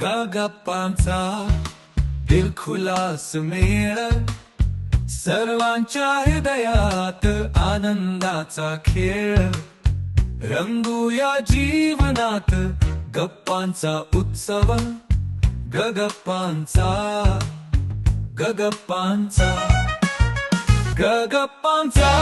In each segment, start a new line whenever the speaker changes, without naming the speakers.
गप्पांचा दिलखुलास मेळ, सर्वांच्या हृदयात आनंदाचा खेळ. रंगूया जीवनात गप्पांचा उत्सव, गप्पांचा गप्पांचा गप्पांचा.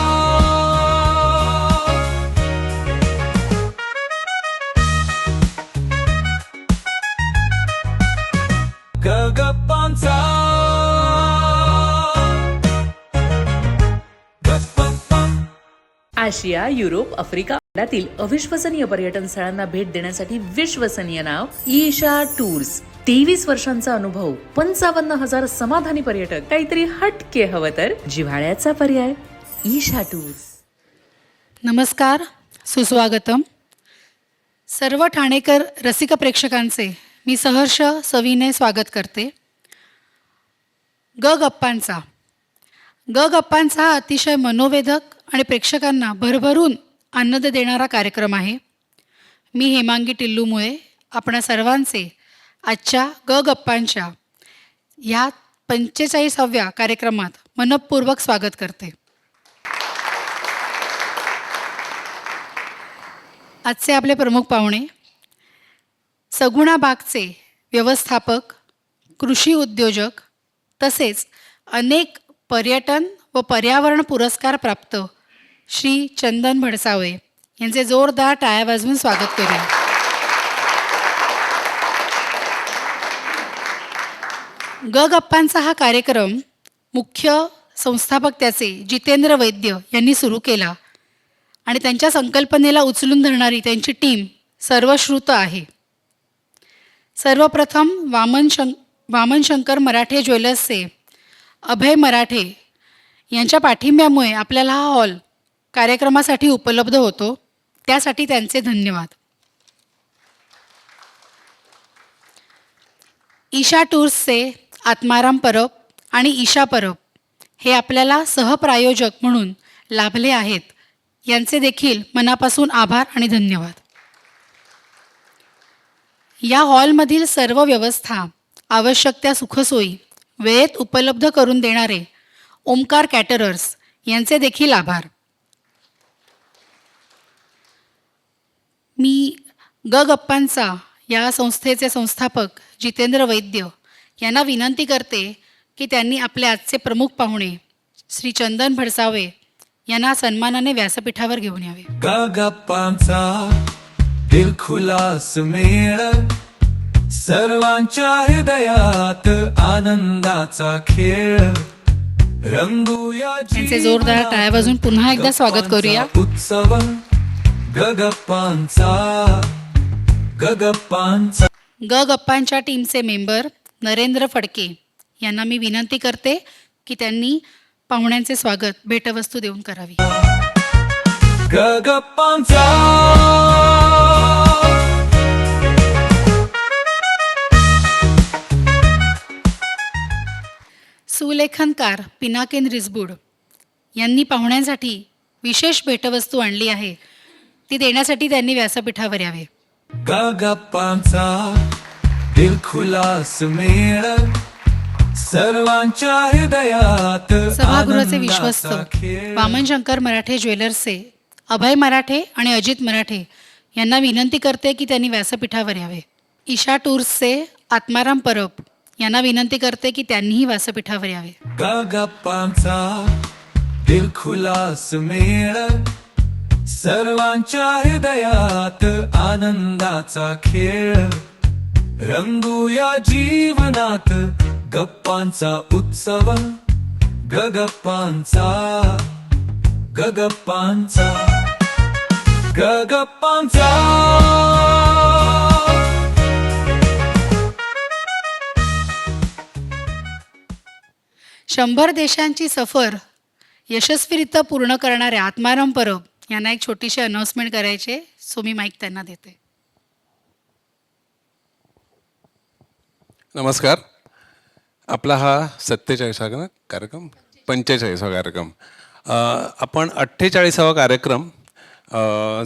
गप्पांचा
आशिया, युरोप, आफ्रिका खंडातील अविश्वसनीय पर्यटन स्थळांना भेट देण्यासाठी विश्वसनीय नाव ईशा टूर्स. 23 वर्षांचा अनुभव, 55,000 समाधानी पर्यटक. काहीतरी हटके हवं तर जिव्हाळ्याचा पर्याय ईशा टूर्स.
नमस्कार, सुस्वागतम. सर्व ठाणेकर रसिक प्रेक्षकांचे मी सहर्ष सविनय स्वागत करते. गप्पांचा हा अतिशय मनोवेधक आणि प्रेक्षकांना भरभरून आनंद देणारा कार्यक्रम आहे. मी हेमांगी टिल्लूमुळे आपणा सर्वांचे आजच्या गप्पांच्या ह्या 45व्या कार्यक्रमात मनःपूर्वक स्वागत करते. आजचे आपले प्रमुख पाहुणे सगुणा बागचे व्यवस्थापक, कृषी उद्योजक तसेच अनेक पर्यटन व पर्यावरण पुरस्कार प्राप्त श्री चंदन भडसावे यांचे जोरदार टाळ्या वाजवून स्वागत करूया. गप्पांचा हा कार्यक्रम मुख्य संस्थापक त्याचे जितेंद्र वैद्य यांनी सुरू केला आणि त्यांच्या संकल्पनेला उचलून धरणारी त्यांची टीम सर्वश्रुत आहे. सर्वप्रथम वामन शंकर मराठे ज्वेलर्सचे अभय मराठे यांच्या पाठिंब्यामुळे आपल्याला हा हॉल कार्यक्रमासाठी उपलब्ध होतो, त्यासाठी त्यांचे धन्यवाद. ईशा टूर्सचे आत्माराम परब आणि ईशा परब हे आपल्याला सहप्रायोजक म्हणून लाभले आहेत, यांचे देखील मनापासून आभार आणि धन्यवाद. या हॉलमधील सर्व व्यवस्था, आवश्यक त्या सुखसोयी वेळेत उपलब्ध करून देणारे ओमकार कॅटरर्स यांचे देखील आभार. मी गप्पांचा या संस्थेचे संस्थापक जितेंद्र वैद्य यांना विनंती करते की त्यांनी आपले आजचे प्रमुख पाहुणे श्री चंदन भडसावे यांना सन्मानाने व्यासपीठावर घेऊन यावे.
गप्पांचा दिलखुलास मेळ, सर्वांच्या हृदयात आनंदाचा खेळ. रंगूया
त्यांचे जोरदार टाळ्या वाजून पुन्हा एकदा स्वागत करूया.
उत्सव गप्पांचा गप्पांचा.
गप्पांच्या टीमचे मेंबर नरेंद्र फडके यांना मी विनंती करते की त्यांनी पाहुण्यांचे स्वागत भेटवस्तू देऊन करावी.
गप्पांचा
सुलेखनकार पिनाकिन रिसबूड यांनी पाहुण्यांसाठी विशेष भेटवस्तू आणली आहे, ती देण्यासाठी त्यांनी व्यासपीठावर यावे.
गप्पांचा दिलखुलास मेळ, सर्वांच्या हृदयात
सभागृहाचे विश्वस्त वामन शंकर मराठे ज्वेलर्सचे अभय मराठे आणि अजित मराठे यांना विनंती करते की त्यांनी व्यासपीठावर यावे. ईशा टूर्सचे आत्माराम परब यांना विनंती करते की त्यांनीही व्यासपीठावर यावे.
गप्पांचा दिलखुलास मेळ, सर्वांच्या हृदयात आनंदाचा खेळ. रंगूया जीवनात गप्पांचा उत्सव, गप्पांचा गप्पांचा गप्पांचा.
100 देशांची सफर यशस्वीरित्या पूर्ण करणाऱ्या आत्माराम परब यांना एक छोटीशी अनाउन्समेंट करायची, सो मी माईक त्यांना देते.
नमस्कार. आपला हा 47वा कार्यक्रम 45वा कार्यक्रम. आपण 48वा कार्यक्रम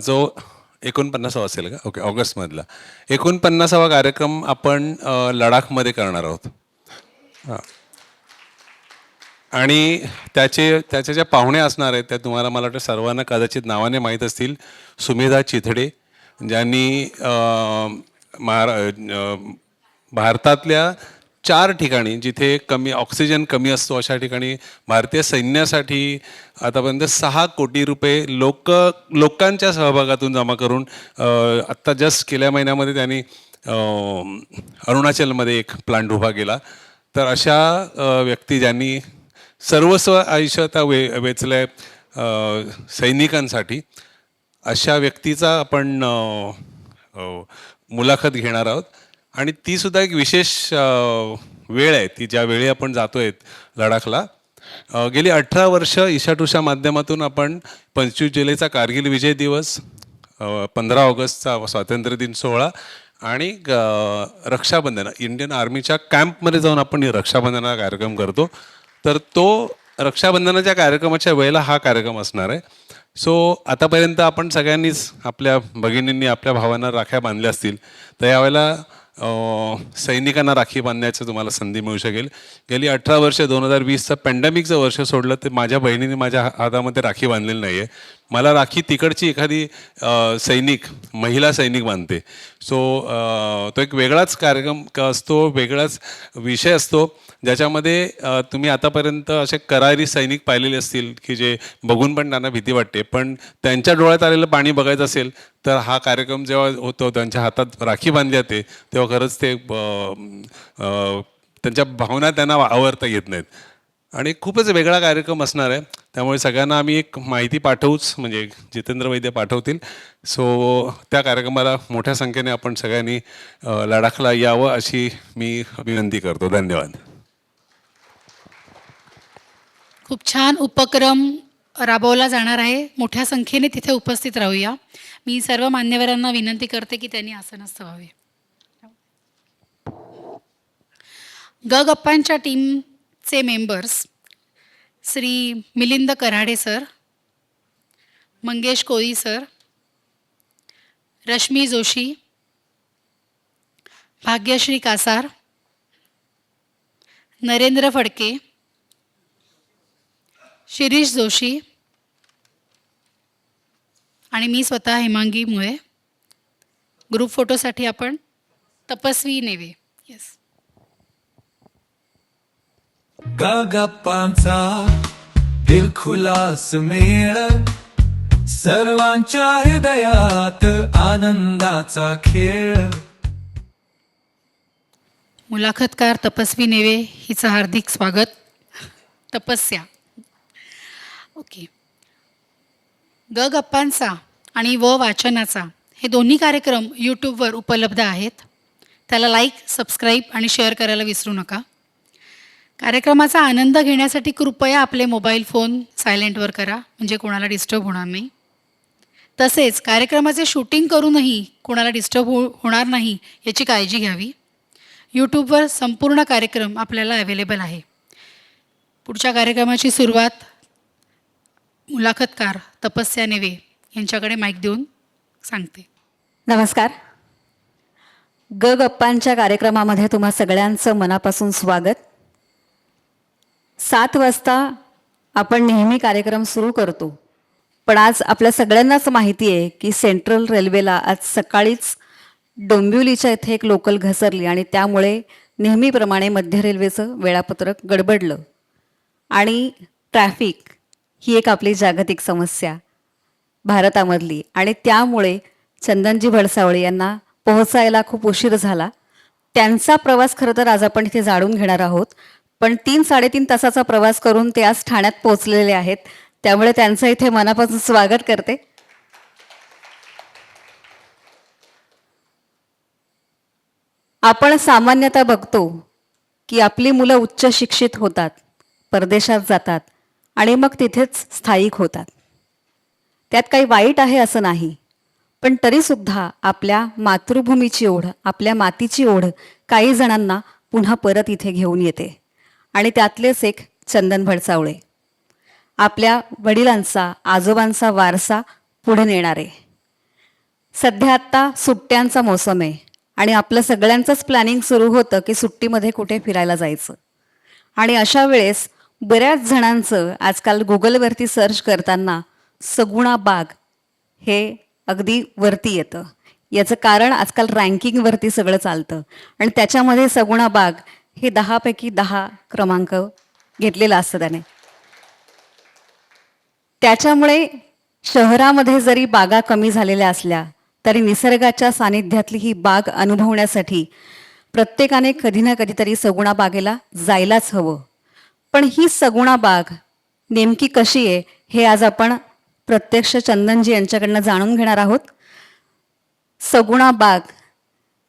जो 49वा असेल का? ओके, ऑगस्टमधला 49वा कार्यक्रम आपण लडाखमध्ये करणार आहोत. हां. आणि त्याच्या ज्या पाहुणे असणार आहेत त्या तुम्हाला मला वाटतं सर्वांना कदाचित नावाने माहीत असतील. सुमेधा चिथडे, ज्यांनी भारतातल्या 4 ठिकाणी जिथे ऑक्सिजन कमी असतो अशा ठिकाणी भारतीय सैन्यासाठी आतापर्यंत 6 कोटी रुपये लोकांच्या सहभागातून जमा करून आत्ता जस्ट गेल्या महिन्यामध्ये त्यांनी अरुणाचलमध्ये एक प्लांट उभा केला. तर अशा व्यक्ती ज्यांनी सर्वस्व आयुष्य आता वेचलं आहे सैनिकांसाठी, अशा व्यक्तीचा आपण मुलाखत घेणार आहोत. आणि ती सुद्धा एक विशेष वेळ आहे, ती ज्या वेळी आपण जातो आहे लडाखला. गेली 18 वर्ष ईशाटूच्या माध्यमातून आपण 25 जुलैचा कारगिल विजय दिवस, 15 ऑगस्टचा स्वातंत्र्य दिन सोहळा आणि रक्षाबंधन, इंडियन आर्मीच्या कॅम्पमध्ये जाऊन आपण रक्षाबंधनाचा कार्यक्रम करतो. तर तो रक्षाबंधनाच्या कार्यक्रमाच्या वेळेला हा कार्यक्रम असणार आहे. सो आतापर्यंत आपण सगळ्यांनीच आपल्या भगिनींनी आपल्या भावांना राख्या बांधल्या असतील, तर यावेळेला सैनिकांना राखी बांधण्याचं तुम्हाला संधी मिळू शकेल. गेली 18 वर्ष 2020चं पॅन्डेमिकचं वर्ष सोडलं तर माझ्या बहिणीने माझ्या हातामध्ये राखी बांधलेली नाही आहे. मला राखी तिकडची एखादी महिला सैनिक बांधते. सो तो एक वेगळाच कार्यक्रम असतो, वेगळाच विषय असतो, ज्याच्यामध्ये तुम्ही आतापर्यंत असे करारी सैनिक पाहिलेले असतील की जे बघून पण त्यांना भीती वाटते, पण त्यांच्या डोळ्यात आलेलं पाणी बघायचं असेल तर हा कार्यक्रम जेव्हा होतो, त्यांच्या हातात राखी बांधली जाते, तेव्हा खरंच ते त्यांच्या भावना त्यांना आवरता येत नाहीत. आणि खूपच वेगळा कार्यक्रम असणार आहे. त्यामुळे सगळ्यांना आम्ही एक माहिती पाठवूच, म्हणजे जितेंद्र वैद्य पाठवतील. सो त्या कार्यक्रमाला मोठ्या संख्येने आपण सगळ्यांनी लडाखला यावं अशी मी विनंती करतो. धन्यवाद.
खूप छान उपक्रम राबवला जाणार आहे. मोठ्या संख्येने तिथे उपस्थित राहूया. मी सर्व मान्यवरांना विनंती करते की त्यांनी आसनस्थ व्हावे. गप्पांच्या टीमचे मेंबर्स श्री मिलिंद कराडे सर, मंगेश कोळी सर, रश्मी जोशी, भाग्यश्री कासार, नरेंद्र फडके, शिरीष जोशी आणि मी स्वतः हेमांगी मुळे. ग्रुप फोटोसाठी आपण तपस्वी नेवे. येस.
गप्पांचा दिलखुलास मेळ, सर्वांच्या हृदयात आनंदाचा खेळ.
मुलाखतकार तपस्वी नेवे हिचं हार्दिक स्वागत. तपस्या. ओके. गप्पांचा आणि वाचनाचा हे दोन्ही कार्यक्रम यूट्यूबवर उपलब्ध आहेत. त्याला लाईक, सबस्क्राईब आणि शेअर करायला विसरू नका. कार्यक्रमाचा आनंद घेण्यासाठी कृपया आपले मोबाईल फोन सायलेंटवर करा, म्हणजे कोणाला डिस्टर्ब होणार नाही. तसेच कार्यक्रमाचे शूटिंग करूनही कोणाला डिस्टर्ब होणार नाही याची काळजी घ्यावी. यूट्यूबवर संपूर्ण कार्यक्रम आपल्याला अवेलेबल आहे. पुढच्या कार्यक्रमाची सुरुवात मुलाखतकार तपस्या नेवे यांच्याकडे माईक देऊन सांगते.
नमस्कार. गप्पांच्या कार्यक्रमामध्ये तुम्हा सगळ्यांचं मनापासून स्वागत. 7 वाजता आपण नेहमी कार्यक्रम सुरू करतो, पण आज आपल्या सगळ्यांनाच माहिती आहे की सेंट्रल रेल्वेला आज सकाळीच डोंबिवलीच्या इथे एक लोकल घसरली आणि त्यामुळे नेहमीप्रमाणे मध्य रेल्वेचं वेळापत्रक गडबडलं. आणि ट्रॅफिक ही एक आपली जागतिक समस्या भारतामधली, आणि त्यामुळे चंदनजी भडसावळे यांना पोहोचायला खूप उशीर झाला. त्यांचा प्रवास खरं तर आज आपण इथे जाणून घेणार आहोत, पण 3-3.5 तासाचा प्रवास करून ते आज ठाण्यात पोहोचलेले आहेत. त्यामुळे त्यांचं इथे मनापासून स्वागत करते. आपण सामान्यतः बघतो की आपली मुलं उच्च शिक्षित होतात, परदेशात जातात आणि मग तिथेच स्थायिक होतात. त्यात काही वाईट आहे असं नाही, पण तरीसुद्धा आपल्या मातृभूमीची ओढ, आपल्या मातीची ओढ काही जणांना पुन्हा परत इथे घेऊन येते. आणि त्यातलेच एक चंदन भडसावळे, आपल्या वडिलांचा, आजोबांचा वारसा पुढे नेणारे. सध्या आत्ता सुट्ट्यांचा मोसम आहे आणि आपलं सगळ्यांचंच प्लॅनिंग सुरू होतं की सुट्टीमध्ये कुठे फिरायला जायचं. आणि अशा वेळेस बऱ्याच जणांचं आजकाल गुगलवरती सर्च करताना सगुणा बाग हे अगदी वरती येतं. याचं कारण आजकाल रँकिंगवरती सगळं चालतं आणि त्याच्यामध्ये सगुणा बाग हे 10 पैकी 10 क्रमांक घेतलेला असतं त्याने. त्याच्यामुळे शहरामध्ये जरी बागा कमी झालेल्या असल्या तरी निसर्गाच्या सानिध्यातली ही बाग अनुभवण्यासाठी प्रत्येकाने कधी ना कधीतरी सगुणा बागेला जायलाच हवं. पण ही सगुणा बाग नेमकी कशी आहे हे आज आपण प्रत्यक्ष चंदनजी यांच्याकडनं जाणून घेणार आहोत. सगुणा बाग,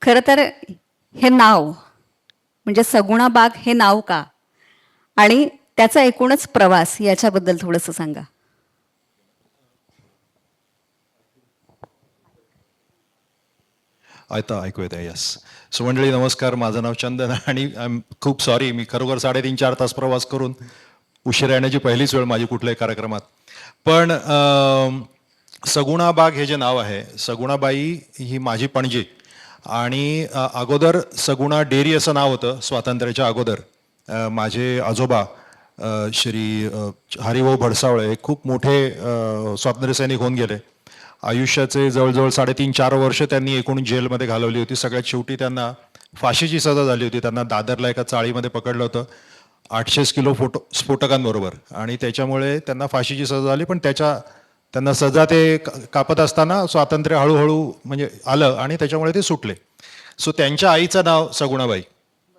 खरं तर हे नाव म्हणजे सगुणा बाग हे नाव का आणि त्याचा एकूणच प्रवास याच्याबद्दल थोडंसं सांगा.
आता ऐकू येत आहे. यस. सो मंडळी नमस्कार, माझं नाव चंदन आणि खूप सॉरी, मी खरोखर 3.5-4 तास प्रवास करून उशिरा येण्याची पहिलीच वेळ माझी कुठल्याही कार्यक्रमात. पण सगुणा बाग हे जे नाव आहे, सगुणाबाई ही माझी पणजी आणि अगोदर सगुणा डेअरी असं नाव होतं स्वातंत्र्याच्या अगोदर. माझे आजोबा श्री हरिभाऊ भडसावळे खूप मोठे स्वातंत्र्यसैनिक होऊन गेले. आयुष्याचे जवळजवळ 3.5-4 वर्ष त्यांनी एकूण जेलमध्ये घालवली होती. सगळ्यात शेवटी त्यांना फाशीची सजा झाली होती. त्यांना दादरला एका चाळीमध्ये पकडलं होतं 800 किलो स्फोटकांबरोबर आणि त्याच्यामुळे त्यांना फाशीची सजा झाली. पण त्यांना सजा ते कापत असताना स्वातंत्र्य हळूहळू म्हणजे आलं आणि त्याच्यामुळे ते सुटले. सो त्यांच्या आईचं नाव सगुणाबाई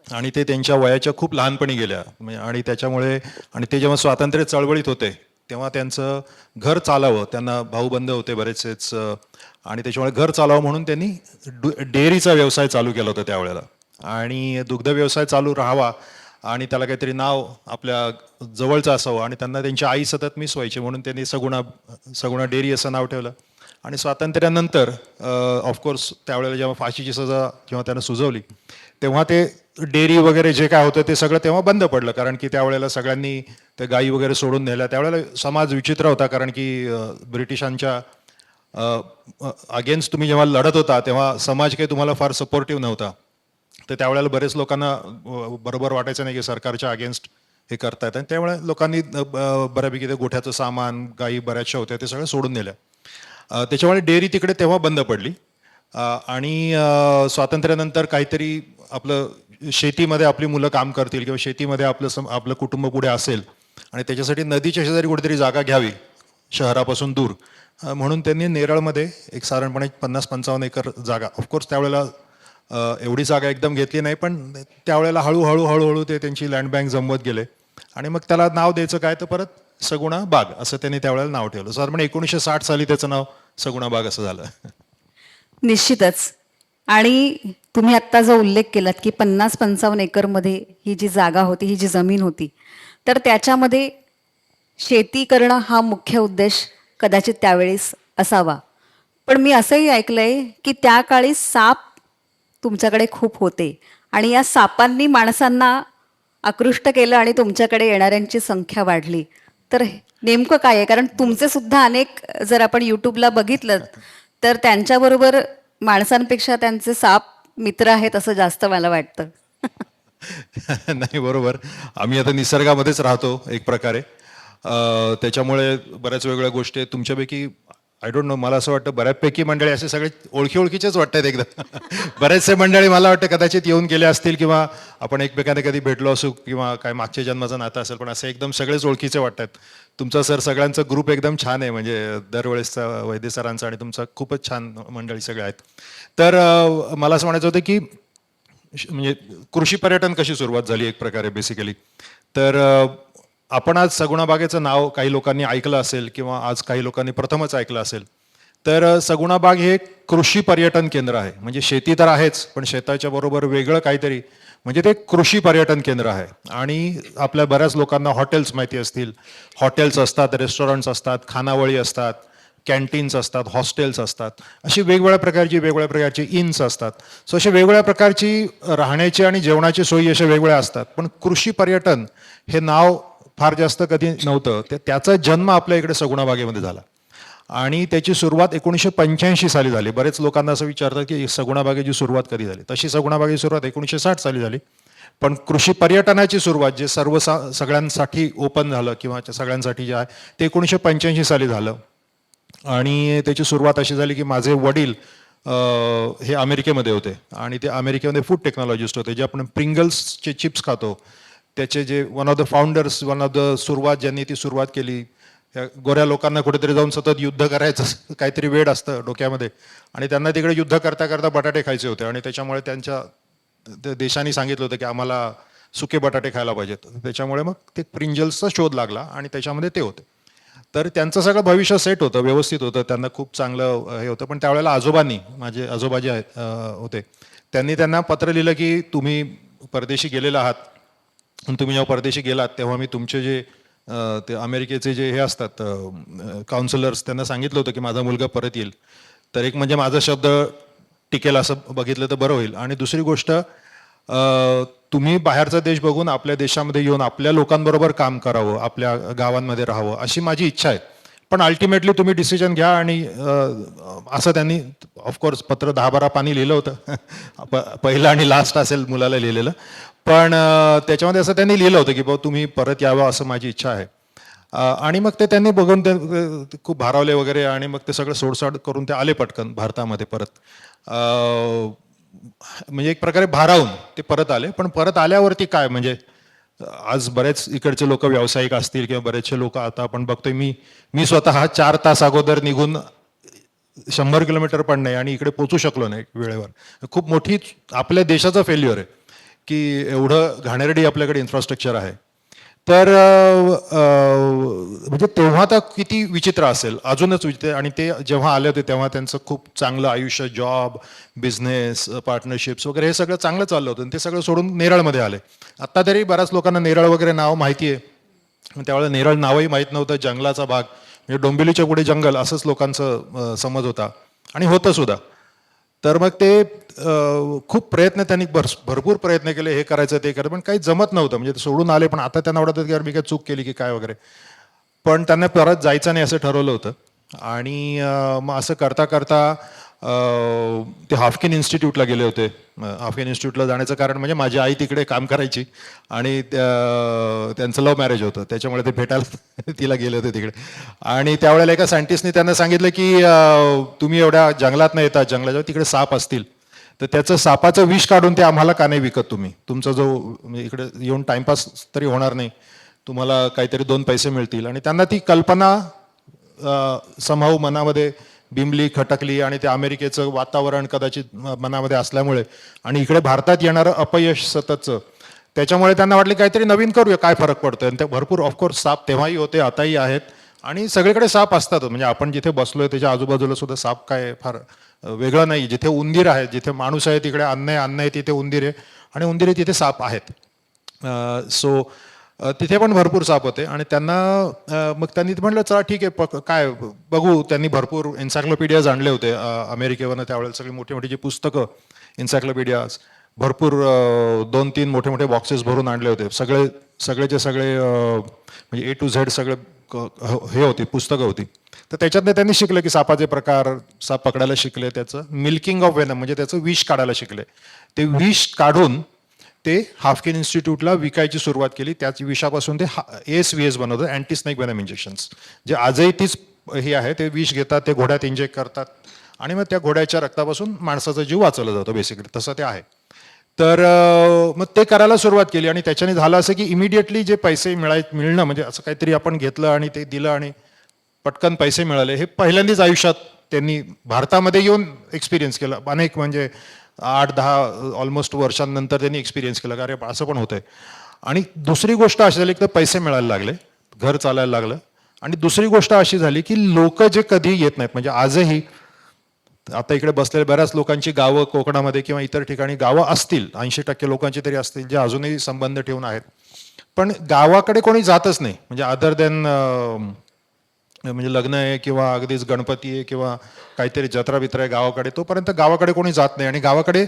आणि ते त्यांच्या वयाच्या खूप लहानपणी गेल्या आणि त्याच्यामुळे आणि ते जेव्हा स्वातंत्र्य चळवळीत होते तेव्हा त्यांचं घर चालावं, त्यांना भाऊबंद होते बरेचसेच आणि त्याच्यामुळे घर चालावं म्हणून त्यांनी डेअरीचा व्यवसाय चालू केला होता त्यावेळेला आणि दुग्ध व्यवसाय चालू राहावा आणि त्याला काहीतरी नाव आपल्या जवळचं असावं आणि त्यांना त्यांची आई सतत मिस व्हायची म्हणून त्यांनी सगुणा डेअरी असं नाव ठेवलं. आणि स्वातंत्र्यानंतर ऑफकोर्स त्यावेळेला जेव्हा फाशीची सजा जेव्हा त्यांना सुचवली तेव्हा ते डेअरी वगैरे जे काय होतं ते सगळं तेव्हा बंद पडलं कारण की त्यावेळेला सगळ्यांनी ते गायी वगैरे सोडून नेल्या. त्यावेळेला समाज विचित्र होता कारण की ब्रिटिशांच्या अगेन्स्ट तुम्ही जेव्हा लढत होता तेव्हा समाज काही तुम्हाला फार सपोर्टिव्ह नव्हता. तर त्यावेळेला बरेच लोकांना बरोबर वाटायचं नाही की सरकारच्या अगेन्स्ट हे करतायत आणि त्यामुळे लोकांनी बऱ्यापैकी ते गोठ्याचं सामान गायी बऱ्याचशा होत्या ते सगळं सोडून नेल्या. त्याच्यामुळे डेअरी तिकडे तेव्हा बंद पडली आणि स्वातंत्र्यानंतर काहीतरी आपलं शेतीमध्ये आपली मुलं काम करतील किंवा शेतीमध्ये आपलं कुटुंब पुढे असेल आणि त्याच्यासाठी नदीच्या शेजारी कुठेतरी जागा घ्यावी शहरापासून दूर म्हणून त्यांनी नेरळमध्ये एक साधारणपणे 50-55 एकर जागा, ऑफकोर्स त्यावेळेला एवढी जागा एकदम घेतली नाही पण त्यावेळेला हळूहळू ते त्यांची लँड बँक जमवत गेले आणि मग त्याला नाव द्यायचं काय तर परत सगुणा बाग असं त्यांनी त्यावेळेला नाव ठेवलं. साधारण 1960 साली त्याचं नाव सगुणा बाग असं झालं.
निश्चितच. आणि तुम्ही आत्ता जो उल्लेख केलात की 50-55 एकरमध्ये ही जी जागा होती, ही जी जमीन होती, तर त्याच्यामध्ये शेती करणं हा मुख्य उद्देश कदाचित त्यावेळेस असावा. पण मी असंही ऐकलंय की त्या काळी साप तुमच्याकडे खूप होते आणि या सापांनी माणसांना आकृष्ट केलं आणि तुमच्याकडे येणाऱ्यांची संख्या वाढली. तर नेमकं काय आहे? कारण तुमचे सुद्धा अनेक जर आपण यूट्यूबला बघितलं तर त्यांच्याबरोबर माणसांपेक्षा त्यांचे साप मित्र आहेत असं जास्त मला वाटतं.
नाही बरोबर, आम्ही आता निसर्गामध्येच राहतो एक प्रकारे त्याच्यामुळे बऱ्याच वेगवेगळ्या गोष्टी आहेत. तुमच्यापैकी आय डोंट नो, मला असं वाटतं बऱ्याचपैकी मंडळी असे सगळे ओळखीचेच वाटतात एकदम. बरेचसे मंडळी मला वाटतं कदाचित येऊन गेले असतील किंवा आपण एकमेकांना कधी भेटलो असू किंवा काय मागच्या जन्माचं नातं असेल पण असं एकदम सगळेच ओळखीचे वाटतात. तुमचा सर सगळ्यांचा ग्रुप एकदम छान आहे म्हणजे दरवेळेसचा वैद्य सरांचा आणि तुमचा खूपच छान मंडळी सगळे आहेत. तर मला असं म्हणायचं होतं की म्हणजे कृषी पर्यटन कशी सुरुवात झाली एक प्रकारे बेसिकली. तर आपण आज सगुणा बागेचं नाव काही लोकांनी ऐकलं असेल किंवा आज काही लोकांनी प्रथमच ऐकलं असेल. तर सगुणा बाग हे एक कृषी पर्यटन केंद्र आहे. म्हणजे शेती तर आहेच पण शेताच्या बरोबर वेगळं काहीतरी म्हणजे ते कृषी पर्यटन केंद्र आहे. आणि आपल्या बऱ्याच लोकांना हॉटेल्स माहिती असतील. हॉटेल्स असतात, रेस्टॉरंट्स असतात, खानावळी असतात, कॅन्टीन्स असतात, हॉस्टेल्स असतात, अशी वेगवेगळ्या प्रकारची इन्स असतात. सो अशी वेगवेगळ्या प्रकारची राहण्याची आणि जेवणाची सोयी अशा वेगवेगळ्या असतात. पण कृषी पर्यटन हे नाव फार जास्त कधी नव्हतं. त्याचा जन्म आपल्या इकडे सगुणा बागेमध्ये झाला आणि त्याची सुरुवात 1985 साली झाली. बरेच लोकांना असं विचारतात की सगुणाबागेची सुरुवात कधी झाली. तशी सगुणाबागेची सुरुवात 1960 साली झाली. पण कृषी पर्यटनाची सुरुवात जे सगळ्यांसाठी ओपन झालं किंवा सगळ्यांसाठी जे आहे ते 1985 साली झालं. आणि त्याची सुरुवात अशी झाली की माझे वडील हे अमेरिकेमध्ये होते आणि ते अमेरिकेमध्ये फूड टेक्नॉलॉजिस्ट होते. जे आपण प्रिंगल्सचे चिप्स खातो त्याचे जे one of the founders, one of the ज्यांनी ती सुरुवात केली. त्या गोऱ्या लोकांना कुठेतरी जाऊन सतत युद्ध करायचं काहीतरी वेड असतं डोक्यामध्ये आणि त्यांना तिकडे युद्ध करता करता बटाटे खायचे होते आणि त्याच्यामुळे त्या देशाने सांगितलं होतं की आम्हाला सुके बटाटे खायला पाहिजेत. त्याच्यामुळे मग ते प्रिंजल्सचा शोध लागला आणि त्याच्यामध्ये ते होते. तर त्यांचं सगळं भविष्य सेट होतं, व्यवस्थित होतं, त्यांना खूप चांगलं हे होतं. पण त्यावेळेला आजोबांनी, माझे आजोबा जे आहेत होते, त्यांनी त्यांना पत्र लिहिलं की तुम्ही परदेशी गेलेला आहात, तुम्ही जेव्हा परदेशी गेलात तेव्हा मी तुमचे जे ते अमेरिकेचे जे हे असतात काउन्सिलर्स, त्यांना सांगितलं होतं की माझा मुलगा परत येईल. तर एक म्हणजे माझा शब्द टिकेल असं बघितलं तर बरं होईल. आणि दुसरी गोष्ट, तुम्ही बाहेरचा देश बघून आपल्या देशामध्ये येऊन आपल्या लोकांबरोबर काम करावं, आपल्या गावांमध्ये राहावं अशी माझी इच्छा आहे. पण अल्टिमेटली तुम्ही डिसिजन घ्या. आणि असं त्यांनी ऑफकोर्स पत्र 10-12 पानी लिहिलं होतं. पहिलं आणि लास्ट असेल मुलाला लिहिलेलं. पण त्याच्यामध्ये असं त्यांनी लिहिलं होतं की बाबा तुम्ही परत यावं असं माझी इच्छा आहे. आणि मग ते त्यांनी बघून ते खूप भारावले वगैरे आणि मग ते सगळं सोडसाड करून ते आले पटकन भारतामध्ये परत. म्हणजे एक प्रकारे भारावून ते परत आले. पण परत आल्यावरती काय, म्हणजे आज बरेच इकडचे लोक व्यावसायिक असतील किंवा बरेचसे लोक, आता आपण बघतोय, मी स्वतः 4 तास अगोदर निघून 100 किलोमीटर पण नाही आणि इकडे पोचू शकलो नाही वेळेवर. खूप मोठी आपल्या देशाचं फेल्युअर आहे की एवढं घाणेरडी आपल्याकडे इन्फ्रास्ट्रक्चर आहे. तर म्हणजे तेव्हा तर किती विचित्र असेल, अजूनच विचित्र. आणि ते जेव्हा आले होते तेव्हा त्यांचं खूप चांगलं आयुष्य, जॉब, बिझनेस, पार्टनरशिप्स वगैरे हे सगळं चांगलं चाललं होतं. आणि ते सगळं सोडून नेरळमध्ये आले. आत्ता तरी बऱ्याच लोकांना नेरळ वगैरे नाव माहिती आहे. त्यावेळेला नेरळ नावही माहीत नव्हतं. जंगलाचा भाग म्हणजे डोंबिवलीच्या पुढे जंगल असंच लोकांचं समज होता आणि होतं सुद्धा. तर मग ते खूप प्रयत्न त्यांनी भरपूर प्रयत्न केले, हे करायचं ते करायचं, पण काही जमत नव्हतं. म्हणजे ते सोडून आले. पण आता त्यांना वाटतं की यार मी काय चूक केली की काय वगैरे. पण त्यांना परत जायचं नाही असं ठरवलं होतं. आणि मग असं करता करता ते हाफकिन इन्स्टिट्यूटला गेले होते. हाफकिन इन्स्टिट्यूटला जाण्याचं कारण म्हणजे माझी आई तिकडे काम करायची आणि त्यांचं लव्ह मॅरेज होतं, त्याच्यामुळे ते भेटायला तिला गेले होते तिकडे. आणि त्यावेळेला एका सायंटिस्टने त्यांना सांगितलं की तुम्ही एवढ्या जंगलात नाही येतात, जंगलाच्या तिकडे साप असतील तर त्याचं सापाचं विष काढून ते आम्हाला का नाही विकत तुम्ही, तुमचा जो इकडे येऊन टाइमपास तरी होणार नाही, तुम्हाला काहीतरी 2 पैसे मिळतील. आणि त्यांना ती कल्पना समहाऊ मनामध्ये बिंबली, खटकली. आणि ते अमेरिकेचं वातावरण कदाचित मनामध्ये असल्यामुळे आणि इकडे भारतात येणारं अपयश सततचं, त्याच्यामुळे त्यांना वाटले काहीतरी नवीन करूया, काय फरक पडतोय. आणि ते भरपूर ऑफकोर्स साप तेव्हाही होते, आताही आहेत आणि सगळीकडे साप असतात. म्हणजे आपण जिथे बसलोय त्याच्या आजूबाजूला सुद्धा साप काय फार वेगळं नाही. जिथे उंदीर आहे, जिथे माणूस आहे तिकडे अन्न आहे, तिथे उंदीर आहे, आणि उंदीर आहे तिथे साप आहेत. सो तिथे पण भरपूर साप होते. आणि त्यांना मग त्यांनी म्हटलं चला ठीक आहे, काय बघू. त्यांनी भरपूर एन्सायक्लोपीडियाज आणले होते अमेरिकेवरनं. त्यावेळेला सगळी मोठी मोठी जी पुस्तकं, एन्सायक्लोपीडियाज भरपूर 2-3 मोठे मोठे बॉक्सेस भरून आणले होते. सगळेचे सगळे म्हणजे A to Z सगळे हे होती, पुस्तकं होती. तर त्याच्यातनं त्यांनी शिकले की सापाचे प्रकार, साप पकडायला शिकले, त्याचं मिल्किंग ऑफ वेनम म्हणजे त्याचं विष काढायला शिकले. ते विष काढून ते हाफकिन इन्स्टिट्यूटला विकायची सुरुवात केली. त्याच विषापासून ते ASVS बनवतं, अँटी स्नेक वेनम इंजेक्शन्स, जे आजही तीच हे आहे. ते विष घेतात, ते घोड्यात इंजेक्ट करतात आणि मग त्या घोड्याच्या रक्तापासून माणसाचा जीव वाचवला जातो बेसिकली, तसं ते आहे. तर मग ते करायला सुरुवात केली. आणि त्याच्याने झालं असं की इमिडिएटली जे पैसे मिळणं, म्हणजे असं काहीतरी आपण घेतलं आणि ते दिलं आणि पटकन पैसे मिळाले, हे पहिल्यांदाच आयुष्यात त्यांनी भारतामध्ये येऊन एक्सपिरियन्स केलं. अनेक म्हणजे 8-10 ऑलमोस्ट वर्षांनंतर त्यांनी एक्सपिरियन्स केलं, अरे असं पण होतंय. आणि दुसरी गोष्ट अशी झाली की पैसे मिळायला लागले, घर चालायला लागलं. आणि दुसरी गोष्ट अशी झाली की लोक जे कधी येत नाहीत, म्हणजे आजही आता इकडे बसलेल्या बऱ्याच लोकांची गावं कोकणामध्ये किंवा इतर ठिकाणी गावं असतील, 80% लोकांची तरी असतील, जे अजूनही संबंध ठेवून आहेत. पण गावाकडे कोणी जातच नाही, म्हणजे अदर देन म्हणजे लग्न आहे किंवा अगदीच गणपती आहे किंवा काहीतरी जत्रा बित्रा आहे गावाकडे, तोपर्यंत गावाकडे कोणी जात नाही. आणि गावाकडे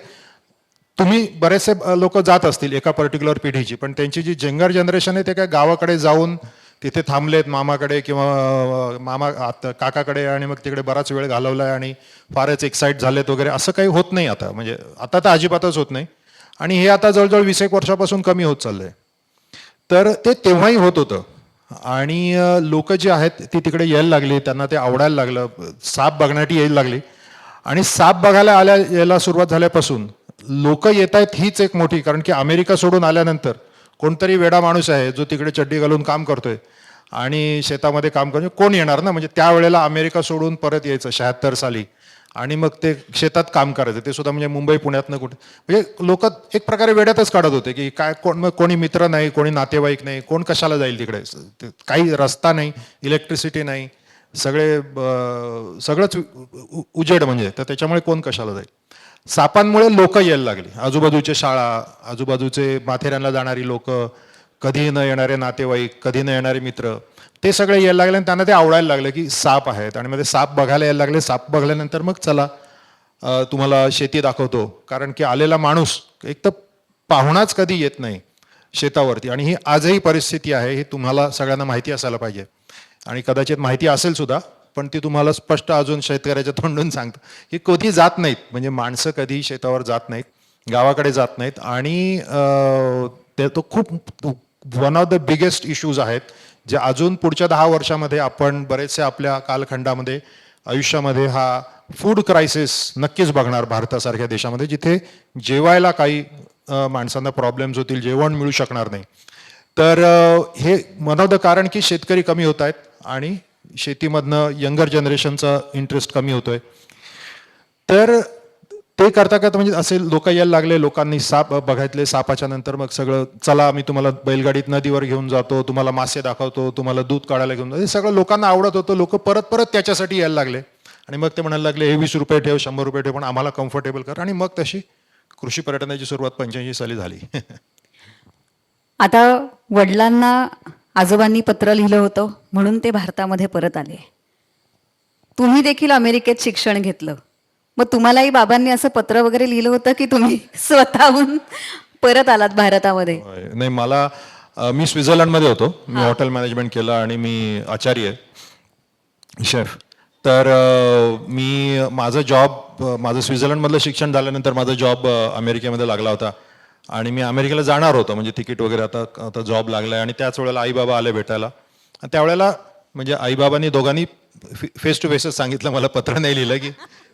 तुम्ही बरेचसे लोक जात असतील एका पर्टिक्युलर पिढीची, पण त्यांची जी यंगर जनरेशन आहे ते काय गावाकडे जाऊन तिथे थांबलेत मामाकडे किंवा काकाकडे आणि मग तिकडे बराच वेळ घालवलाय आणि फारच एक्साईट झालेत वगैरे, असं काही होत नाही आता. म्हणजे आता तर अजिबातच होत नाही. आणि हे आता जवळजवळ 20 वर्षापासून कमी होत चाललंय. तर ते तेव्हाही होत होतं. आणि लोक जे आहेत ती तिकडे यायला लागली, त्यांना ते आवडायला लागलं, साप बघण्यासाठी यायला लागली. आणि साप बघायला यायला सुरुवात झाल्यापासून लोक येत आहेत हीच एक मोठी, कारण की अमेरिका सोडून आल्यानंतर कोणतरी वेडा माणूस आहे जो तिकडे चड्डी घालून काम करतोय आणि शेतामध्ये काम करतोय, कोण येणार ना. म्हणजे त्यावेळेला अमेरिका सोडून परत यायचं 76 साली आणि मग ते शेतात काम करायचं, ते सुद्धा म्हणजे मुंबई पुण्यातनं कुठे. म्हणजे लोक एक प्रकारे वेड्यातच काढत होते की काय, कोणी मित्र नाही, कोणी नातेवाईक नाही, कोण कशाला जाईल तिकडे, काही रस्ता नाही, इलेक्ट्रिसिटी नाही, सगळंच उजेड म्हणजे, तर त्याच्यामुळे कोण कशाला जाईल. सापांमुळे लोक यायला लागली, आजूबाजूच्या शाळा, आजूबाजूचे माथेऱ्यांना जाणारी लोक, कधी न येणारे नातेवाईक, कधी न येणारे मित्र, ते सगळे यायला लागले आणि त्यांना ते आवडायला लागलं की साप आहेत. आणि मग ते साप बघायला यायला लागले. साप बघल्यानंतर मग चला तुम्हाला शेती दाखवतो, कारण की आलेला माणूस एक तर पाहुणाच कधी येत नाही शेतावरती. आणि ही आजही परिस्थिती आहे, ही तुम्हाला सगळ्यांना माहिती असायला पाहिजे आणि कदाचित माहिती असेल सुद्धा, पण ती तुम्हाला स्पष्ट अजून शेतकऱ्याच्या तोंडून सांगतं की कधी जात नाहीत, म्हणजे माणसं कधी शेतावर जात नाहीत, गावाकडे जात नाहीत. आणि ते तो खूप one of the biggest issues आहेत जे अजून पुढच्या 10 वर्षामध्ये आपण बरेचसे आपल्या कालखंडामध्ये आयुष्यामध्ये हा फूड क्रायसिस नक्कीच बघणार भारतासारख्या देशामध्ये, जिथे जेवायला काही माणसांना प्रॉब्लेम्स होतील, जेवण मिळू शकणार नाही. तर हे वन ऑफ द कारण की शेतकरी कमी होत आहेत आणि शेतीमधनं यंगर जनरेशनचा इंटरेस्ट कमी होतोय. तर ते करता करता म्हणजे असे लोक यायला लागले, लोकांनी साप बघायतले. सापाच्या नंतर मग सगळं, चला मी तुम्हाला बैलगाडीत नदीवर घेऊन जातो, तुम्हाला मासे दाखवतो, तुम्हाला दूध काढायला घेऊन जातो, हे सगळं लोकांना आवडत होतं. लोक परत परत त्याच्यासाठी यायला लागले. आणि मग ते म्हणायला लागले, हे 20 रुपये ठेव, 100 रुपये ठेव, पण आम्हाला कम्फर्टेबल कर. आणि मग तशी कृषी पर्यटनाची सुरुवात 85 साली झाली.
आता वडिलांना आजोबांनी पत्र लिहिलं होतं म्हणून ते भारतामध्ये परत आले. तुम्ही देखील अमेरिकेत शिक्षण घेतलं, मग तुम्हालाही बाबांनी असं पत्र वगैरे लिहिलं होतं की तुम्ही स्वतःहून परत आलात भारतामध्ये?
नाही, मी स्वित्झर्लंडमध्ये होतो. मी हॉटेल मॅनेजमेंट केलं आणि मी आचार्य आहे, शेफ. तर माझं स्वित्झर्लंडमधलं शिक्षण झाल्यानंतर माझा जॉब अमेरिकेमध्ये लागला होता आणि मी अमेरिकेला जाणार होतो, म्हणजे तिकीट वगैरे आता जॉब लागलाय. आणि त्याच वेळेला आईबाबा आले भेटायला. आणि त्यावेळेला म्हणजे आईबाबांनी दोघांनी फेस टू फेसच सांगितलं, मला पत्र नाही लिहिलं, की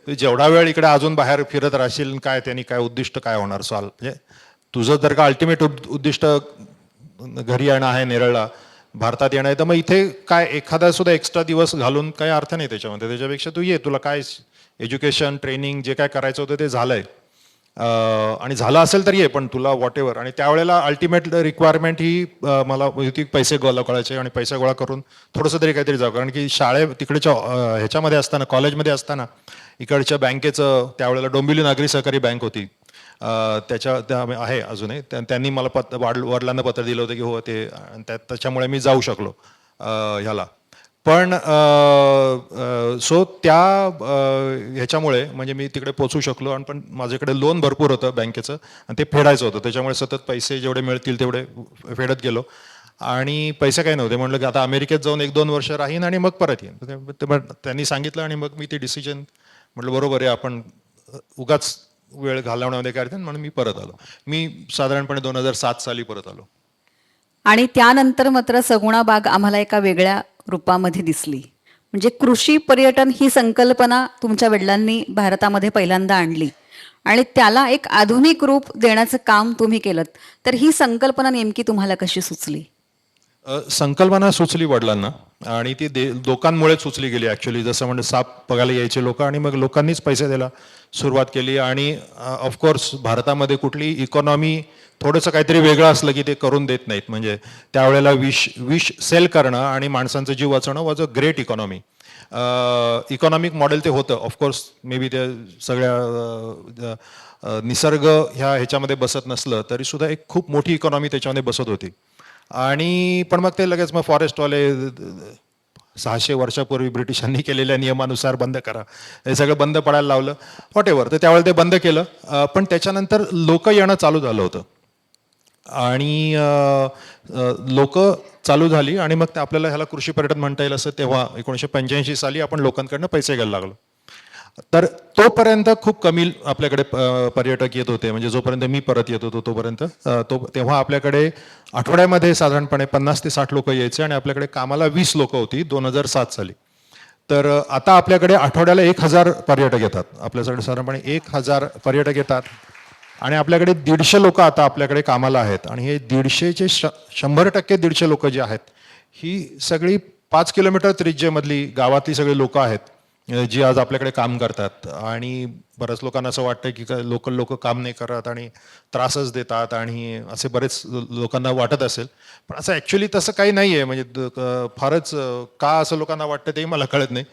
तू जेवढा वेळ इकडे अजून बाहेर फिरत राहशील, काय त्यांनी काय उद्दिष्ट काय होणार सॉल्व. म्हणजे तुझं जर का अल्टिमेट उद्दिष्ट घरी येणं आहे, नेरळला भारतात येणं आहे, तर मग इथे काय एखादा सुद्धा एक्स्ट्रा दिवस घालून काही अर्थ नाही त्याच्यामध्ये. त्याच्यापेक्षा तू ये, तुला काय एज्युकेशन ट्रेनिंग जे काय करायचं होतं ते झालंय आणि झालं असेल तर ये, पण तुला वॉट एव्हर. आणि त्यावेळेला अल्टिमेट रिक्वायरमेंट ही मला होती पैसे गोळा करायचे आणि पैसे गोळा करून थोडंसं तरी काहीतरी जावं. कारण की तिकडेच्या ह्याच्यामध्ये असताना, कॉलेजमध्ये असताना इकडच्या बँकेचं, त्यावेळेला डोंबिवली नागरी सहकारी बँक होती, त्या आहे अजूनही, त्यांनी मला वडिलांना पत्र दिलं होतं की हो ते, त्याच्यामुळे मी जाऊ शकलो ह्याला. पण सो त्या ह्याच्यामुळे म्हणजे मी तिकडे पोचू शकलो. आणि पण माझ्याकडे लोन भरपूर होतं बँकेचं आणि ते फेडायचं होतं, त्याच्यामुळे सतत पैसे जेवढे मिळतील तेवढे फेडत गेलो. आणि पैसे काही नव्हते. म्हटलं की आता अमेरिकेत जाऊन 1-2 वर्ष राहीन आणि मग परत येईन. त्यांनी सांगितलं आणि मग मी ते डिसिजन म्हटलं बरोबर आहे, आपण उगाच वेळ घालवण्यामध्ये काय अर्थ, म्हणून मी परत आलो. मी साधारणपणे 2007 साली परत आलो.
आणि त्यानंतर मात्र सगुणा बाग आम्हाला एका वेगळ्या रूपामध्ये दिसली. म्हणजे कृषी पर्यटन ही संकल्पना तुमच्या वडिलांनी भारतामध्ये पहिल्यांदा आणली आणि त्याला एक आधुनिक रूप देण्याचं काम तुम्ही केलं. तर ही संकल्पना नेमकी तुम्हाला कशी सुचली?
संकल्पना सुचली वडिलांना आणि ती लोकांमुळे सुचली गेली ॲक्च्युली. जसं म्हणजे साप बघायला यायचे लोक आणि मग लोकांनीच पैसे द्यायला सुरुवात केली. आणि ऑफकोर्स भारतामध्ये कुठली इकॉनॉमी थोडंसं काहीतरी वेगळं असलं की ते करून देत नाहीत. म्हणजे त्यावेळेला विष सेल करणं आणि माणसांचं जीव वाचवणं was a great economy. Economic model ते होतं. ऑफकोर्स मे बी ते सगळ्या निसर्ग ह्याच्यामध्ये बसत नसलं तरी सुद्धा एक खूप मोठी इकॉनॉमी त्याच्यामध्ये बसत होती. आणि पण मग ते लगेच मग फॉरेस्टवाले 600 वर्षापूर्वी ब्रिटिशांनी केलेल्या नियमानुसार बंद करा, हे सगळं बंद पडायला लावलं, व्हॉट एव्हर. तर त्यावेळेला ते बंद केलं. पण त्याच्यानंतर लोक येणं चालू झालं होतं आणि लोक चालू झाली आणि मग ते आपल्याला ह्याला कृषी पर्यटन म्हणता येईल असं तेव्हा 1985 साली आपण लोकांकडनं पैसे घ्यायला लागलो. तर तोपर्यंत खूप कमी आपल्याकडे पर्यटक येत होते. म्हणजे जोपर्यंत मी परत येत होतो तोपर्यंत तेव्हा आपल्याकडे आठवड्यामध्ये साधारणपणे 50 ते 60 लोक यायचे आणि आपल्याकडे कामाला 20 लोक होती 2007 साली. तर आता आपल्याकडे आठवड्याला 1000 पर्यटक येतात. आपल्याकडे साधारणपणे 1000 पर्यटक येतात आणि आपल्याकडे 150 लोक आता आपल्याकडे कामाला आहेत. आणि हे 150चे 100% 150 लोक जे आहेत ही सगळी 5 किलोमीटर त्रिज्येमधली गावातली सगळी लोक आहेत जी आज आपल्याकडे काम करतात. आणि बऱ्याच लोकांना असं वाटतं की लोकल लोक काम नाही करत आणि त्रासच देतात आणि असे बरेच लोकांना वाटत असेल. पण असं ॲक्च्युली तसं काही नाही आहे. म्हणजे फारच का असं लोकांना वाटतं तेही मला कळत नाही.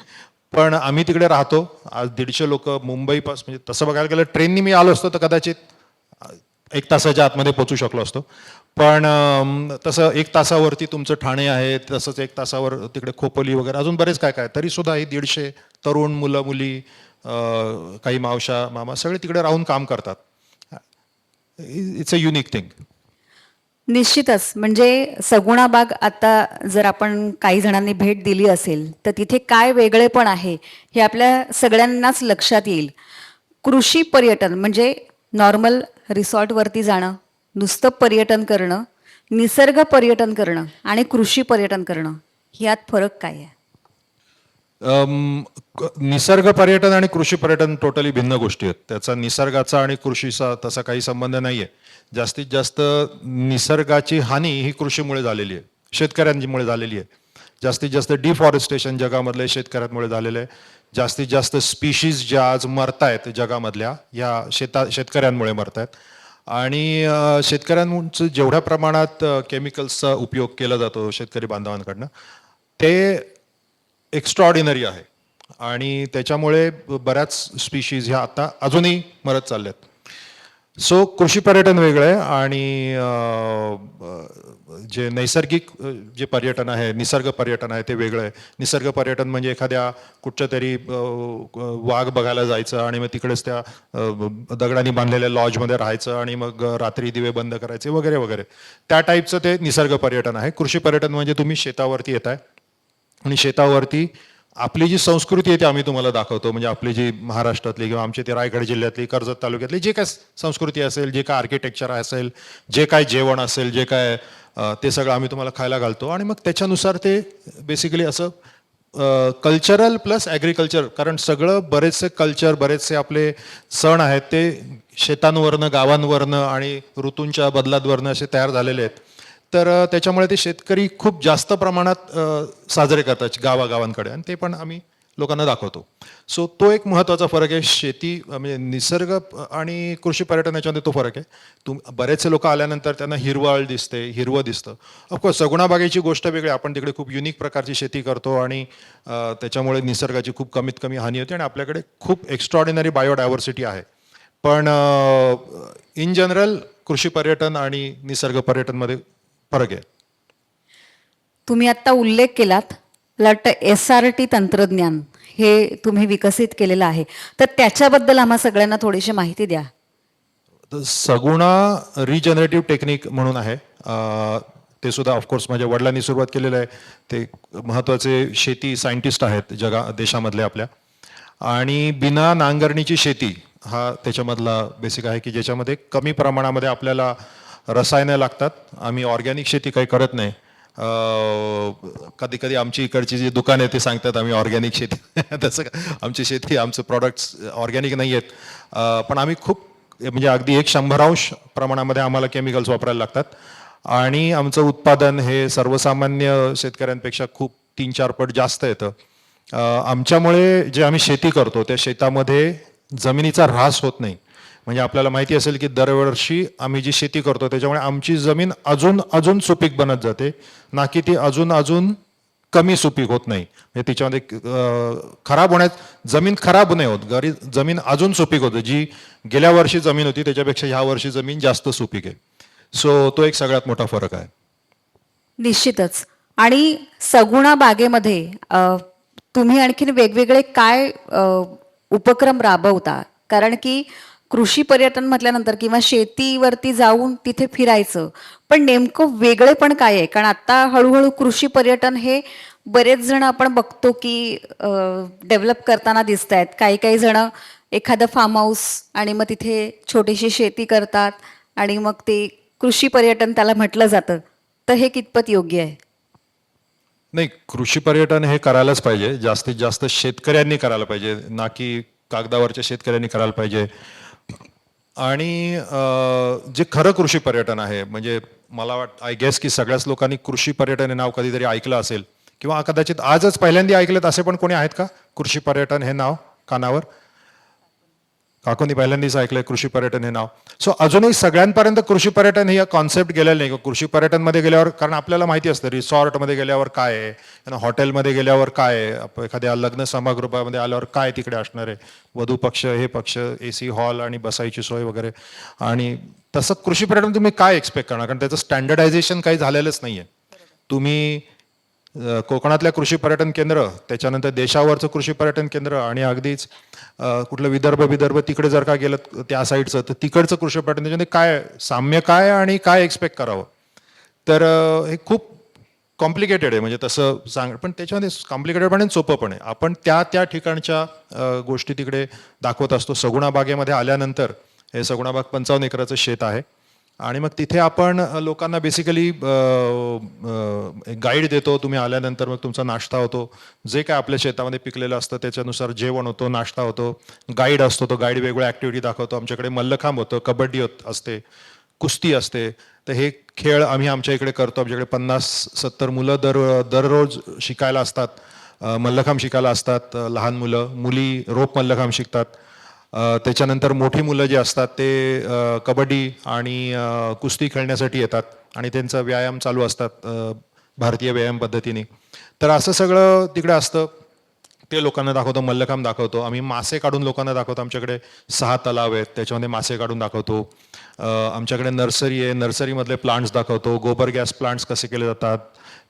पण आम्ही तिकडे राहतो. आज 150 लोक मुंबईपासून, म्हणजे तसं बघायला गेलं ट्रेननी मी आलो असतो तर कदाचित 1 तासाच्या आतमध्ये पोचू शकलो असतो. पण तसं 1 तासावरती तुमचं ठाणे आहे, तसंच 1 तासावर तिकडे खोपोली वगैरे अजून बरेच काय काय. तरीसुद्धा ही 150 तरुण मुलं मुली, काही मावशा मामा सगळे तिकडे राहून काम करतात. It's a unique thing.
निश्चितच. म्हणजे सगुणा बाग आता जर आपण काही जणांनी भेट दिली असेल तर तिथे काय वेगळेपण आहे हे आपल्या सगळ्यांनाच लक्षात येईल. कृषी पर्यटन म्हणजे नॉर्मल रिसॉर्टवरती जाणं, नुसतं पर्यटन करणं, निसर्ग पर्यटन करणं आणि कृषी पर्यटन करणं यात फरक काय आहे?
निसर्ग पर्यटन आणि कृषी पर्यटन टोटली भिन्न गोष्टी आहेत. त्याचा निसर्गाचा आणि कृषीचा तसा काही संबंध नाही आहे. जास्तीत जास्त निसर्गाची हानी ही कृषीमुळे झालेली आहे, शेतकऱ्यांमुळे झालेली आहे. जास्तीत जास्त डिफॉरेस्टेशन जगामधले शेतकऱ्यांमुळे झालेलं आहे. जास्तीत जास्त स्पीशीज ज्या आज मरतायत जगामधल्या ह्या शेतकऱ्यांमुळे मरतायत. आणि शेतकऱ्यांचं जेवढ्या प्रमाणात केमिकल्सचा उपयोग केला जातो शेतकरी बांधवांकडनं ते एक्स्ट्रॉऑर्डिनरी आहे. आणि त्याच्यामुळे बऱ्याच स्पीशीज ह्या आता अजूनही मरत चालल्यात. सो कृषी पर्यटन वेगळं आहे आणि जे नैसर्गिक जे पर्यटन आहे, निसर्ग पर्यटन आहे ते वेगळं आहे. निसर्ग पर्यटन म्हणजे एखाद्या कुठच्या तरी वाघ बघायला जायचं आणि मग तिकडेच त्या दगडांनी बांधलेल्या लॉजमध्ये राहायचं आणि मग रात्री दिवे बंद करायचे वगैरे वगैरे, त्या टाईपचं ते निसर्ग पर्यटन आहे. कृषी पर्यटन म्हणजे तुम्ही शेतावरती येताय आणि शेतावरती आपली जी संस्कृती आहे ती आम्ही तुम्हाला दाखवतो. म्हणजे आपली जी महाराष्ट्रातली किंवा आमची ती रायगड जिल्ह्यातली, कर्जत तालुक्यातली जे काय संस्कृती असेल, जे काय आर्किटेक्चर असेल, जे काय जेवण असेल, जे काय ते सगळं आम्ही तुम्हाला खायला घालतो. आणि मग त्याच्यानुसार ते बेसिकली असं कल्चरल प्लस ॲग्रिकल्चर, कारण सगळं बरेचसे कल्चर, बरेचसे आपले सण आहेत ते शेतांवरनं, गावांवरनं आणि ऋतूंच्या बदलांवरनं असे तयार झालेले आहेत. तर त्याच्यामुळे ते शेतकरी खूप जास्त प्रमाणात साजरे करतात गावागावांकडे आणि ते पण आम्ही लोकांना दाखवतो. सो तो एक महत्त्वाचा फरक आहे. शेती म्हणजे निसर्ग आणि कृषी पर्यटन याच्यामध्ये तो फरक आहे. बरेचसे लोक आल्यानंतर त्यांना हिरवळ दिसते, हिरवं दिसतं. ऑफकोर्स सगुणा बागेची गोष्ट वेगळी. आपण तिकडे खूप युनिक प्रकारची शेती करतो आणि त्याच्यामुळे निसर्गाची खूप कमीत कमी हानी होते आणि आपल्याकडे खूप एक्स्ट्रॉऑर्डिनरी बायोडायव्हर्सिटी आहे. पण इन जनरल कृषी पर्यटन आणि निसर्ग पर्यटनमध्ये फरक आहे.
तुम्ही आत्ता उल्लेख केलात, मला वाटतं SRT तंत्रज्ञान हे तुम्ही विकसित केलेलं आहे, तर त्याच्याबद्दल आम्हा सगळ्यांना थोडीशी माहिती द्या.
सगुणा रिजनरेटिव्ह टेक्निक म्हणून आहे. ते सुद्धा ऑफकोर्स माझ्या वडिलांनी सुरुवात केलेलं आहे. ते महत्त्वाचे शेती सायंटिस्ट आहेत देशामधले आपल्या. आणि बिना नांगरणीची शेती हा त्याच्यामधला बेसिक आहे की ज्याच्यामध्ये कमी प्रमाणामध्ये आपल्याला रसायनं लागतात. आम्ही ऑर्गॅनिक शेती काही करत नाही. कधी कधी आमची इकडची जी दुकान आहे ते सांगतात आम्ही ऑर्गॅनिक शेती तसं आमची शेती, आमचं प्रॉडक्ट्स ऑर्गॅनिक नाही आहेत. पण आम्ही खूप म्हणजे अगदी 100% प्रमाणामध्ये आम्हाला केमिकल्स वापरायला लागतात. आणि आमचं उत्पादन हे सर्वसामान्य शेतकऱ्यांपेक्षा खूप 3-4 पट जास्त येतं. आमच्यामुळे जे आम्ही शेती करतो त्या शेतामध्ये जमिनीचा ऱ्हास होत नाही. म्हणजे आपल्याला माहिती असेल की दरवर्षी आम्ही जी शेती करतो त्याच्यामुळे आमची जमीन अजून अजून सुपीक बनत जाते, ना की ती अजून अजून कमी सुपीक होत नाही. म्हणजे तिच्यामध्ये खराब होण्यात जमीन खराब नाही होत, जमीन अजून सुपीक होते. जी गेल्या वर्षी जमीन होती त्याच्यापेक्षा ह्या वर्षी जमीन जास्त सुपीक आहे. सो तो एक सगळ्यात मोठा फरक आहे.
निश्चितच. आणि सगुणा बागेमध्ये तुम्ही आणखीन वेगवेगळे काय उपक्रम राबवता? कारण की कृषी पर्यटन म्हटल्यानंतर किंवा शेतीवरती जाऊन तिथे फिरायचं, पण नेमकं वेगळेपण काय आहे? कारण आता हळूहळू कृषी पर्यटन हे बरेच जण आपण बघतो की डेव्हलप करताना दिसत आहेत. काही काही जण एखादं फार्म हाऊस आणि मग तिथे छोटीशी शेती करतात आणि मग ते कृषी पर्यटन त्याला म्हटलं जातं. तर हे कितपत योग्य आहे?
नाही, कृषी पर्यटन हे करायलाच पाहिजे. जास्तीत जास्त शेतकऱ्यांनी करायला पाहिजे, ना की कागदावरच्या शेतकऱ्यांनी करायला पाहिजे. आणि जे खरं कृषी पर्यटन आहे, म्हणजे मला आय गेस की सगळ्याच लोकांनी कृषी पर्यटन हे नाव कधीतरी ऐकलं असेल किंवा कदाचित आजच पहिल्यांदा ऐकलेत असे पण कोणी आहेत का? कृषी पर्यटन हे नाव कानावर? काकूंनी पहिल्यांदाच ऐकलंय कृषी पर्यटन हे नाव. सो अजूनही सगळ्यांपर्यंत कृषी पर्यटन ही कॉन्सेप्ट गेलेलं नाही. कृषी पर्यटनमध्ये गेल्यावर, कारण आपल्याला माहिती असतं रिसॉर्टमध्ये गेल्यावर काय आहे, हॉटेलमध्ये गेल्यावर काय आहे, एखाद्या लग्न समारंभामध्ये आल्यावर काय तिकडे असणार आहे, वधू पक्ष, हे पक्ष, AC हॉल आणि बसायची सोय वगैरे. आणि तसं कृषी पर्यटन तुम्ही काय एक्सपेक्ट करणार? कारण त्याचं स्टँडर्डायझेशन काही झालेलंच नाही आहे. तुम्ही कोकणातल्या कृषी पर्यटन केंद्र, त्याच्यानंतर देशावरचं कृषी पर्यटन केंद्र आणि अगदीच कुठलं विदर्भ तिकडे जर का गेलं त्या साईडचं, तर तिकडचं कृषी पर्यटन, त्याच्यामध्ये काय साम्य काय आणि काय एक्सपेक्ट करावं? तर हे खूप कॉम्प्लिकेटेड आहे. म्हणजे तसं सांग, पण त्याच्यामध्ये कॉम्प्लिकेटेड पण आहे, सोपं पण आहे. आपण त्या ठिकाणच्या गोष्टी तिकडे दाखवत असतो. सगुणा बागेमध्ये आल्यानंतर, हे सगुणा बाग 55 एकराचं शेत आहे आणि मग तिथे आपण लोकांना बेसिकली गाईड देतो. तुम्ही आल्यानंतर मग तुमचा नाश्ता होतो, जे काय आपल्या शेतामध्ये पिकलेलं असतं त्याच्यानुसार जेवण होतं, नाश्ता होतो, गाईड असतो, तो गाईड वेगवेगळ्या ॲक्टिव्हिटी दाखवतो. आमच्याकडे मल्लखांब होतं, कबड्डी असते, कुस्ती असते. तर हे खेळ आम्ही आमच्या इकडे करतो. आमच्याकडे 50-70 मुलं दररोज शिकायला असतात, मल्लखांब शिकायला असतात. लहान मुलं, मुली रोप मल्लखांब शिकतात. त्याच्यानंतर मोठी मुलं जी असतात ते कबड्डी आणि कुस्ती खेळण्यासाठी येतात आणि त्यांचा व्यायाम चालू असतात भारतीय व्यायाम पद्धतीने. तर असं सगळं तिकडे असतं. ते लोकांना दाखवतो, मल्लखांब दाखवतो. आम्ही मासे काढून लोकांना दाखवतो. आमच्याकडे 6 तलाव आहेत, त्याच्यामध्ये मासे काढून दाखवतो. आमच्याकडे नर्सरी आहे, नर्सरीमधले प्लांट्स दाखवतो. गोबर गॅस प्लांट्स कसे केले जातात,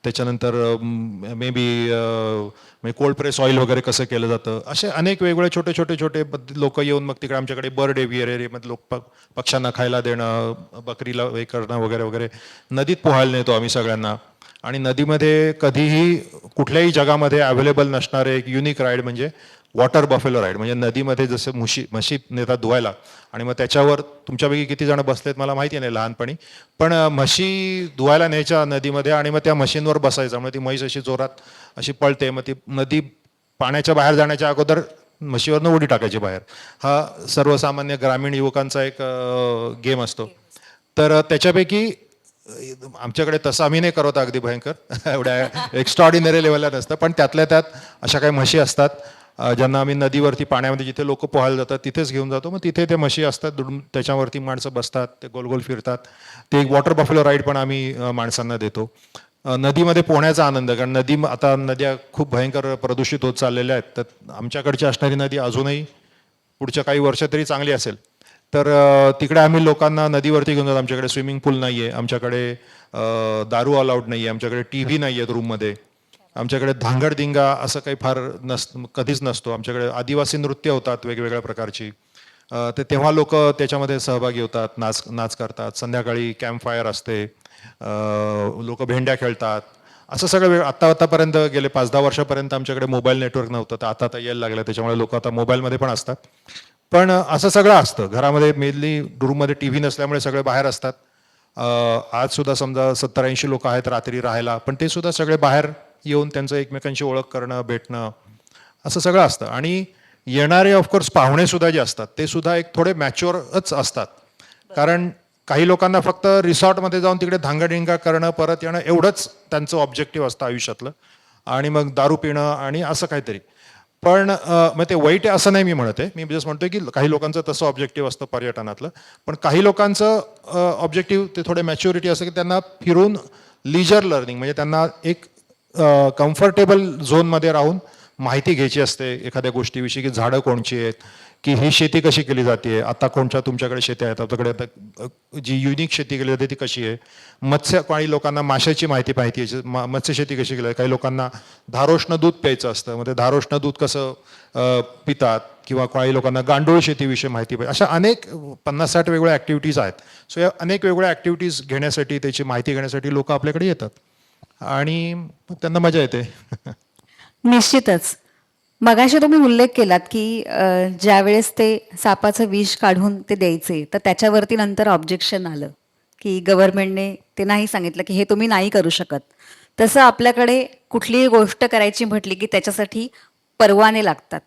त्याच्यानंतर may be cold press oil वगैरे कसं केलं जातं. असे अनेक वेगवेगळे छोटे लोक येऊन मग तिकडे आमच्याकडे बर्ड एरियामध्ये लोक पक्ष्यांना खायला देणं, बकरीला हे करणं वगैरे वगैरे. नदीत पोहायला नेतो आम्ही सगळ्यांना. आणि नदीमध्ये कधीही कुठल्याही जगामध्ये अवेलेबल नसणारे एक युनिक राईड म्हणजे वॉटर बफेलो राईड. म्हणजे नदीमध्ये जसं म्हशी नेतात धुवायला आणि मग त्याच्यावर तुमच्यापैकी किती जण बसलेत मला माहिती नाही लहानपणी, पण म्हशी धुवायला न्यायच्या नदीमध्ये आणि मग त्या म्हशींवर बसायचं. मग ती म्हैस अशी जोरात अशी पळते, मग ती नदी पाण्याच्या बाहेर जाण्याच्या अगोदर म्हशीवरनं उडी टाकायची बाहेर. हा सर्वसामान्य ग्रामीण युवकांचा एक गेम असतो. तर त्याच्यापैकी आमच्याकडे तसं आम्ही नाही करत अगदी भयंकर, एवढ्या एक्स्ट्राऑर्डिनरी लेवलला नसतं, पण त्यातल्या त्यात अशा काही म्हशी असतात ज्यांना आम्ही नदीवरती पाण्यामध्ये जिथे लोक पोहायला जातात तिथेच घेऊन जातो. मग तिथे ते म्हशी असतात, त्याच्यावरती माणसं बसतात, ते गोल गोल फिरतात. ते एक वॉटर बफेलो राईड पण आम्ही माणसांना देतो. नदीमध्ये पोहण्याचा आनंद, कारण आता नद्या खूप भयंकर प्रदूषित होत चाललेल्या आहेत. तर आमच्याकडची असणारी नदी अजूनही पुढच्या काही वर्ष तरी चांगली असेल. तर तिकडे आम्ही लोकांना नदीवरती घेऊन जातो. आमच्याकडे स्विमिंग पूल नाही आहे, आमच्याकडे दारू अलाउड नाही आहे, आमच्याकडे TV नाही आहेत रूममध्ये, आमच्याकडे धांगडधिंगा असं काही फार कधीच नसतो. आमच्याकडे आदिवासी नृत्य होतात वेगवेगळ्या प्रकारची. ते तेव्हा लोक त्याच्यामध्ये सहभागी होतात, नाच करतात. संध्याकाळी कॅम्प फायर असते, लोक भेंड्या खेळतात. असं सगळं आतापर्यंत गेले 5-10 वर्षापर्यंत आमच्याकडे मोबाईल नेटवर्क नव्हतं, तर आता यायला लागलं. त्याच्यामुळे लोक आता मोबाईलमध्ये पण असतात. पण असं सगळं असतं. घरामध्ये मेनली रूममध्ये TV नसल्यामुळे सगळे बाहेर असतात. आज सुद्धा समजा 70-80 लोक आहेत रात्री राहायला, पण ते सुद्धा सगळे बाहेर येऊन त्यांचं एकमेकांशी ओळख करणं, भेटणं, असं सगळं असतं. आणि येणारे ऑफकोर्स पाहुणे सुद्धा जे असतात ते सुद्धा एक थोडे मॅच्युअरच असतात. कारण काही लोकांना फक्त रिसॉर्टमध्ये जाऊन तिकडे धांगडिंगा करणं, परत येणं, एवढंच त्यांचं ऑब्जेक्टिव्ह असतं आयुष्यातलं. आणि मग दारू पिणं आणि असं काहीतरी. पण मग ते वाईट आहे असं नाही मी म्हणत आहे. मी जस्ट म्हणतोय की काही लोकांचं तसं ऑब्जेक्टिव्ह असतं पर्यटनातलं. पण काही लोकांचं ऑब्जेक्टिव्ह ते थोडे मॅच्युरिटी असतं की त्यांना फिरून लिजर लर्निंग, म्हणजे त्यांना एक कम्फर्टेबल झोनमध्ये राहून माहिती घ्यायची असते एखाद्या गोष्टीविषयी, की झाडं कोणची आहेत, की ही शेती कशी केली जाते, आता कोणत्या तुमच्याकडे शेती आहेत, आपल्याकडे आता जी युनिक शेती केली जाते ती कशी आहे. काही लोकांना माशाची माहिती आहे, मत्स्य शेती कशी केली आहे. काही लोकांना धारोष्ण दूध प्यायचं असतं, मग ते धारोष्ण दूध कसं पितात, किंवा काही लोकांना गांडूळ शेतीविषयी माहिती पाहिजे. अशा अनेक 50-60 वेगवेगळ्या ॲक्टिव्हिटीज आहेत. सो या अनेक वेगवेगळ्या ॲक्टिव्हिटीज घेण्यासाठी, त्याची माहिती घेण्यासाठी लोक आपल्याकडे येतात आणि मग त्यांना मजा येते.
निश्चितच. मगाशी तुम्ही उल्लेख केलात की ज्यावेळेस ते सापाचं विष काढून ते द्यायचे, तर त्याच्यावरती नंतर ऑब्जेक्शन आलं की गव्हर्नमेंटने ते नाही सांगितलं की हे तुम्ही नाही करू शकत. तसं आपल्याकडे कुठलीही गोष्ट करायची म्हटली की त्याच्यासाठी परवाने लागतात,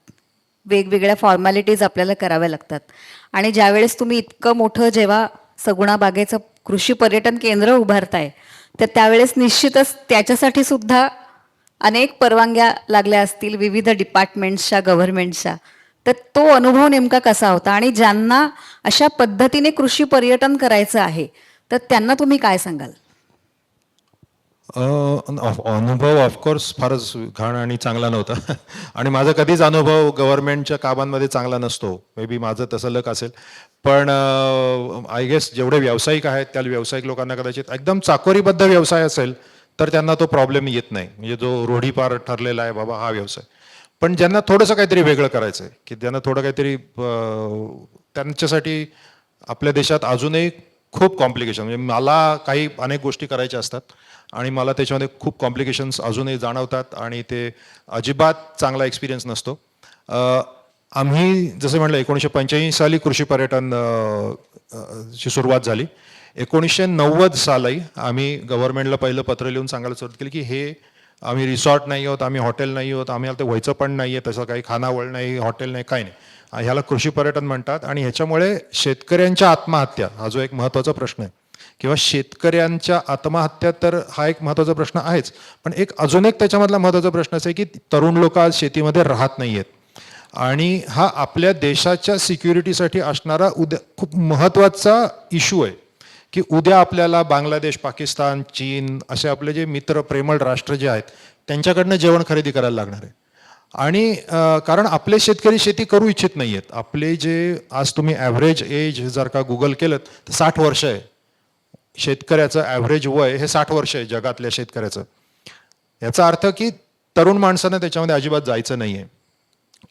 वेगवेगळ्या फॉर्मॅलिटीज आपल्याला कराव्या लागतात. आणि ज्यावेळेस तुम्ही इतकं मोठं जेव्हा सगुणा बागेचं कृषी पर्यटन केंद्र उभारताय, तर त्यावेळेस निश्चितच त्याच्यासाठी सुद्धा अनेक परवानग्या लागल्या असतील विविध डिपार्टमेंट्सच्या, गव्हर्नमेंटच्या. तर तो अनुभव नेमका कसा होता, आणि ज्यांना अशा पद्धतीने कृषी पर्यटन करायचं आहे तर त्यांना तुम्ही काय सांगाल?
अनुभव ऑफकोर्स फारच घाण आणि चांगला नव्हता. आणि माझा कधीच अनुभव गव्हर्नमेंटच्या कामांमध्ये चांगला नसतो. मे बी माझं तसं लक असेल. पण आय गेस जेवढे व्यावसायिक आहेत त्या व्यावसायिक लोकांना कदाचित एकदम चाकोरीबद्ध व्यवसाय असेल तर त्यांना तो प्रॉब्लेम येत नाही, म्हणजे जो रूढीपार ठरलेला आहे बाबा हा व्यवसाय. पण ज्यांना थोडंसं काहीतरी वेगळं करायचं आहे, की ज्यांना थोडं काहीतरी त्यांच्यासाठी आपल्या देशात अजूनही खूप कॉम्प्लिकेशन, म्हणजे मला अनेक गोष्टी करायच्या असतात आणि मला त्याच्यामध्ये खूप कॉम्प्लिकेशन्स अजूनही जाणवतात आणि ते अजिबात चांगला एक्सपिरियन्स नसतो. आम्ही जसं म्हटलं 1985 साली कृषी पर्यटन ची सुरुवात झाली. 1990 साली आम्ही गव्हर्नमेंटला पहिलं पत्र लिहून सांगायला सुरुवात केली की हे आम्ही रिसॉर्ट नाही आहोत, आम्ही हॉटेल नाही आहोत, आम्हाला ते व्हायचं पण नाही आहे, तसं काही खानावळ नाही, हॉटेल नाही, काही नाही. ह्याला कृषी पर्यटन म्हणतात. आणि ह्याच्यामुळे शेतकऱ्यांच्या आत्महत्या हा जो एक महत्त्वाचा प्रश्न आहे, किंवा शेतकऱ्यांच्या आत्महत्या, तर हा एक महत्त्वाचा प्रश्न आहेच. पण अजून एक त्याच्यामधला महत्त्वाचा प्रश्न असा आहे की तरुण लोक आज शेतीमध्ये राहत नाही आहेत. आणि हा आपल्या देशाच्या सिक्युरिटीसाठी असणारा खूप महत्त्वाचा इश्यू आहे की उद्या आपल्याला बांगलादेश, पाकिस्तान, चीन असे आपले जे मित्र प्रेमळ राष्ट्र जे आहेत त्यांच्याकडनं जेवण खरेदी करायला लागणार आहे. आणि कारण आपले शेतकरी शेती करू इच्छित नाही आहेत. आपले जे आज तुम्ही ॲव्हरेज एज जर का गुगल केलं तर 60 वर्ष आहे. शेतकऱ्याचं ॲव्हरेज वय हे 60 वर्ष आहे जगातल्या शेतकऱ्याचं. याचा अर्थ की तरुण माणसानं त्याच्यामध्ये अजिबात जायचं नाही आहे.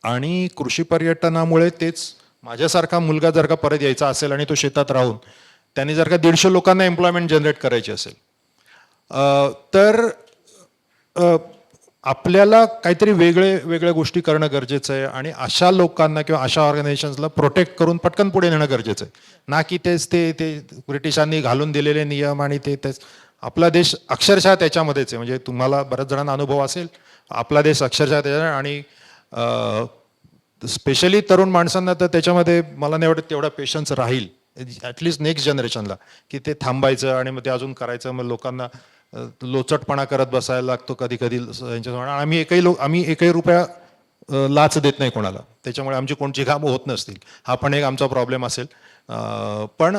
आणि कृषी पर्यटनामुळे तेच, माझ्यासारखा मुलगा जर का परत यायचा असेल आणि तो शेतात राहून त्यांनी जर का 150 लोकांना एम्प्लॉयमेंट जनरेट करायची असेल तर आपल्याला काहीतरी वेगळ्या गोष्टी करणं गरजेचं आहे. आणि अशा लोकांना किंवा अशा ऑर्गनायझेशन्सला प्रोटेक्ट करून पटकन पुढे नेणं गरजेचं आहे. ना की ते ब्रिटिशांनी घालून दिलेले नियम आणि तेच. आपला देश अक्षरशः त्याच्यामध्येच आहे. म्हणजे तुम्हाला बऱ्याच जणांना अनुभव असेल, आपला देश अक्षरशः त्याच्या, आणि स्पेशली तरुण माणसांना तर त्याच्यामध्ये मला नाही वाटत तेवढा पेशन्स राहील ॲटलिस्ट नेक्स्ट जनरेशनला, की ते थांबायचं आणि मग ते अजून करायचं. मग लोकांना लोचटपणा करत बसायला लागतो कधी कधी यांच्यासमोर. आम्ही एकही रुपया लाच देत नाही कोणाला, त्याच्यामुळे आमची कोणची कामं होत नसतील. हा पण एक आमचा प्रॉब्लेम असेल. पण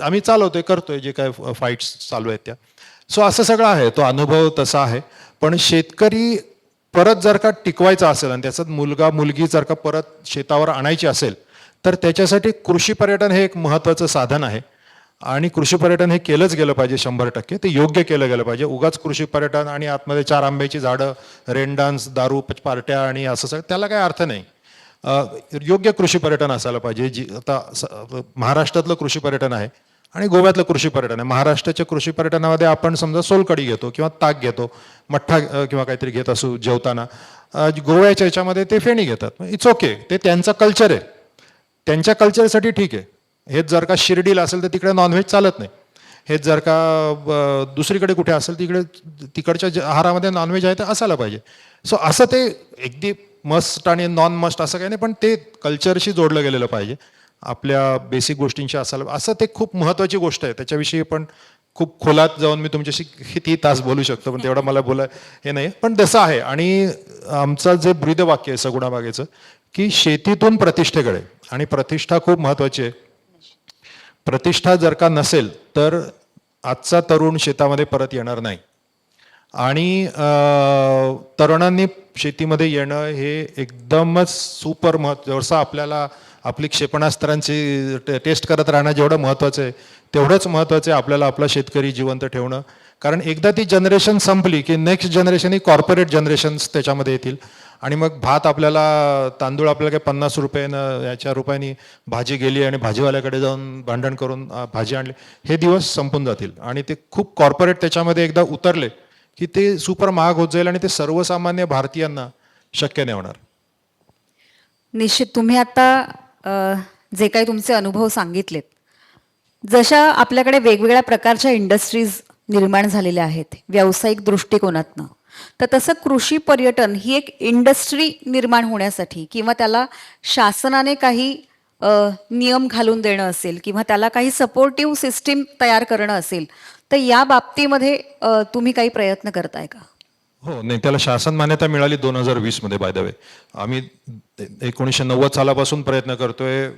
आम्ही चालवतोय, करतोय जे काय फाईट्स चालू आहेत त्या. सो असं सगळं आहे, तो अनुभव तसा आहे. पण शेतकरी परत जर का टिकवायचा असेल आणि त्याचाच मुलगा मुलगी जर का परत शेतावर आणायची असेल तर त्याच्यासाठी कृषी पर्यटन हे एक महत्त्वाचं साधन आहे. आणि कृषी पर्यटन हे केलंच गेलं पाहिजे 100%. ते योग्य केलं गेलं पाहिजे. उगाच कृषी पर्यटन आणि आतमध्ये 4 आंब्याची झाडं, रेन डान्स, दारू पार्ट्या आणि असं सगळं, त्याला काही अर्थ नाही. योग्य कृषी पर्यटन असायला पाहिजे. जी आता महाराष्ट्रातलं कृषी पर्यटन आहे आणि गोव्यातलं कृषी पर्यटन आहे. महाराष्ट्राच्या कृषी पर्यटनामध्ये आपण समजा सोलकढी घेतो किंवा ताक घेतो, मठ्ठा किंवा काहीतरी घेत असू जेवताना. गोव्याच्या याच्यामध्ये ते फेणी घेतात. इट्स ओके, ते त्यांचं कल्चर आहे, त्यांच्या कल्चरसाठी ठीक आहे. हेच जर का शिर्डीला असेल तर तिकडे नॉनव्हेज चालत नाही. हेच जर का दुसरीकडे कुठे असेल तिकडच्या आहारामध्ये नॉनव्हेज आहे तर असायला पाहिजे. सो असं ते अगदी मस्ट आणि नॉन मस्ट असं काही नाही, पण ते कल्चरशी जोडलं गेलेलं पाहिजे, आपल्या बेसिक गोष्टींशी असायला. असं ते खूप महत्त्वाची गोष्ट आहे. त्याच्याविषयी पण खूप खोलात जाऊन मी तुमच्याशी किती तास बोलू शकतो, पण तेवढं मला हे नाही. पण तसं आहे. आणि आमचं जे ब्रीदवाक्य आहे सगुणा बागेचं की शेतीतून प्रतिष्ठेकडे, आणि प्रतिष्ठा खूप महत्त्वाची आहे. प्रतिष्ठा जर का नसेल तर आजचा तरुण शेतामध्ये परत येणार नाही. आणि तरुणांनी शेतीमध्ये येणं हे एकदमच सुपर जसं आपल्याला आपली क्षेपणास्त्रांची टेस्ट करत राहणं जेवढं महत्त्वाचं आहे तेवढंच महत्त्वाचं आहे आपल्याला आपला शेतकरी जिवंत ठेवणं. कारण एकदा ती जनरेशन संपली की नेक्स्ट जनरेशन ही कॉर्पोरेट जनरेशन्स त्याच्यामध्ये येतील आणि मग भात आपल्याला तांदूळ आपल्याला काही 50 रुपयानं याच्या रुपयांनी भाजी गेली आणि भाजीवाल्याकडे जाऊन भांडण करून भाजी आणली, हे दिवस संपून जातील. आणि ते खूप कॉर्पोरेट त्याच्यामध्ये एकदा उतरले की ते सुपर महाग होत जाईल आणि ते सर्वसामान्य भारतीयांना शक्य नाही होणार.
निश्चित तुम्ही आता जे काही तुमचे अनुभव सांगितलेत, जशा आपल्याकडे वेगवेगळ्या प्रकारच्या इंडस्ट्रीज निर्माण झालेल्या आहेत व्यावसायिक दृष्टिकोनातनं, तर तसं कृषी पर्यटन ही एक इंडस्ट्री निर्माण होण्यासाठी किंवा त्याला शासनाने काही नियम घालून देणं असेल किंवा त्याला काही सपोर्टिव्ह सिस्टीम तयार करणं असेल, तर या बाबतीमध्ये तुम्ही काही प्रयत्न करताय का?
हो, नाही, त्याला शासन मान्यता मिळाली 2020 मध्ये. बाय द वे, आम्ही 1990 सालापासून प्रयत्न करतोय.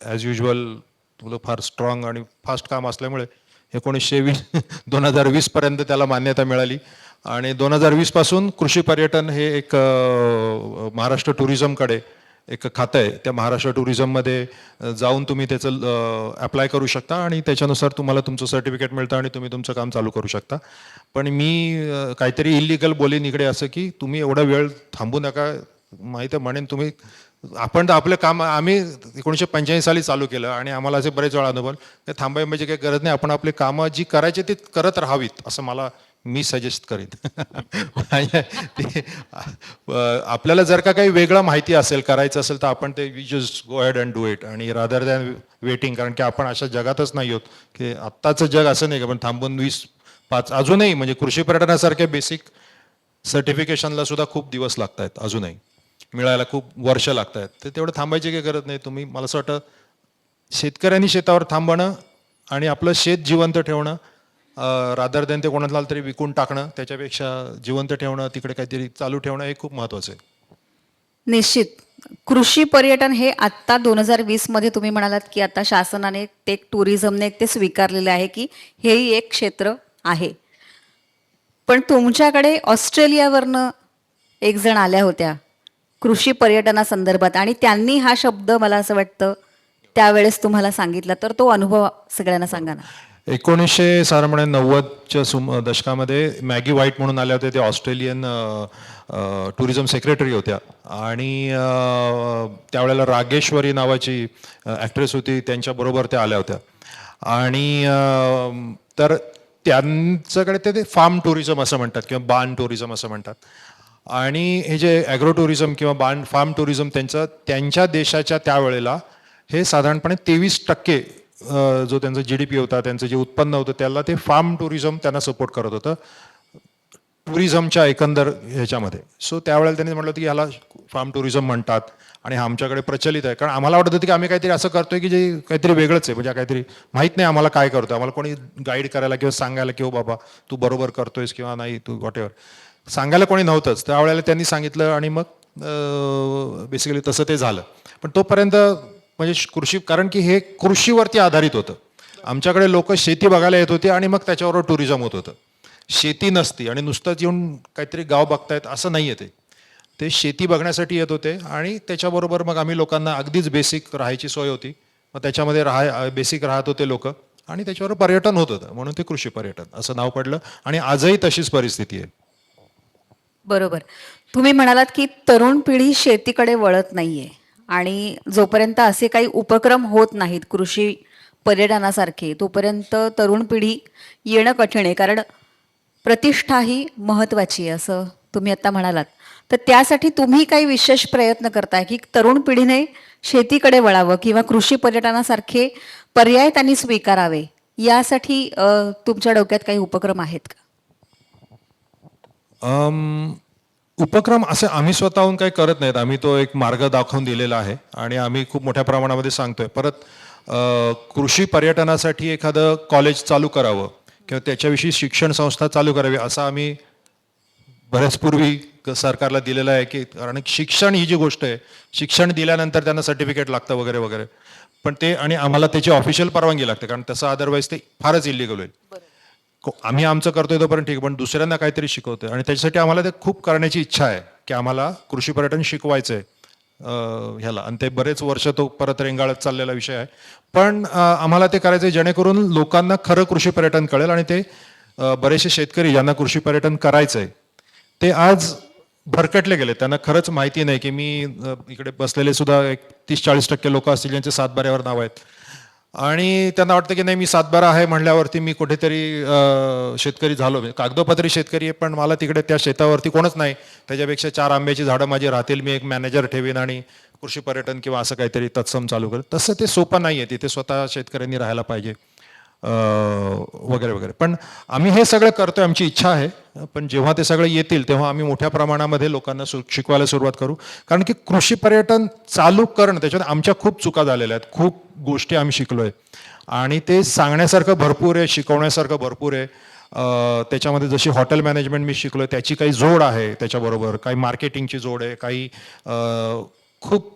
ॲज युजल तुला फार स्ट्रॉंग आणि फास्ट काम असल्यामुळे 2020 पर्यंत त्याला मान्यता मिळाली आणि 2020 पासून कृषी पर्यटन हे एक महाराष्ट्र टुरिझमकडे एक खातं आहे. त्या महाराष्ट्र टुरिझममध्ये जाऊन तुम्ही त्याचं अप्लाय करू शकता आणि त्याच्यानुसार तुम्हाला तुमचं सर्टिफिकेट मिळतं आणि तुम्ही तुमचं काम चालू करू शकता. पण मी काहीतरी इलिगल बोलीन इकडे असं की तुम्ही एवढा वेळ थांबू नका. माहीत म्हणेन तुम्ही, आपण तर आपलं काम आम्ही 1985 साली चालू केलं आणि आम्हाला असे बरेच वेळा अनुभव, ते थांबायची काही गरज नाही. आपण आपले कामं जी करायची ती करत राहावीत असं मी सजेस्ट करीन. आपल्याला जर का काही वेगळं माहिती असेल, करायचं असेल, तर आपण ते we just go ahead and do it आणि रादर दॅन वेटिंग. कारण की आपण अशा जगातच नाही आहोत की आत्ताचं जग असं नाही की आपण थांबून 20-5 अजूनही म्हणजे कृषी पर्यटनासारख्या बेसिक सर्टिफिकेशनला सुद्धा खूप दिवस लागत आहेत, अजूनही मिळायला खूप वर्ष लागत आहेत. तर तेवढं थांबायची काही गरज नाही. तुम्ही, मला असं वाटतं शेतकऱ्यांनी शेतावर थांबणं आणि आपलं शेत जिवंत ठेवणं, रादर दॅन ते कोणाला तरी विकून टाकणं, त्याच्यापेक्षा जिवंत ठेवणं, तिकडे काहीतरी चालू ठेवणं हे खूप महत्त्वाचं आहे.
निश्चित कृषी पर्यटन हे आत्ता 2020 मध्ये तुम्ही म्हणालात की आता शासनाने ते टुरिझमने ते स्वीकारलेलं आहे की हेही एक क्षेत्र आहे. पण तुमच्याकडे ऑस्ट्रेलियावरनं एक जण आल्या होत्या कृषी पर्यटनासंदर्भात आणि त्यांनी हा शब्द मला असं वाटतं त्यावेळेस तुम्हाला सांगितला, तर तो अनुभव सगळ्यांना सांगा ना.
1990च्या दशकामध्ये मॅगी व्हाईट म्हणून आल्या होत्या. ते ऑस्ट्रेलियन टुरिझम सेक्रेटरी होत्या आणि त्यावेळेला रागेश्वरी नावाची ॲक्ट्रेस होती, त्यांच्याबरोबर त्या आल्या होत्या. आणि तर त्यांच्याकडे ते फार्म टुरिझम असं म्हणतात किंवा बार्न टुरिझम असं म्हणतात. आणि हे जे ॲग्रो टुरिझम किंवा फार्म टुरिझम त्यांच्या देशाच्या त्यावेळेला हे साधारणपणे 23% जो त्यांचा GDP होता, त्यांचं जे उत्पन्न होतं, त्याला ते फार्म टुरिझम त्यांना सपोर्ट करत होतं टुरिझमच्या एकंदर ह्याच्यामध्ये. सो त्यावेळेला त्यांनी म्हटलं होतं की ह्याला फार्म टुरिझम म्हणतात आणि हा आमच्याकडे प्रचलित आहे. कारण आम्हाला वाटत होतं की आम्ही काहीतरी असं करतोय की जे काहीतरी वेगळंच आहे, म्हणजे काहीतरी माहीत नाही आम्हाला काय करतोय. आम्हाला कोणी गाईड करायला किंवा सांगायला की हो बाबा तू बरोबर करतोयस किंवा नाही, तू वॉट एव्हर सांगायला कोणी नव्हतंच. त्यावेळेला त्यांनी सांगितलं आणि मग बेसिकली तसं ते झालं. पण तोपर्यंत म्हणजे कृषी, कारण की हे कृषीवरती आधारित होतं. आमच्याकडे लोक शेती बघायला येत होते आणि मग त्याच्याबरोबर टुरिझम होत होतं. शेती नसती आणि नुसतंच येऊन काहीतरी गाव बघतायत असं नाही येते. ते शेती बघण्यासाठी येत होते आणि त्याच्याबरोबर मग आम्ही लोकांना अगदीच बेसिक राहायची सोय होती, मग त्याच्यामध्ये बेसिक राहत होते लोक आणि त्याच्यावर पर्यटन होत होतं, म्हणून ते कृषी पर्यटन असं नाव पडलं. आणि आजही तशीच परिस्थिती आहे.
बरोबर. तुम्ही म्हणालात की तरुण पिढी शेतीकडे वळत नाहीये आणि जोपर्यंत असे काही उपक्रम होत नाहीत कृषी पर्यटनासारखे, तोपर्यंत तरुण पिढी येणं कठीण आहे. कारण प्रतिष्ठा ही महत्त्वाची आहे असं तुम्ही आता म्हणालात. तर त्यासाठी तुम्ही काही विशेष प्रयत्न करताय की तरुण पिढीने शेतीकडे वळावं किंवा कृषी पर्यटनासारखे पर्याय त्यांनी स्वीकारावे, यासाठी तुमच्या डोक्यात काही उपक्रम आहेत का?
उपक्रम असे आम्ही स्वतःहून काही करत नाहीत. आम्ही तो एक मार्ग दाखवून दिलेला आहे आणि आम्ही खूप मोठ्या प्रमाणामध्ये सांगतोय. परत कृषी पर्यटनासाठी एखादं कॉलेज चालू करावं किंवा त्याच्याविषयी शिक्षण संस्था चालू करावी असं आम्ही बऱ्याच पूर्वी सरकारला दिलेलं आहे. की कारण शिक्षण ही जी गोष्ट आहे, शिक्षण दिल्यानंतर त्यांना सर्टिफिकेट लागतं वगैरे वगैरे, पण ते आणि आम्हाला त्याची ऑफिशियल परवानगी लागते, कारण तसं अदरवाईज ते फारच इलिगल होईल. आम्ही आमचं करतोय तोपर्यंत ठीक, पण दुसऱ्यांना काहीतरी शिकवतोय आणि त्याच्यासाठी आम्हाला ते खूप करण्याची इच्छा आहे की आम्हाला कृषी पर्यटन शिकवायचं आहे. ह्याला, आणि ते बरेच वर्ष तो परत रेंगाळत चाललेला विषय आहे. पण आम्हाला ते करायचं आहे जेणेकरून लोकांना खरं कृषी पर्यटन कळेल, आणि ते बरेचसे शेतकरी ज्यांना कृषी पर्यटन करायचं आहे ते आज भरकटले गेले. त्यांना खरंच माहिती नाही की मी इकडे बसलेले सुद्धा 30-40% लोक असतील ज्यांचे सातबाऱ्यावर नाव आहेत, आणि त्यांना वाटतं की नाही मी सातबारा आहे म्हणल्यावरती मी कुठेतरी शेतकरी झालो, कागदोपत्री शेतकरी आहे, पण मला तिकडे त्या शेतावरती कोणच नाही, त्याच्यापेक्षा 4 आंब्याची झाडं माझी राहतील, मी एक मॅनेजर ठेवीन आणि कृषी पर्यटन किंवा असं काहीतरी तत्सम चालू करेल. तसं ते सोपं नाही आहे, तिथे स्वतः शेतकऱ्यांनी राहायला पाहिजे वगैरे वगैरे. पण आम्ही हे सगळं करतोय, आमची इच्छा आहे. पण जेव्हा ते सगळं येतील तेव्हा आम्ही मोठ्या प्रमाणामध्ये लोकांना शिकवायला सुरुवात करू. कारण की कृषी पर्यटन चालू करणं, त्याच्यात आमच्या खूप चुका झालेल्या आहेत, खूप गोष्टी आम्ही शिकलोय, आणि ते सांगण्यासारखं भरपूर आहे, शिकवण्यासारखं भरपूर आहे. त्याच्यामध्ये जशी हॉटेल मॅनेजमेंट मी शिकलोय त्याची काही जोड आहे, त्याच्याबरोबर काही मार्केटिंगची जोड आहे, काही खूप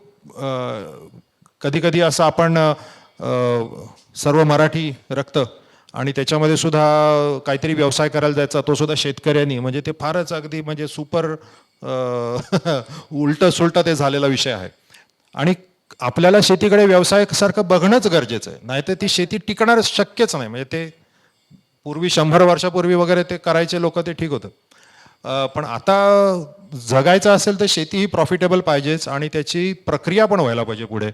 कधी कधी असं आपण सर्व मराठी रक्त आणि त्याच्यामध्ये सुद्धा काहीतरी व्यवसाय करायला जायचा, तो सुद्धा शेतकऱ्यांनी, म्हणजे ते फारच अगदी म्हणजे सुपर उलट सुलट ते झालेला विषय आहे. आणि आपल्याला शेतीकडे व्यवसायासारखं बघणंच गरजेचं आहे, नाहीतर ती शेती टिकणार शक्यच नाही. म्हणजे ते पूर्वी 100 वर्षापूर्वी वगैरे ते करायचे लोक, ते ठीक होतं. पण आता जगायचं असेल तर शेती ही प्रॉफिटेबल पाहिजेच, आणि त्याची प्रक्रिया पण व्हायला पाहिजे पुढे.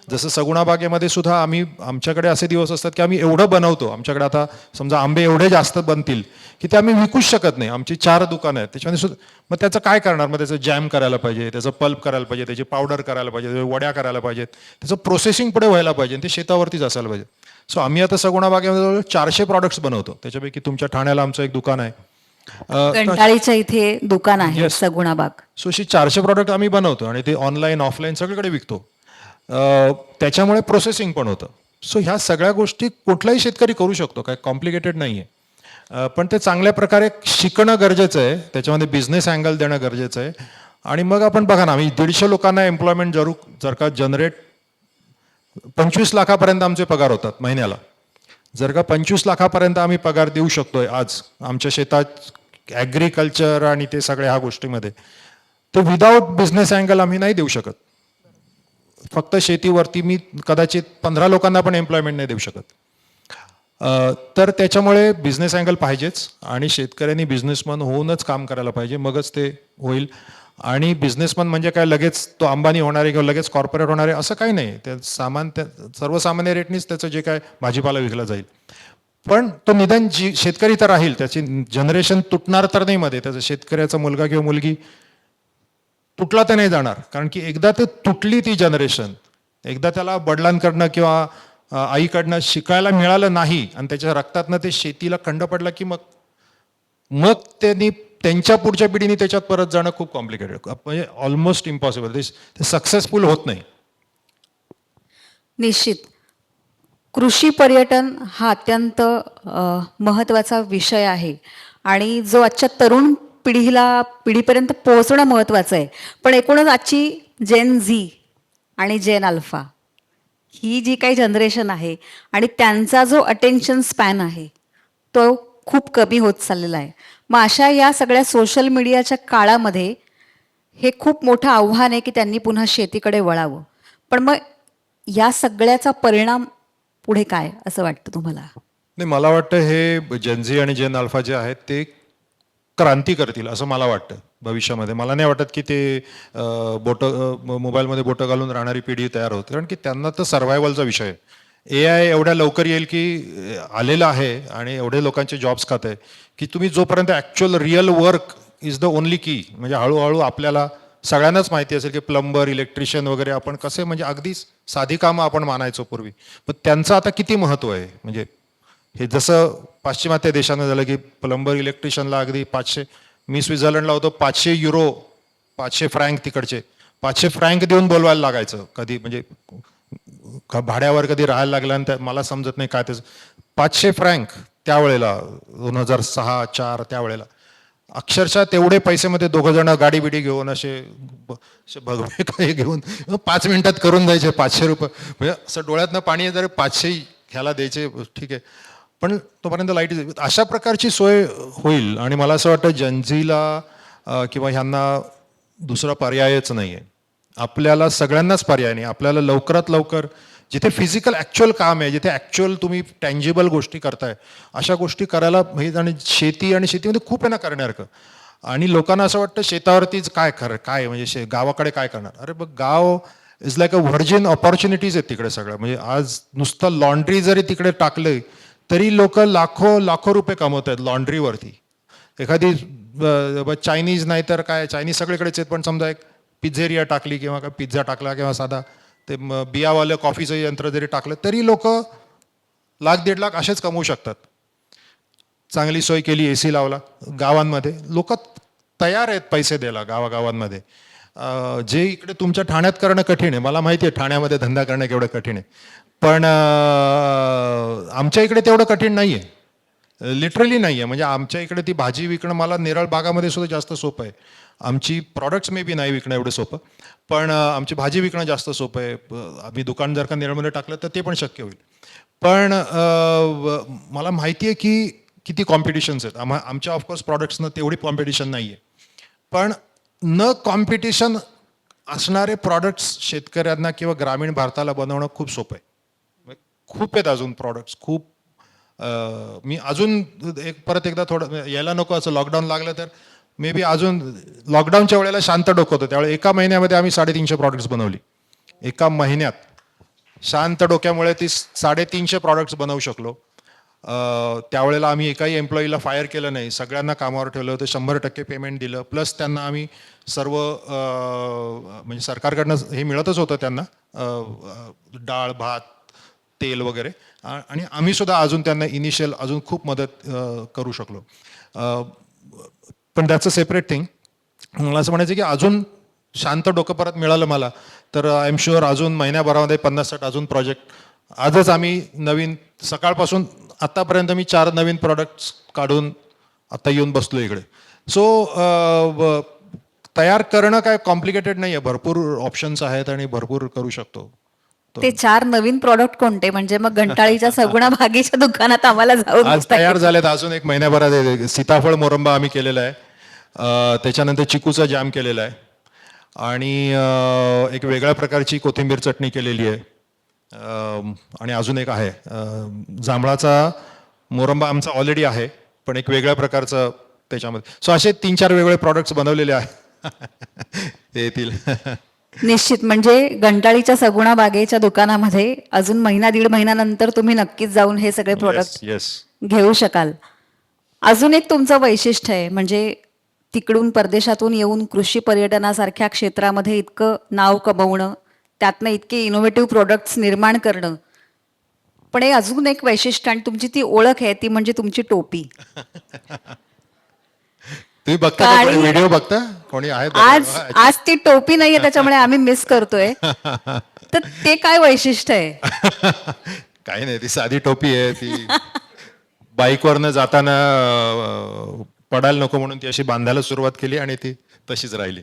जसं सगुणा बागेमध्ये सुद्धा आमच्याकडे असे दिवस असतात की आम्ही एवढं बनवतो, आमच्याकडे आता समजा आंबे एवढे जास्त बनतील की ते आम्ही विकूच शकत नाही. आमची 4 दुकानं आहेत, त्याच्यामध्ये सुद्धा मग त्याचं काय करणार, मग त्याचं जॅम करायला पाहिजे, त्याचं पल्प करायला पाहिजे, त्याची पावडर करायला पाहिजे, त्याच्या वड्या करायला पाहिजेत, त्याचं प्रोसेसिंग पुढे व्हायला पाहिजे, ते शेतावरतीच असायला पाहिजे. सो आम्ही आता सगुणा बागेमध्ये 400 प्रॉडक्ट्स बनवतो. त्याच्यापैकी तुमच्या ठाण्याला आमचं एक दुकान आहे,
कंटाळीच्या इथे दुकान आहे सगुणाबाग.
सो अशी 400 प्रॉडक्ट आम्ही बनवतो आणि ते ऑनलाईन ऑफलाईन सगळीकडे विकतो. त्याच्यामुळे प्रोसेसिंग पण होतं. सो ह्या सगळ्या गोष्टी कुठलाही शेतकरी करू शकतो, काय कॉम्प्लिकेटेड नाही आहे. पण ते चांगल्या प्रकारे शिकणं गरजेचं आहे, त्याच्यामध्ये बिझनेस अँगल देणं गरजेचं आहे. आणि मग आपण बघा ना, आम्ही 150 लोकांना एम्प्लॉयमेंट जर का जनरेट 25 लाखापर्यंत आमचे पगार होतात महिन्याला. जर का 25 लाखापर्यंत आम्ही पगार देऊ शकतोय आज आमच्या शेतात ॲग्रिकल्चर आणि ते सगळ्या ह्या गोष्टीमध्ये, तर विदाऊट बिझनेस अँगल आम्ही नाही देऊ शकत. फक्त शेतीवरती मी कदाचित 15 लोकांना पण एम्प्लॉयमेंट नाही देऊ शकत. तर त्याच्यामुळे बिझनेस अँगल पाहिजेच, आणि शेतकऱ्यांनी बिझनेसमन होऊनच काम करायला पाहिजे, मगच ते होईल. आणि बिझनेसमन म्हणजे काय लगेच तो अंबानी होणारे किंवा लगेच कॉर्पोरेट होणारे असं काही नाही. त्या सर्वसामान्य रेटनीच त्याचं जे काय भाजीपाला विकला जाईल. पण तो निदान शेतकरी तर राहील, त्याची जनरेशन तुटणार तर नाही मध्ये, त्याचा शेतकऱ्याचा मुलगा किंवा मुलगी तुटला तर नाही जाणार. कारण की एकदा ते तुटली ती जनरेशन, एकदा त्याला वडिलांकडनं किंवा आईकडनं शिकायला मिळालं नाही आणि त्याच्या रक्तातनं ते शेतीला खंड पडला की मग त्यांनी त्यांच्या पुढच्या पिढीने त्याच्यात परत जाणं खूप कॉम्प्लिकेटेड, म्हणजे ऑलमोस्ट इम्पॉसिबल. ते सक्सेसफुल होत नाही.
निश्चित कृषी पर्यटन हा अत्यंत महत्त्वाचा विषय आहे, आणि जो आजच्या तरुण पिढीपर्यंत पोहोचणं महत्त्वाचं आहे. पण एकूणच आजची जेन झी आणि जेन अल्फा ही जी काही जनरेशन आहे आणि त्यांचा जो अटेन्शन स्पॅन आहे तो खूप कमी होत चाललेला आहे. मग अशा या सगळ्या सोशल मीडियाच्या काळामध्ये हे खूप मोठं आव्हान आहे की त्यांनी पुन्हा शेतीकडे वळावं. पण मग या सगळ्याचा परिणाम पुढे काय असं वाटतं तुम्हाला?
नाही, मला वाटतं हे जेनझी आणि जेन अल्फा जे आहेत ते क्रांती करतील असं मला वाटतं भविष्यामध्ये. मला नाही वाटत की ते मोबाईलमध्ये बोटं घालून राहणारी पिढी तयार होते, कारण की त्यांना तर सर्व्हायवलचा विषय आहे. AI एवढ्या लवकर येईल की आलेलं आहे आणि एवढे लोकांचे जॉब्स खात आहे की तुम्ही जोपर्यंत actual real work is the only की, म्हणजे हळूहळू आपल्याला सगळ्यांनाच माहिती असेल की प्लंबर, इलेक्ट्रिशियन वगैरे आपण कसे म्हणजे अगदी साधी कामं आपण मानायचो पूर्वी, पण त्यांचं आता किती महत्त्व आहे. म्हणजे हे जसं पाश्चिमात्य देशानं झालं की प्लंबर इलेक्ट्रिशियनला अगदी 500, मी स्वित्झर्लंडला होतो, 500 युरो 500 फ्रँक तिकडचे 500 फ्रँक देऊन बोलवायला लागायचं कधी, म्हणजे भाड्यावर कधी राहायला लागलं. आणि मला समजत नाही काय त्याचं 500 फ्रँक त्यावेळेला 2006-04 त्यावेळेला अक्षरशः तेवढे पैसेमध्ये 2 जण गाडी बिडी घेऊन असे भगवे काही घेऊन 5 मिनिटात करून द्यायचे 500 रुपये. म्हणजे असं डोळ्यातनं पाणी जरी 500 ह्याला द्यायचे, ठीक आहे, पण तोपर्यंत लाईट. अशा प्रकारची सोय होईल. आणि मला असं वाटतं जनझीला किंवा ह्यांना दुसरा पर्यायच नाही आहे. आपल्याला सगळ्यांनाच पर्याय नाही. आपल्याला लवकरात लवकर जिथे फिजिकल ॲक्च्युअल काम आहे, जिथे ॲक्च्युअल तुम्ही टँजिबल गोष्टी करताय, अशा गोष्टी करायला माहीत. आणि शेतीमध्ये खूप आहे ना करण्यासारखं. आणि लोकांना असं वाटतं शेतावरतीच काय काय म्हणजे गावाकडे काय करणार. अरे बघ, गाव is like a virgin opportunities आहेत तिकडे सगळं. म्हणजे आज नुसतं लॉन्ड्री जरी तिकडे टाकलं तरी लोक लाखो रुपये कमवत आहेत लॉन्ड्रीवरती. एखादी चायनीज नाही तर काय, चायनीज सगळीकडेच आहेत, पण समजा एक पिझ्झेरिया टाकली किंवा काय पिझ्झा टाकला किंवा साधा ते बियावालं कॉफीचं यंत्र जरी टाकलं तरी लोक $1,00,000-1,50,000 असेच कमवू शकतात. चांगली सोय केली, AC लावला, गावांमध्ये लोक तयार आहेत पैसे द्यायला गावागावांमध्ये. जे इकडे तुमच्या ठाण्यात करणं कठीण आहे. मला माहिती आहे ठाण्यामध्ये धंदा करणं केवढं कठीण आहे, पण आमच्या इकडे तेवढं कठीण नाही आहे. लिटरली नाही आहे. म्हणजे आमच्या इकडे ती भाजी विकणं मला नेरळ बागामध्ये सुद्धा जास्त सोपं आहे. आमची प्रॉडक्ट्स मे बी नाही विकणं एवढं सोपं, पण आमची भाजी विकणं जास्त सोपं आहे. आम्ही दुकान जर का नेरळमध्ये टाकलं तर ते पण शक्य होईल. पण मला माहिती आहे की किती कॉम्पिटिशन्स आहेत. आमच्या ऑफकोर्स प्रॉडक्ट्सनं तेवढी कॉम्पिटिशन नाही आहे, पण न कॉम्पिटिशन असणारे प्रॉडक्ट्स शेतकऱ्यांना किंवा ग्रामीण भारताला बनवणं खूप सोपं आहे. खूप आहेत अजून प्रॉडक्ट्स, खूप. मी अजून परत एकदा थोडं यायला नको असं लॉकडाऊन लागलं तर मे बी अजून लॉकडाऊनच्या वेळेला शांत डोकं होतं. त्यावेळेला एका महिन्यामध्ये आम्ही 350 प्रॉडक्ट्स बनवली. एका महिन्यात शांत डोक्यामुळे ती 350 प्रॉडक्ट्स बनवू शकलो. त्यावेळेला आम्ही एकाही एम्प्लॉईला फायर केलं नाही, सगळ्यांना कामावर ठेवलं होतं, 100% पेमेंट दिलं. प्लस त्यांना आम्ही सर्व म्हणजे सरकारकडनं हे मिळतच होतं त्यांना, डाळ भात तेल वगैरे. आणि आम्ही सुद्धा अजून त्यांना इनिशियल अजून खूप मदत करू शकलो. पण दॅट्स अ सेपरेट थिंग. मला असं म्हणायचं की अजून शांत डोकं परत मिळालं मला तर आय एम शुअर अजून महिन्याभरामध्ये 50-60 अजून प्रोजेक्ट. आजच आम्ही नवीन सकाळपासून आत्तापर्यंत मी 4 नवीन प्रॉडक्ट्स काढून आता येऊन बसलो इकडे. सो तयार करणं काय कॉम्प्लिकेटेड नाही आहे. भरपूर ऑप्शन्स आहेत आणि भरपूर करू शकतो.
ते 4 नवीन प्रॉडक्ट कोणते? म्हणजे मग घंटाळीच्या सगुणा भागीच्या दुकानात आम्हाला जाऊन
आज तयार झालेत. अजून एक महिन्याभरात सीताफळ मोरंबा आम्ही केलेला आहे. त्याच्यानंतर चिकूचा जाम केलेला आहे आणि एक वेगळ्या प्रकारची कोथिंबीर चटणी केलेली आहे. आणि अजून एक आहे जांभळाचा मोरंबा आमचा ऑलरेडी आहे, पण एक वेगळ्या प्रकारचं त्याच्यामध्ये. सो असे 3-4 वेगवेगळे प्रॉडक्ट्स बनवलेले आहे. ते येतील.
निश्चित. म्हणजे घंटाळीच्या सगुणा बागेच्या दुकानामध्ये अजून दीड महिन्यानंतर तुम्ही नक्कीच जाऊन हे सगळे प्रोडक्ट
येस.
घेऊ शकाल. अजून एक तुमचं वैशिष्ट्य आहे, म्हणजे तिकडून परदेशातून येऊन कृषी पर्यटनासारख्या क्षेत्रामध्ये इतकं नाव कमवणं, त्यातनं इतके इनोव्हेटिव्ह प्रोडक्ट्स निर्माण करणं. पण हे अजून एक वैशिष्ट्य आणि तुमची ती ओळख आहे, ती म्हणजे तुमची टोपी.
तुम्ही बघता का? व्हिडिओ बघता? कोणी आहे?
आज ती टोपी नाहीये, त्याच्यामुळे आम्ही मिस करतोय. तर ते काय वैशिष्ट्य आहे?
काही नाही, ती साधी टोपी आहे. ती बाईकवरनं जाताना पडायला नको म्हणून ती अशी बांधायला सुरुवात केली आणि ती तशीच राहिली.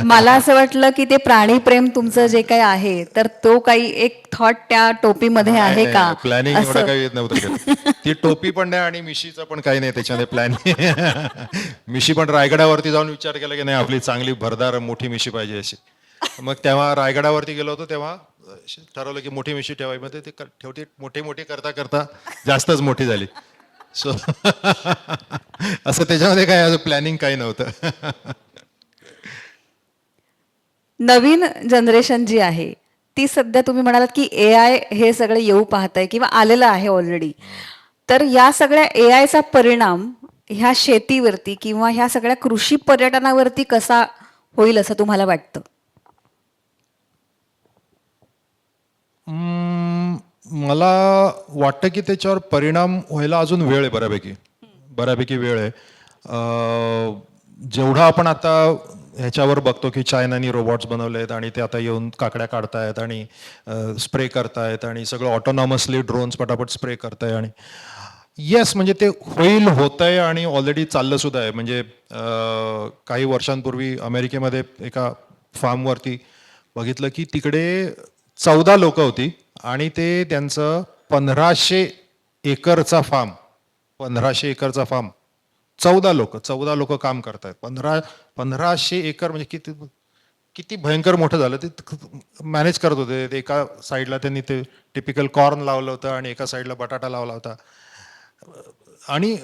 मला असं वाटलं की ते प्राणी प्रेम तुमचं जे काही आहे, तर तो काही एक थॉट त्या टोपीमध्ये आहे का?
प्लॅनिंग एवढं काही येत नव्हतं. ती टोपी पण नाही आणि मिशीचं पण काही नाही त्याच्यामध्ये प्लॅनिंग. मिशी पण रायगडावरती जाऊन विचार केला की नाही आपली चांगली भरदार मोठी मिशी पाहिजे अशी. मग तेव्हा रायगडावरती गेलो होतो तेव्हा ठरवलं की मोठी मिशी ठेवावी. मध्ये ते ठेवते मोठी करता करता जास्तच मोठी झाली. सो असं त्याच्यामध्ये काय प्लॅनिंग काही नव्हतं.
नवीन जनरेशन जी आहे ती सध्या तुम्ही म्हणालात की AI हे सगळं येऊ पाहत आहे किंवा आलेलं आहे ऑलरेडी. तर या सगळ्या AIचा परिणाम ह्या शेतीवरती किंवा ह्या सगळ्या कृषी पर्यटनावरती कसा होईल असं तुम्हाला वाटतं?
मला वाटतं की त्याच्यावर परिणाम व्हायला अजून वेळ आहे, बऱ्यापैकी वेळ आहे. जेवढा आपण आता ह्याच्यावर बघतो की चायनानी रोबोट्स बनवले आहेत आणि ते आता येऊन काकड्या काढतायत आणि स्प्रे करतायत आणि सगळं ऑटोनॉमसली ड्रोन्स पटापट स्प्रे करताय. आणि येस, म्हणजे ते होत आहे आणि ऑलरेडी चाललं सुद्धा आहे. म्हणजे काही वर्षांपूर्वी अमेरिकेमध्ये एका फार्मवरती बघितलं की तिकडे 14 लोक होती आणि ते त्यांचं 1500 एकरचा फार्म 14 लोक काम करतायत. 1500 एकर म्हणजे किती? किती भयंकर मोठं झालं ते मॅनेज करत होते. ते एका साईडला त्यांनी ते टिपिकल कॉर्न लावलं होतं आणि एका साईडला बटाटा लावला होता आणि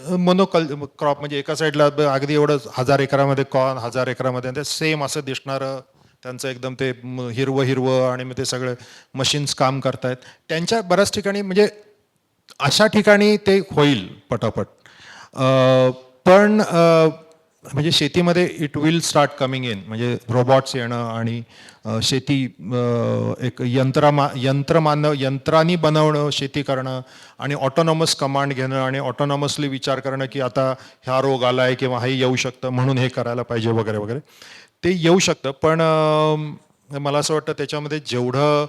क्रॉप म्हणजे एका साईडला अगदी एवढं 1000 एकरामध्ये कॉर्न, 1000 एकरामध्ये ते सेम असं दिसणारं त्यांचं एकदम ते हिरवं हिरवं आणि मग ते सगळे मशीन्स काम करतायत. त्यांच्या बऱ्याच ठिकाणी म्हणजे अशा ठिकाणी ते होईल पटापट. पण म्हणजे शेतीमध्ये it will start coming in, म्हणजे रोबॉट्स येणं आणि शेती एक यंत्रांनी बनवणं, शेती करणं आणि ऑटोनॉमस कमांड घेणं आणि ऑटोनॉमसली विचार करणं की आता ह्या रोग आलाय किंवा हे येऊ शकतं म्हणून हे करायला पाहिजे वगैरे वगैरे, ते येऊ शकतं. पण मला असं वाटतं त्याच्यामध्ये जेवढं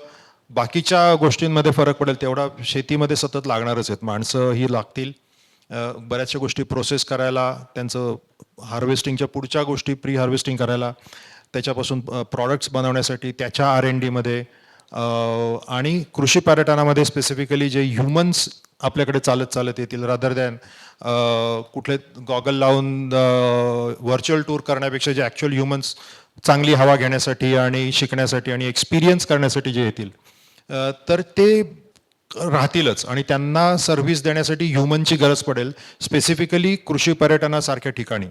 बाकीच्या गोष्टींमध्ये फरक पडेल तेवढा शेतीमध्ये सतत लागणारच आहेत. माणसं ही लागतील बऱ्याचशा गोष्टी प्रोसेस करायला, त्यांचं हार्वेस्टिंगच्या पुढच्या गोष्टी प्री हार्वेस्टिंग करायला, त्याच्यापासून प्रॉडक्ट्स बनवण्यासाठी, त्याच्या R&Dमध्ये आणि कृषी पर्यटनामध्ये स्पेसिफिकली जे ह्युमन्स आपल्याकडे चालत येतील रादर दॅन कुठले गॉगल लावून व्हर्च्युअल टूर करण्यापेक्षा जे ॲक्च्युअल ह्युमन्स चांगली हवा घेण्यासाठी आणि शिकण्यासाठी आणि एक्सपिरियन्स करण्यासाठी जे येतील तर ते राहतीलच आणि त्यांना सर्व्हिस देण्यासाठी ह्युमनची गरज पडेल, स्पेसिफिकली कृषी पर्यटनासारख्या ठिकाणी.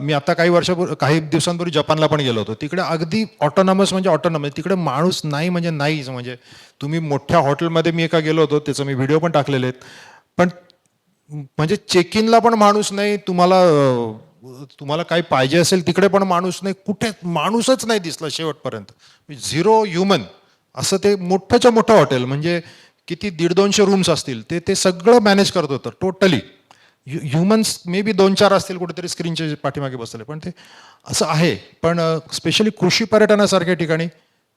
मी आता काही दिवसांपूर्वी जपानला पण गेलो होतो. तिकडे अगदी ऑटोनॉमस म्हणजे ऑटोनॉमस, तिकडे माणूस नाही म्हणजे नाहीच. म्हणजे तुम्ही मोठ्या हॉटेलमध्ये मी एका गेलो होतो, त्याचं मी व्हिडिओ पण टाकलेले आहेत, पण म्हणजे चेक इनला पण माणूस नाही, तुम्हाला काही पाहिजे असेल तिकडे पण माणूस नाही, कुठे माणूसच नाही दिसला शेवटपर्यंत. झिरो ह्युमन असं ते मोठंच्या मोठं हॉटेल, म्हणजे किती 150-200 रूम्स असतील, ते सगळं मॅनेज करत होतं टोटली. ह्युमन्स मे बी 2-4 असतील कुठेतरी स्क्रीनच्या पाठीमागे बसले, पण ते असं आहे. पण स्पेशली कृषी पर्यटनासारख्या ठिकाणी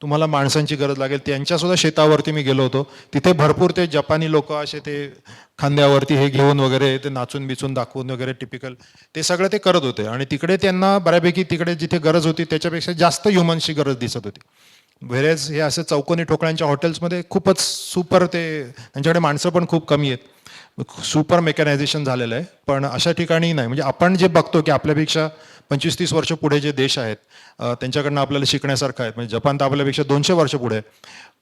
तुम्हाला माणसांची गरज लागेल. त्यांच्यासुद्धा शेतावरती मी गेलो होतो, तिथे भरपूर ते जपानी लोक असे ते खांद्यावरती हे घेऊन वगैरे ते नाचून बिचून दाखवून वगैरे टिपिकल ते सगळं ते करत होते आणि तिकडे त्यांना बऱ्यापैकी तिकडे जिथे गरज होती त्याच्यापेक्षा जास्त ह्युमन्सची गरज दिसत होती. व्हेरेज हे असे चौकोनी ठोकळ्यांच्या हॉटेल्समध्ये खूपच सुपर, ते त्यांच्याकडे माणसं पण खूप कमी आहेत, सुपर मेकॅनायझेशन झालेलं आहे. पण अशा ठिकाणी नाही. म्हणजे आपण जे बघतो की आपल्यापेक्षा 25-30 वर्ष पुढे जे देश आहेत त्यांच्याकडनं आपल्याला शिकण्यासारखं आहे. म्हणजे जपान तर आपल्यापेक्षा 200 वर्ष पुढे,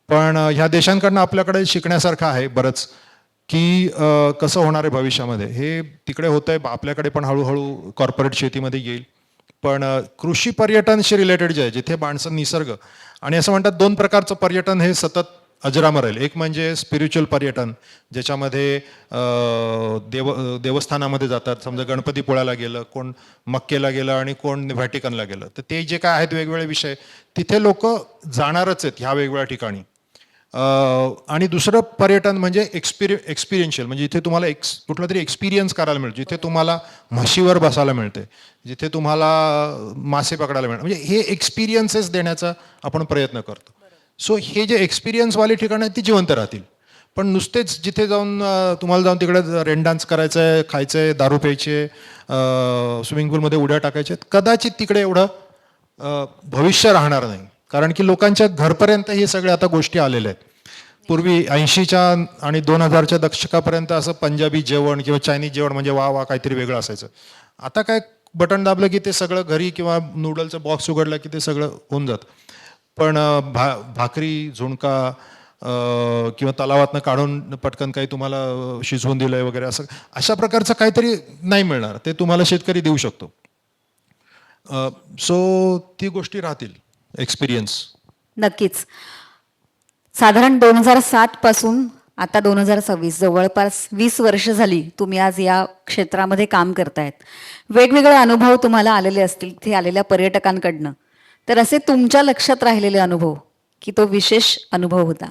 पण ह्या देशांकडनं आपल्याकडे शिकण्यासारखं आहे बरंच, की कसं होणार आहे भविष्यामध्ये. हे तिकडे होतं आहे, आपल्याकडे पण हळूहळू कॉर्पोरेट शेतीमध्ये येईल. पण कृषी पर्यटनशी रिलेटेड जे आहे, जिथे माणसं निसर्ग आणि असं म्हणतात 2 प्रकारचं पर्यटन हे सतत अजरामर राहील. एक म्हणजे स्पिरिच्युअल पर्यटन, ज्याच्यामध्ये देवस्थानामध्ये जातात. समजा गणपतीपुळ्याला गेलं, कोण मक्केला गेलं आणि कोण व्हॅटिकनला गेलं, तर ते जे काय आहेत वेगवेगळे विषय तिथे लोक जाणारच आहेत ह्या वेगवेगळ्या ठिकाणी. आणि दुसरं पर्यटन म्हणजे एक्सपिरियन्शियल, म्हणजे जिथे तुम्हाला कुठला तरी एक्सपिरियन्स करायला मिळतो, जिथे तुम्हाला म्हशीवर बसायला मिळते, जिथे तुम्हाला मासे पकडायला मिळतं, म्हणजे हे एक्सपिरियन्सेस देण्याचा आपण प्रयत्न करतो. सो हे जे एक्सपिरियन्सवाली ठिकाणं आहेत ती जिवंत राहतील. पण नुसतेच जिथे जाऊन तुम्हाला जाऊन तिकडे रेन डान्स करायचं आहे, खायचं आहे, दारू प्यायचे, स्विमिंग पूलमध्ये उड्या टाकायच्या आहेत, कदाचित तिकडे एवढं भविष्य राहणार नाही. कारण की लोकांच्या घरपर्यंत हे सगळे आता गोष्टी आलेल्या आहेत. पूर्वी 80च्या आणि 2000च्या दशकापर्यंत असं पंजाबी जेवण किंवा चायनीज जेवण म्हणजे वा काहीतरी वेगळं असायचं. आता काय बटन दाबलं की ते सगळं घरी, किंवा नूडलचं बॉक्स उघडलं की ते सगळं होऊन जातं. पण भाकरी, झुणका किंवा तलावातनं काढून पटकन काही तुम्हाला शिजवून दिलंय वगैरे असं अशा प्रकारचं काहीतरी नाही मिळणार. ते तुम्हाला शेतकरी देऊ शकतो. सो ती गोष्टी राहतील, एक्सपिरियन्स.
नक्कीच. साधारण 2007 पासून आता 2026 जवळपास 20 वर्ष झाली तुम्ही आज या क्षेत्रामध्ये काम करतायत. वेगवेगळे अनुभव तुम्हाला आलेले असतील तिथे आलेल्या पर्यटकांकडनं. तर असे तुमच्या लक्षात राहिलेले अनुभव की तो विशेष अनुभव होता?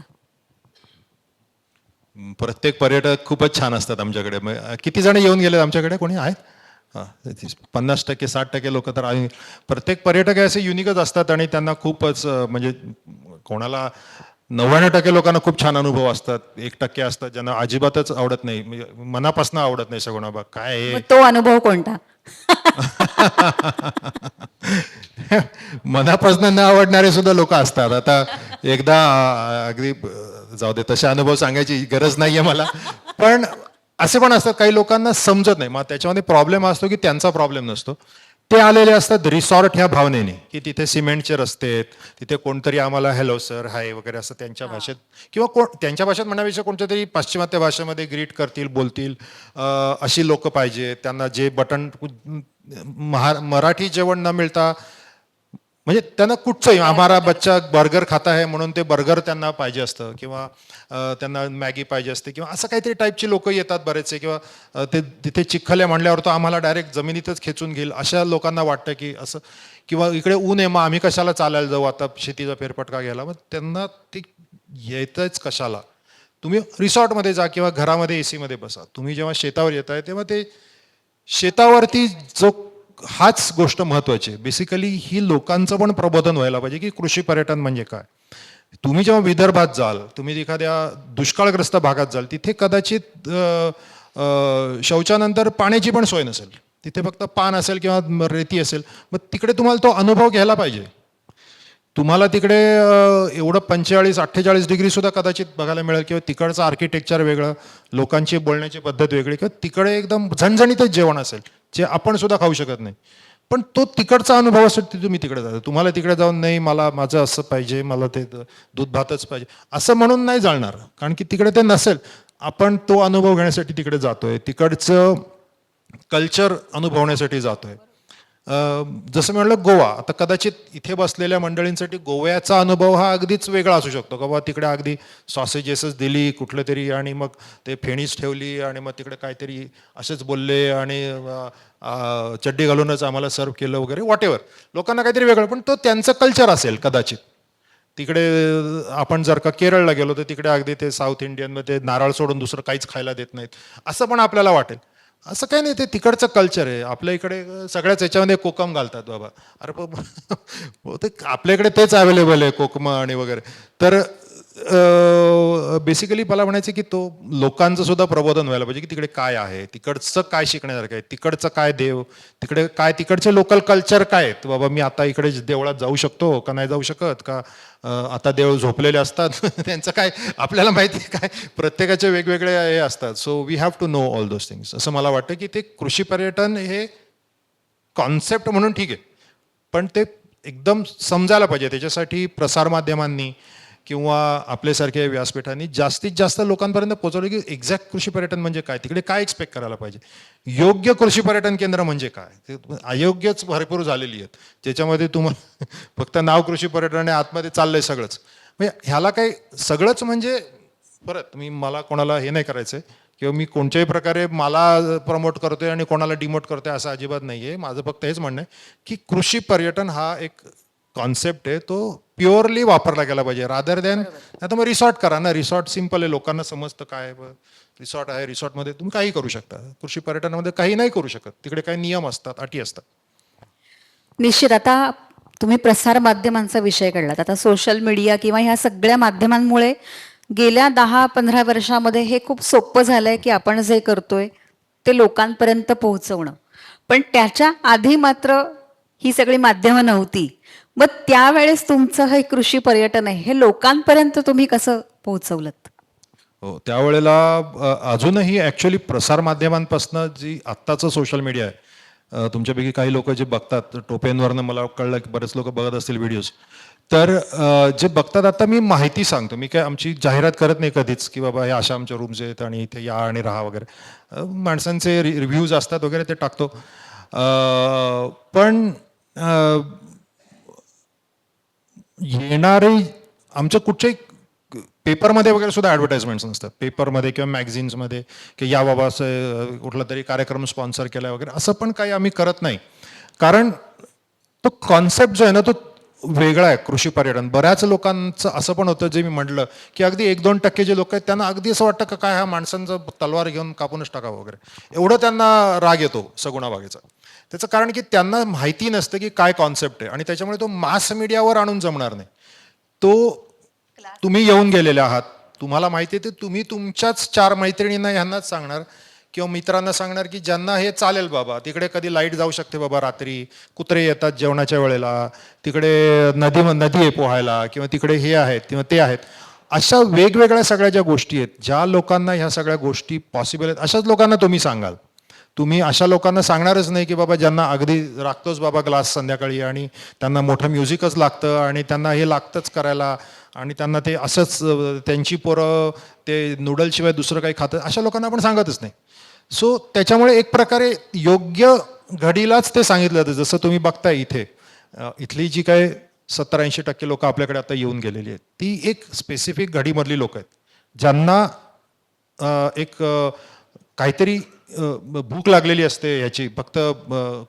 प्रत्येक पर्यटक खूपच छान असतात आमच्याकडे. किती जण येऊन गेले आमच्याकडे? कोणी आहेत? 50%, 60% लोक तर आहे. प्रत्येक पर्यटक असे युनिकच असतात आणि त्यांना खूपच म्हणजे कोणाला 99% लोकांना खूप छान अनुभव असतात. 1% असतात ज्यांना अजिबातच आवडत नाही, म्हणजे मनापासून आवडत नाही सगळं. बा काय हे,
तो अनुभव कोणता?
मनापासून न आवडणारे सुद्धा लोक असतात. आता एकदा अगदी जाऊ दे, तसे अनुभव सांगायची गरज नाहीये मला. पण असे पण असतात काही लोकांना समजत नाही. मग त्याच्यामध्ये प्रॉब्लेम असतो की त्यांचा प्रॉब्लेम नसतो, ते आलेले असतात रिसॉर्ट ह्या भावनेने, की तिथे सिमेंटचे रस्ते आहेत, तिथे कोणतरी आम्हाला हॅलो सर हाय वगैरे असं त्यांच्या भाषेत किंवा त्यांच्या भाषेत म्हणण्यापेक्षा कोणत्या तरी पाश्चिमात्य भाषेमध्ये ग्रीट करतील, बोलतील, अशी लोक पाहिजे. त्यांना जे बटन मराठी जेवण न मिळता म्हणजे त्यांना कुठचंही हमारा बच्चा बर्गर खाता है म्हणून ते बर्गर त्यांना पाहिजे असतं किंवा त्यांना मॅगी पाहिजे असते किंवा असं काहीतरी टाईपची लोक येतात बरेचसे किंवा ते तिथे चिखल आहे म्हणल्यावर तो आम्हाला डायरेक्ट जमिनीतच खेचून घेईल अशा लोकांना वाटतं की असं किंवा इकडे ऊन आहे मग आम्ही कशाला चालायला जाऊ आता शेतीचा फेरफटका घ्यायला. मग त्यांना ते येतच कशाला. तुम्ही रिसॉर्टमध्ये जा किंवा घरामध्ये AC मध्ये बसा. तुम्ही जेव्हा शेतावर येत आहे तेव्हा ते शेतावरती जो हाच गोष्ट महत्वाची आहे. बेसिकली ही लोकांचं पण प्रबोधन व्हायला पाहिजे की कृषी पर्यटन म्हणजे काय. तुम्ही जेव्हा विदर्भात जाल, तुम्ही एखाद्या दुष्काळग्रस्त भागात जाल, तिथे कदाचित शौचानंतर पाण्याची पण सोय नसेल, तिथे फक्त पान असेल किंवा रेती असेल. मग तिकडे तुम्हाला तो अनुभव घ्यायला पाहिजे. तुम्हाला तिकडे एवढं 45-48 डिग्री सुद्धा कदाचित बघायला मिळेल किंवा तिकडचं आर्किटेक्चर वेगळं, लोकांची बोलण्याची पद्धत वेगळी किंवा तिकडे एकदम झणझणीतच जेवण असेल जे आपण सुद्धा खाऊ शकत नाही. पण तो तिकडचा अनुभव असेल तुम्ही तिकडे जाता. तुम्हाला तिकडे जाऊन नाही मला माझं असं पाहिजे, मला ते दूध भातच पाहिजे असं म्हणून नाही चालणार, कारण की तिकडे ते नसेल. आपण तो अनुभव घेण्यासाठी तिकडे जातोय, तिकडचं कल्चर अनुभवण्यासाठी जातोय. जसं म्हणलं गोवा, आता कदाचित इथे बसलेल्या मंडळींसाठी गोव्याचा अनुभव हा अगदीच वेगळा असू शकतो का. बाबा तिकडे अगदी सॉसेजेसच दिली कुठलं तरी आणि मग ते फेणीच ठेवली आणि मग तिकडे काहीतरी असेच बोलले आणि चड्डी घालूनच आम्हाला सर्व केलं वगैरे वॉटेवर. लोकांना काहीतरी वेगळं, पण तो त्यांचं कल्चर असेल कदाचित. तिकडे आपण जर का केरळला गेलो तर तिकडे अगदी ते साऊथ इंडियनमध्ये नारळ सोडून दुसरं काहीच खायला देत नाहीत असं पण आपल्याला वाटेल. असं काही नाही, ते तिकडचं कल्चर आहे. आपल्या इकडे सगळ्याच याच्यामध्ये कोकम घालतात बाबा. अरे ते आपल्या इकडे तेच अवेलेबल आहे कोकम आणि वगैरे. तर बेसिकली मला म्हणायचं की तो लोकांचं सुद्धा प्रबोधन व्हायला पाहिजे की तिकडे काय आहे, तिकडचं काय शिकण्यासारखं आहे, तिकडचं काय देव, तिकडे काय तिकडचे लोकल कल्चर काय आहेत. बाबा मी आता इकडे देवळात जाऊ शकतो का नाही जाऊ शकत का, आता देव झोपलेले असतात त्यांचं काय आपल्याला माहिती आहे काय, प्रत्येकाचे वेगवेगळे हे असतात. So we have to know all those things. असं मला वाटतं की ते कृषी पर्यटन हे कॉन्सेप्ट म्हणून ठीक आहे, पण ते एकदम समजायला पाहिजे. त्याच्यासाठी प्रसारमाध्यमांनी किंवा आपल्यासारख्या व्यासपीठांनी जास्तीत जास्त लोकांपर्यंत पोहोचवलं की एक्झॅक्ट कृषी पर्यटन म्हणजे काय, तिकडे काय एक्सपेक्ट करायला पाहिजे, योग्य कृषी पर्यटन केंद्र म्हणजे काय. अयोग्यच भरपूर झालेली आहेत ज्याच्यामध्ये तुम्हाला फक्त नाव कृषी पर्यटन आणि आतमध्ये चाललंय सगळंच. म्हणजे ह्याला काही सगळंच म्हणजे परत मला कोणाला हे नाही करायचं आहे किंवा मी कोणत्याही प्रकारे मला प्रमोट करतोय आणि कोणाला डिमोट करतोय असं अजिबात नाही आहे. माझं फक्त हेच म्हणणं आहे की कृषी पर्यटन हा एक कॉन्सेप्ट आहे, तो प्युअरली वापरला गेला पाहिजे रादर दॅन. आता मग रिसॉर्ट करा ना, रिसॉर्ट सिम्पल आहे, लोकांना समजतं काय रिसॉर्ट आहे. रिसॉर्टमध्ये तुम्ही काही करू शकता, कृषी पर्यटनामध्ये काही नाही करू शकत. तिकडे काही नियम असतात, अटी असतात.
निश्चित. आता तुम्ही प्रसार माध्यमांचा विषय काढलात. आता सोशल मीडिया किंवा ह्या सगळ्या माध्यमांमुळे गेल्या 10-15 वर्षामध्ये हे खूप सोपं झालंय की आपण जे करतोय ते लोकांपर्यंत पोहोचवणं. पण त्याच्या आधी मात्र ही सगळी माध्यमं नव्हती. मग त्यावेळेस तुमचं हे कृषी पर्यटन आहे हे लोकांपर्यंत तुम्ही कसं पोहोचवलं?
हो, त्यावेळेला अजूनही ॲक्च्युली प्रसारमाध्यमांपासून जी आत्ताचं सोशल मीडिया आहे, तुमच्यापैकी काही लोक जे बघतात टोपेंवरनं मला कळलं की बरेच लोक बघत असतील व्हिडिओज. तर जे बघतात आता मी माहिती सांगतो, मी काय आमची जाहिरात करत नाही कधीच की बाबा हे अशा आमच्या रूम्स आहेत आणि इथे या आणि राहा वगैरे. माणसांचे रिव्ह्यूज असतात वगैरे ते टाकतो. पण येणारे आमच्या कुठच्याही पेपरमध्ये वगैरे सुद्धा ॲडव्हर्टाइजमेंट्स नसतात, पेपरमध्ये किंवा मॅगझिन्समध्ये की या बाबा असं कुठला तरी कार्यक्रम स्पॉन्सर केला वगैरे असं पण काही आम्ही करत नाही. कारण तो कॉन्सेप्ट जो आहे ना तो वेगळा आहे. कृषी पर्यटन बऱ्याच लोकांचं असं पण होतं, जे मी म्हटलं की अगदी 1-2% जे लोक आहेत त्यांना अगदी असं वाटतं का काय हा माणसांचं तलवार घेऊन कापूनच टाकावं वगैरे, एवढं त्यांना राग येतो सगुणाबागेचा. त्याचं कारण की त्यांना माहिती नसतं की काय कॉन्सेप्ट आहे आणि त्याच्यामुळे तो मास मीडियावर आणून जमणार नाही. तो तुम्ही येऊन गेलेले आहात, तुम्हाला माहिती आहे, ते तुम्ही तुमच्याच 4 मैत्रिणींना ह्यांनाच सांगणार किंवा मित्रांना सांगणार की ज्यांना हे चालेल बाबा, तिकडे कधी लाईट जाऊ शकते बाबा रात्री, कुत्रे येतात जेवणाच्या वेळेला, तिकडे नदी आहे पोहायला किंवा तिकडे हे आहेत किंवा ते आहेत. अशा वेगवेगळ्या सगळ्या ज्या गोष्टी आहेत, ज्या लोकांना ह्या सगळ्या गोष्टी पॉसिबल आहेत अशाच लोकांना तुम्ही सांगाल. तुम्ही अशा लोकांना सांगणारच नाही की बाबा ज्यांना अगदी लागतोच बाबा ग्लास संध्याकाळी आणि त्यांना मोठं म्युझिकच लागतं आणि त्यांना हे लागतंच करायला आणि त्यांना ते असंच त्यांची पोरं ते नूडलशिवाय दुसरं काही खातं, अशा लोकांना आपण सांगतच नाही. सो त्याच्यामुळे एक प्रकारे योग्य घडीलाच ते सांगितलं जातं. जसं तुम्ही बघताय इथे इथली जी काय 70-80% लोक आपल्याकडे आता येऊन गेलेली आहेत, ती एक स्पेसिफिक घडीमधली लोक आहेत ज्यांना एक काहीतरी भूक लागलेली असते ह्याची, फक्त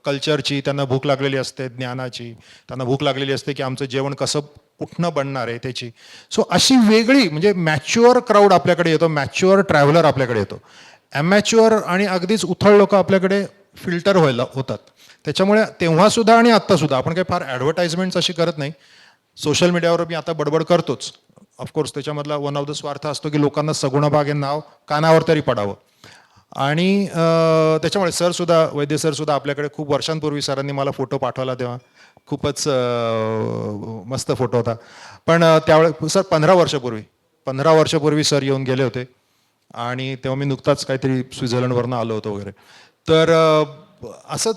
कल्चरची त्यांना भूक लागलेली असते, ज्ञानाची त्यांना भूक लागलेली असते की आमचं जेवण कसं कुठनं बनणार आहे त्याची. सो अशी वेगळी म्हणजे मॅच्युअर क्राऊड आपल्याकडे येतो, मॅच्युअर ट्रॅव्हलर आपल्याकडे येतो. ॲमॅच्युअर आणि अगदीच उथळ लोक आपल्याकडे फिल्टर व्हायला होतात. त्याच्यामुळे तेव्हासुद्धा आणि आत्तासुद्धा आपण काही फार ॲडव्हर्टाइजमेंट्स अशी करत नाही. सोशल मीडियावर मी आता बडबड करतोच ऑफकोर्स, त्याच्यामधला वन ऑफ द स्वार्थ असतो की लोकांना सगुणाबाग हे नाव कानावर तरी पडावं. आणि त्याच्यामुळे सरसुद्धा वैद्य सरसुद्धा आपल्याकडे खूप वर्षांपूर्वी सरांनी मला फोटो पाठवला, तेव्हा खूपच मस्त फोटो होता. पण त्यावेळे सर 15 वर्षापूर्वी सर येऊन गेले होते आणि तेव्हा मी नुकताच काहीतरी स्वित्झर्लंडवरनं आलो होतो वगैरे. तर असंच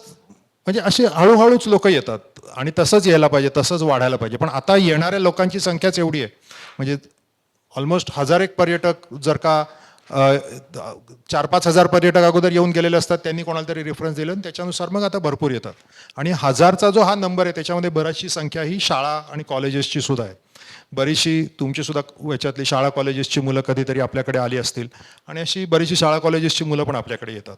म्हणजे असे हळूहळूच लोक येतात आणि तसंच यायला पाहिजे, तसंच वाढायला पाहिजे. पण आता येणाऱ्या लोकांची संख्याच एवढी आहे, म्हणजे ऑलमोस्ट 1000 पर्यटक जर का 4-5 हजार पर्यटक अगोदर येऊन गेलेले असतात, त्यांनी कोणाला तरी रेफरन्स दिलं आणि त्याच्यानुसार मग आता भरपूर येतात. आणि 1000चा जो हा नंबर आहे त्याच्यामध्ये बरीचशी संख्या ही शाळा आणि कॉलेजेसची सुद्धा आहे. बरीचशी तुमची सुद्धा याच्यातली शाळा कॉलेजेसची मुलं कधीतरी आपल्याकडे आली असतील आणि अशी बरीचशी शाळा कॉलेजेसची मुलं पण आपल्याकडे येतात.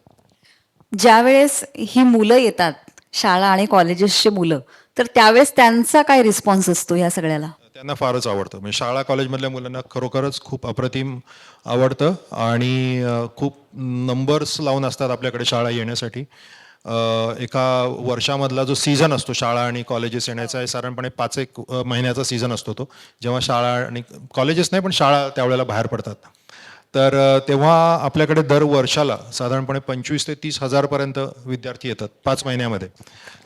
ज्यावेळेस ही मुलं येतात, शाळा आणि कॉलेजेसची मुलं, तर त्यावेळेस त्यांचा काय रिस्पॉन्स असतो ह्या सगळ्याला?
त्यांना फारच आवडतं. म्हणजे शाळा कॉलेजमधल्या मुलांना खरोखरच खूप अप्रतिम आवडतं आणि खूप नंबर्स लावून असतात आपल्याकडे शाळा येण्यासाठी. एका वर्षामधला जो सीझन असतो शाळा आणि कॉलेजेस येण्याचा, साधारणपणे 5-1 महिन्याचा सीझन असतो तो, जेव्हा शाळा आणि कॉलेजेस नाही पण शाळा त्यावेळेला बाहेर पडतात. तर तेव्हा आपल्याकडे दर वर्षाला साधारणपणे 25 ते 30 हजारपर्यंत विद्यार्थी येतात 5 महिन्यामध्ये.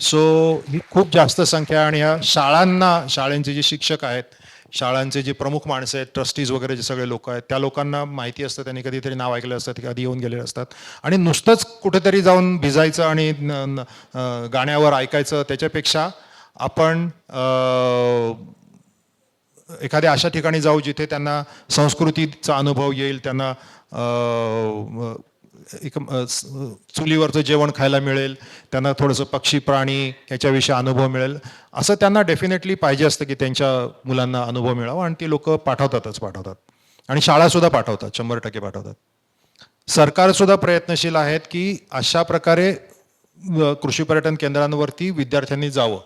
सो ही खूप जास्त संख्या आहे. आणि ह्या शाळांना, शाळांचे जे शिक्षक आहेत, शाळांचे जे प्रमुख माणसं आहेत, ट्रस्टीज वगैरे जे सगळे लोक आहेत, त्या लोकांना माहिती असतं, त्यांनी कधीतरी नाव ऐकलं असतं, ते कधी येऊन गेलेले असतात. आणि नुसतंच कुठेतरी जाऊन भिजायचं आणि गाण्यावर ऐकायचं, त्याच्यापेक्षा आपण एखाद्या अशा ठिकाणी जाऊ जिथे त्यांना संस्कृतीचा अनुभव येईल, त्यांना एक चुलीवरचं जेवण खायला मिळेल, त्यांना थोडंसं पक्षी प्राणी ह्याच्याविषयी अनुभव मिळेल. असं त्यांना डेफिनेटली पाहिजे असतं की त्यांच्या मुलांना अनुभव मिळावा, आणि ती लोक पाठवतात आणि शाळासुद्धा पाठवतात, 100% पाठवतात. सरकारसुद्धा प्रयत्नशील आहेत की अशा प्रकारे कृषी पर्यटन केंद्रांवरती विद्यार्थ्यांनी जावं.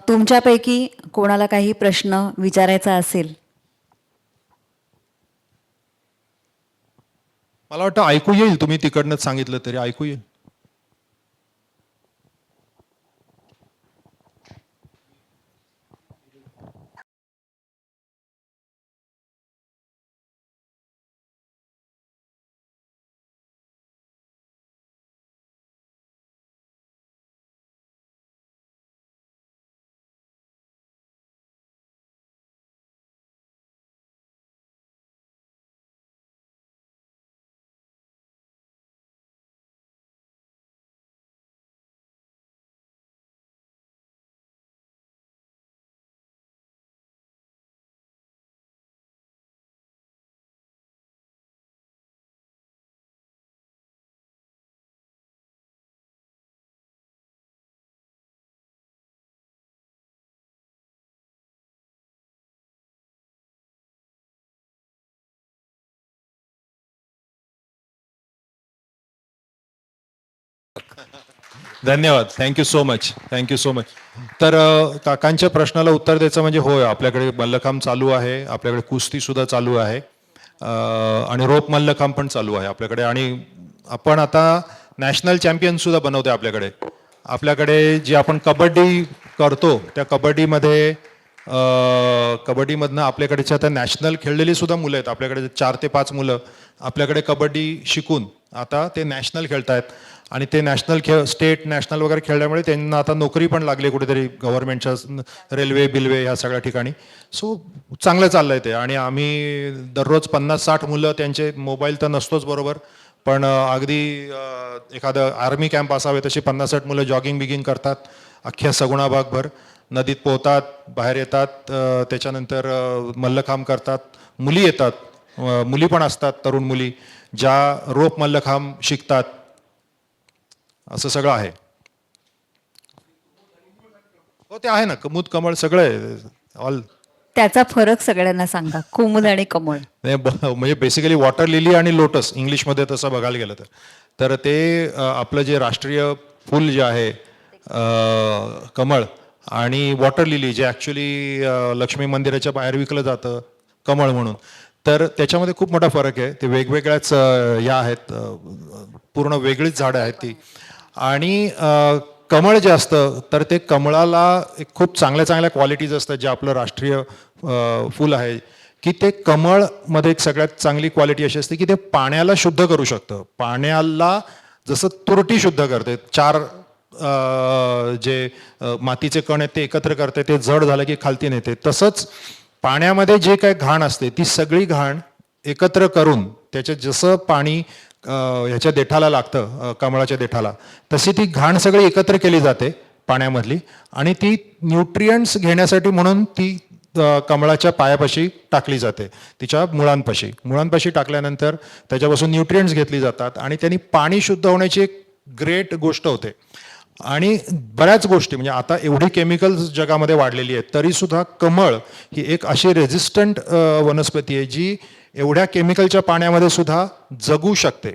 तुमच्यापैकी कोणाला काही प्रश्न विचारायचा असेल?
मला वाटतं ऐकू येईल, तुम्ही तिकडनंच सांगितलं तरी ऐकू येईल. धन्यवाद. Thank you so much. तर काकांच्या प्रश्नाला उत्तर द्यायचं म्हणजे होय, आपल्याकडे मल्लखांब चालू आहे, आपल्याकडे कुस्ती सुद्धा चालू आहे आणि रोप मल्लखांब पण चालू आहे आपल्याकडे. आणि आपण आता नॅशनल चॅम्पियन सुद्धा बनवतोय आपल्याकडे. आपल्याकडे जी आपण कबड्डी करतो त्या कबड्डीमधनं आपल्याकडे आता नॅशनल खेळलेली सुद्धा मुलं आहेत. आपल्याकडे 4 ते 5 मुलं आपल्याकडे कबड्डी शिकून आता ते नॅशनल खेळतायत आणि ते नॅशनल खेळ स्टेट नॅशनल वगैरे खेळल्यामुळे त्यांना आता नोकरी पण लागली कुठेतरी गव्हर्नमेंटच्या रेल्वे बिल्वे ह्या सगळ्या ठिकाणी. सो चांगलं चाललंय ते. आणि आम्ही दररोज 50-60 मुलं त्यांचे, मोबाईल तर नसतोच बरोबर, पण अगदी एखादं आर्मी कॅम्प असावे तशी 50-60 मुलं जॉगिंग बिगिंग करतात अख्ख्या सगुणा भागभर. नदीत पोहतात, बाहेर येतात, त्याच्यानंतर मल्लखांब करतात. मुली येतात, मुली पण असतात, तरुण मुली ज्या रोप मल्लखांब शिकतात. असं सगळं आहे. हो ते आहे ना, कुमुद कमळ सगळं आहे ऑल.
त्याचा फरक सगळ्यांना सांगा, कुमुद आणि कमळ.
म्हणजे बेसिकली वॉटर लिली आणि लोटस इंग्लिशमध्ये तसं बघायला गेलं तर ते आपलं जे राष्ट्रीय फूल जे आहे कमळ, आणि वॉटर लिली जे ॲक्च्युली लक्ष्मी मंदिराच्या बाहेर विकलं जातं कमळ म्हणून, तर त्याच्यामध्ये खूप मोठा फरक आहे. ते वेगवेगळ्याच या आहेत, पूर्ण वेगळीच झाडं आहेत ती. आणि कमळ जे असतं तर ते कमळाला एक खूप चांगल्या चांगल्या क्वालिटीज असतात. जे आपलं राष्ट्रीय फूल आहे की ते कमळमध्ये एक सगळ्यात चांगली क्वालिटी अशी असते की ते पाण्याला शुद्ध करू शकतं. पाण्याला जसं तुरटी शुद्ध करते, 4 जे मातीचे कण आहेत ते एकत्र करते, ते जड झालं की खालती नेते, तसंच पाण्यामध्ये जे काही घाण असते ती सगळी घाण एकत्र करून त्याच्यात जसं पाणी ह्याच्या देठाला लागतं, कमळाच्या देठाला, तशी ती घाण सगळी एकत्र केली जाते पाण्यामधली आणि ती न्यूट्रियंट्स घेण्यासाठी म्हणून ती कमळाच्या पायापाशी टाकली जाते, तिच्या मुळांपाशी टाकल्यानंतर त्याच्यापासून न्यूट्रियंट्स घेतली जातात आणि त्यांनी पाणी शुद्ध होण्याची एक ग्रेट गोष्ट होते. आणि बऱ्याच गोष्टी म्हणजे आता एवढी केमिकल्स जगामध्ये वाढलेली आहेत तरीसुद्धा कमळ ही एक अशी रेझिस्टंट वनस्पती आहे जी एवढ्या केमिकलच्या पाण्यामध्ये सुद्धा जगू शकते.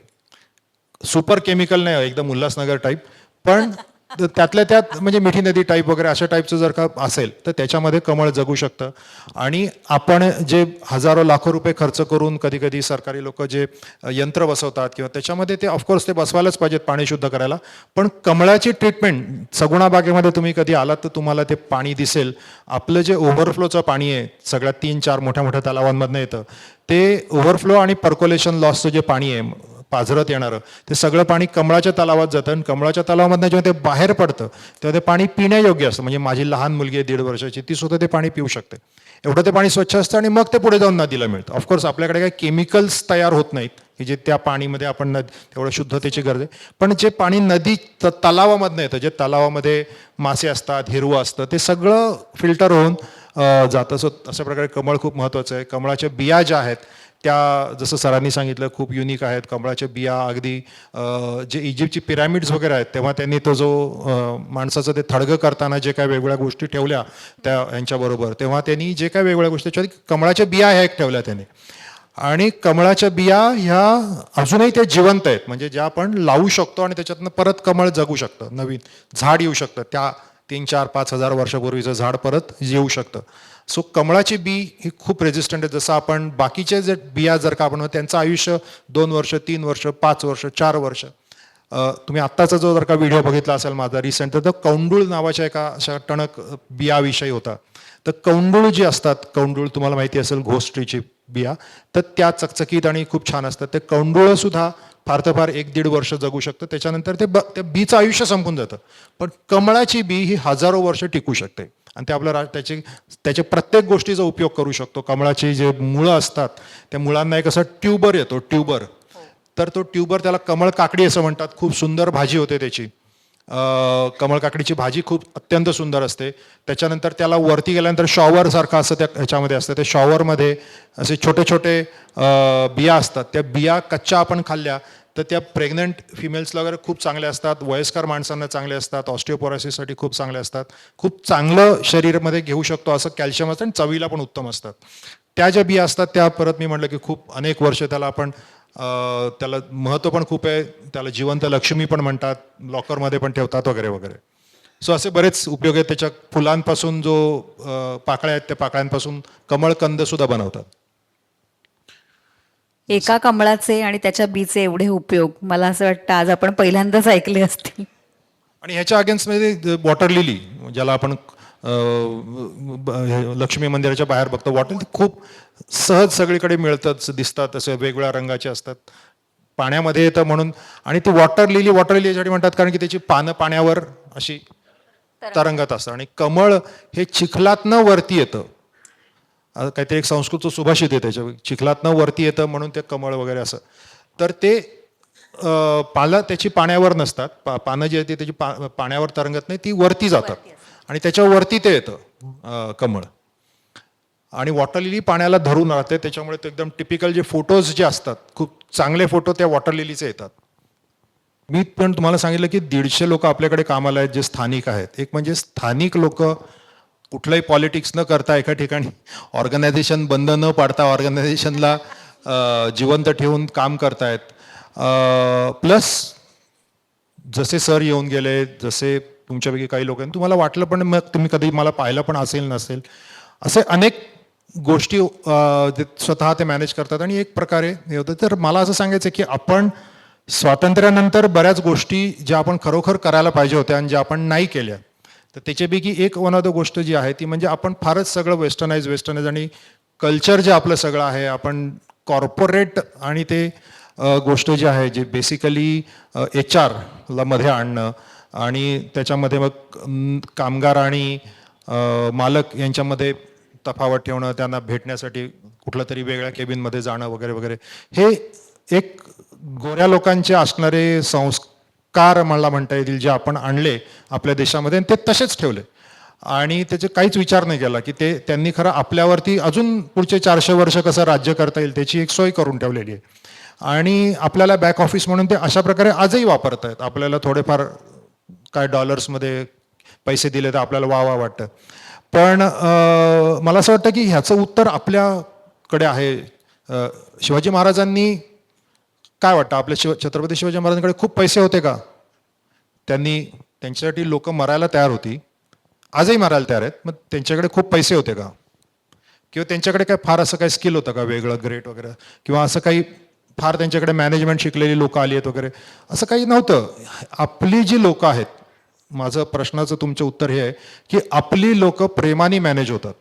सुपर केमिकल नाही एकदम उल्हासनगर टाईप, पण त्यातल्या त्यात म्हणजे मिठी नदी टाईप वगैरे अशा टाईपचं जर का असेल तर त्याच्यामध्ये कमळ जगू शकतं. आणि आपण जे हजारो लाखो रुपये खर्च करून कधी कधी सरकारी लोक जे यंत्र बसवतात किंवा त्याच्यामध्ये ते ऑफकोर्स ते बसवायलाच पाहिजेत पाणी शुद्ध करायला, पण कमळाची ट्रीटमेंट सगुणा बागेमध्ये तुम्ही कधी आलात तर तुम्हाला ते पाणी दिसेल. आपलं जे ओव्हरफ्लोचं पाणी आहे सगळ्या 3-4 मोठ्या मोठ्या तलावांमधनं येतं, ते ओव्हरफ्लो आणि पर्कोलेशन लॉसचं जे पाणी आहे पाझरत येणारं, ते सगळं पाणी कमळाच्या तलावात जातं आणि कमळाच्या तलावामधनं जेव्हा ते बाहेर पडतं तेव्हा ते पाणी पिण्यायोग्य असतं. म्हणजे माझी लहान मुलगी आहे 1.5 वर्षाची, ती सुद्धा ते पाणी पिऊ शकते. एवढं ते पाणी स्वच्छ असतं आणि मग ते पुढे जाऊन नदीला मिळतं. ऑफकोर्स आपल्याकडे काही केमिकल्स तयार होत नाहीत की जे त्या पाणीमध्ये आपण तेवढं शुद्धतेची गरज आहे, पण जे पाणी नदी तलावामधनं येतं, जे तलावामध्ये मासे असतात, हिरवं असतं, ते सगळं फिल्टर होऊन जातं. सो अशा प्रकारे कमळ खूप महत्त्वाचं आहे. कमळाच्या बिया ज्या आहेत त्या जसं सरांनी सांगितलं खूप युनिक आहेत. कमळाच्या बिया अगदी जे इजिप्तची पिरॅमिड्स वगैरे आहेत तेव्हा त्यांनी तो जो माणसाचं ते थडगं करताना जे काय वेगवेगळ्या गोष्टी ठेवल्या त्या यांच्याबरोबर, तेव्हा त्यांनी जे काय वेगवेगळ्या गोष्टी कमळाच्या बिया ह्या एक ठेवल्या त्यांनी. आणि कमळाच्या बिया ह्या अजूनही ते जिवंत आहेत, म्हणजे ज्या आपण लावू शकतो आणि त्याच्यातनं परत कमळ जगू शकतं, नवीन झाड येऊ शकतं. त्या 3-4-5 हजार वर्षापूर्वीचं झाड परत येऊ शकतं. सो कमळाची बी ही खूप रेझिस्टंट आहे. जसं आपण बाकीचे जे बिया जर का आपण त्यांचं आयुष्य 2 वर्ष, 3 वर्ष, 5 वर्ष, 4 वर्ष. तुम्ही आत्ताचा जो जर का व्हिडिओ बघितला असेल माझा रिसेंट, तर कौंडूळ नावाच्या एका अशा टणक बियाविषयी होता. तर कौंडूळ जी असतात, कौंडूळ तुम्हाला माहिती असेल घोस्ट ट्रीची बिया, तर त्या चकचकीत आणि खूप छान असतात. ते कौंडूळ सुद्धा फार तर फार 1-1.5 वर्ष जगू शकतं, त्याच्यानंतर त्या बीचं आयुष्य संपून जातं. पण कमळाची बी ही हजारो वर्ष टिकू शकते आणि ते आपल्या त्याचे प्रत्येक गोष्टीचा उपयोग करू शकतो. कमळाची जे मुळं असतात त्या मुळांना एक असा ट्यूबर येतो, ट्यूबर. तर तो ट्यूबर त्याला कमळ काकडी असं म्हणतात. खूप सुंदर भाजी होते त्याची. कमळ काकडीची भाजी खूप अत्यंत सुंदर असते. त्याच्यानंतर त्याला वरती गेल्यानंतर शॉवर सारखं असं त्या ह्याच्यामध्ये असतं. त्या शॉवरमध्ये असे छोटे छोटे बिया असतात. त्या बिया कच्च्या आपण खाल्ल्या तर त्या प्रेग्नंट फिमेल्सला वगैरे खूप चांगल्या असतात, वयस्कर माणसांना चांगले असतात, ऑस्टिओपोरोसिससाठी खूप चांगले असतात, खूप चांगलं शरीरामध्ये घेऊ शकतो असं कॅल्शियम असतं आणि चवीला पण उत्तम असतात. त्या ज्या बिया असतात त्या परत मी म्हटलं की खूप अनेक वर्ष त्याला आपण त्याला महत्त्व पण खूप आहे. त्याला जिवंत लक्ष्मी पण म्हणतात, लॉकरमध्ये पण ठेवतात वगैरे वगैरे. सो असे बरेच उपयोग आहेत. त्याच्या फुलांपासून जो पाकळ्या आहेत त्या पाकळ्यांपासून कमळकंद सुद्धा बनवतात.
एका कमळाचे आणि त्याच्या बीचे एवढे उपयोग मला असं वाटतं आज आपण पहिल्यांदाच ऐकले असतील.
आणि ह्याच्या अगेन्स्टमध्ये वॉटर लिली ज्याला आपण लक्ष्मी मंदिराच्या बाहेर बघतो, वॉटर खूप सहज सगळीकडे मिळतात, दिसतात, असे वेगवेगळ्या रंगाचे असतात. पाण्यामध्ये येतं म्हणून. आणि ती वॉटर लिली यासाठी म्हणतात कारण की त्याची पानं पाण्यावर अशी तरंगत असतात. आणि कमळ हे चिखलातनं वरती येतं. काहीतरी एक संस्कृत सुभाषित आहे त्याच्या, चिखलातनं वरती येतं म्हणून ते कमळ वगैरे असं. तर ते पानं त्याची पाण्यावर नसतात, पानं जी आहे ती त्याची पाण्यावर तरंगत नाही, ती वरती जातात आणि त्याच्यावरती ते येतं कमळ. आणि वॉटर लिली पाण्याला धरून राहते, त्याच्यामुळे ते एकदम टिपिकल जे फोटोज जे असतात, खूप चांगले फोटो त्या वॉटर लिलीचे येतात. मी पण तुम्हाला सांगितलं की 150 लोक आपल्याकडे कामाला आहेत जे स्थानिक आहेत. एक म्हणजे स्थानिक लोक कुठलंही पॉलिटिक्स न करता एका ठिकाणी ऑर्गनायझेशन बंद न पाडता ऑर्गनायझेशनला जिवंत ठेवून काम करतायत. प्लस जसे सर येऊन गेले, जसे तुमच्यापैकी काही लोक आहेत, तुम्हाला वाटलं पण मग तुम्ही कधी मला पाहिलं पण असेल नसेल, असे अनेक गोष्टी स्वतः ते मॅनेज करतात आणि एक प्रकारे हे होतं. तर मला असं सांगायचं की आपण स्वातंत्र्यानंतर बऱ्याच गोष्टी ज्या आपण खरोखर करायला पाहिजे होत्या आणि ज्या आपण नाही केल्या, तर त्याच्यापैकी एक वन ऑफ द गोष्ट जी आहे ती म्हणजे आपण फारच सगळं वेस्टर्नाइज आणि कल्चर जे आपलं सगळं आहे, आपण कॉर्पोरेट आणि ते गोष्ट जी आहे जे बेसिकली HR ला मध्ये आणणं आणि त्याच्यामध्ये मग कामगार आणि मालक यांच्यामध्ये तफावत ठेवणं, त्यांना भेटण्यासाठी कुठलं तरी वेगळ्या केबिनमध्ये जाणं वगैरे वगैरे, हे एक गोऱ्या लोकांचे असणारे संस्कार मला म्हणता येतील जे आपण आणले आपल्या देशामध्ये आणि ते तसेच ठेवले आणि त्याचे काहीच विचार नाही केला की ते त्यांनी खरं आपल्यावरती अजून पुढचे 400 वर्ष कसं राज्य करता येईल त्याची एक सोय करून ठेवलेली आहे. आणि आपल्याला बॅक ऑफिस म्हणून ते अशा प्रकारे आजही वापरत आहेत. आपल्याला थोडेफार काय डॉलर्समध्ये पैसे दिले तर आपल्याला वा वाटतं. पण मला असं वाटतं की ह्याचं उत्तर आपल्याकडे आहे. शिवाजी महाराजांनी काय वाटतं, आपल्या छत्रपती शिवाजी महाराजांकडे खूप पैसे होते का? त्यांच्यासाठी लोक मरायला तयार होती, आजही मरायला तयार आहेत. मग त्यांच्याकडे खूप पैसे होते का? किंवा त्यांच्याकडे काय फार असं काही स्किल होतं का वेगळं ग्रेट वगैरे, किंवा असं काही फार त्यांच्याकडे मॅनेजमेंट शिकलेली लोक आली आहेत वगैरे, असं काही नव्हतं. आपली जी लोक आहेत, माझं प्रश्नाचं तुमचं उत्तर हे आहे की आपली लोक प्रेमाने मॅनेज होतात.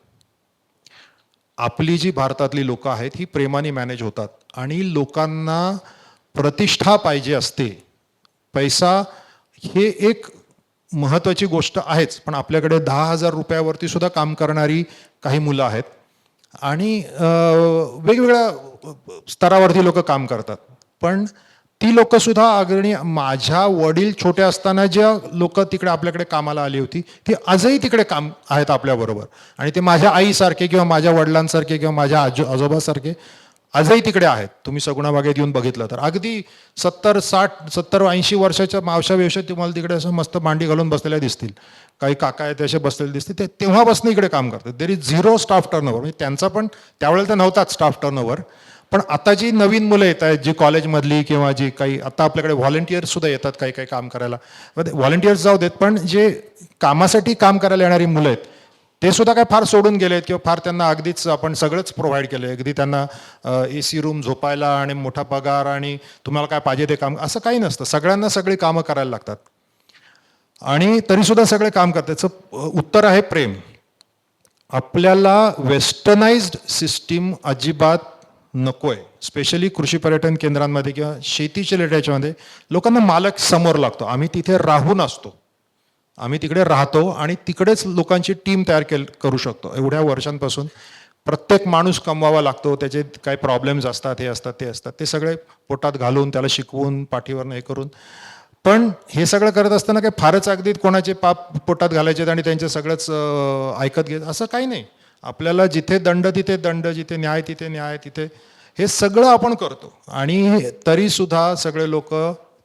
आपली जी भारतातली लोक आहेत ही प्रेमाने मॅनेज होतात आणि लोकांना प्रतिष्ठा पाहिजे असते. पैसा हे एक महत्त्वाची गोष्ट आहेच, पण आपल्याकडे 10,000 रुपयावरती सुद्धा काम करणारी काही मुलं आहेत आणि वेगवेगळ्या स्तरावरती लोक काम करतात. पण ती लोक सुद्धा अग्रणी, माझ्या वडील छोटे असताना ज्या लोक तिकडे आपल्याकडे कामाला आली होती ती आजही तिकडे काम आहेत आपल्याबरोबर. आणि ते माझ्या आईसारखे किंवा माझ्या वडिलांसारखे किंवा माझ्या आजोबासारखे आजही तिकडे आहेत. तुम्ही सगुणाबागेत येऊन बघितलं तर अगदी 70, 60, 70, 80 वर्षाच्या मावशा व्यवसाय तुम्हाला तिकडे असं मस्त मांडी घालून बसलेल्या दिसतील. काही काका आहेत असे बसलेले दिसतील. ते तेव्हापासून इकडे काम करतात. There is 0 staff turnover. म्हणजे त्यांचा पण त्यावेळेला तर नव्हताच स्टाफ टर्नओव्हर. पण आता जी नवीन मुलं येत आहेत, जी कॉलेजमधली किंवा जी काही आता आपल्याकडे व्हॉलंटियर्स सुद्धा येतात काही काही काम करायला, व्हॉलंटियर्स जाऊ देत, पण जे कामासाठी काम करायला येणारी मुलं आहेत ते सुद्धा काय फार सोडून गेलेत किंवा फार त्यांना अगदीच आपण सगळंच प्रोव्हाइड केलं. अगदी त्यांना AC रूम, झोपायला आणि मोठा पगार आणि तुम्हाला काय पाहिजे ते काम, असं काही नसतं. सगळ्यांना सगळी कामं करायला लागतात आणि तरीसुद्धा सगळे काम करतात. त्याचं उत्तर आहे प्रेम. आपल्याला वेस्टर्नाइज्ड सिस्टीम अजिबात नको आहे. स्पेशली कृषी पर्यटन केंद्रांमध्ये किंवा शेतीच्या याच्यामध्ये लोकांना मालक समोर लागतो. आम्ही तिथे राहून असतो, आम्ही तिकडे राहतो आणि तिकडेच लोकांची टीम तयार करू शकतो. एवढ्या वर्षांपासून प्रत्येक माणूस कमवावा लागतो, त्याचे काही प्रॉब्लेम्स असतात, हे असतात ते असतात, ते सगळे पोटात घालून त्याला शिकवून पाठीवरनं हे करून. पण हे सगळं करत असताना काही फारच अगदी कोणाचे पाप पोटात घालायचे आणि त्यांचे सगळंच ऐकत घेत असं काही नाही. आपल्याला जिथे दंड तिथे दंड, जिथे न्याय तिथे न्याय, तिथे हे सगळं आपण करतो आणि तरीसुद्धा सगळे लोक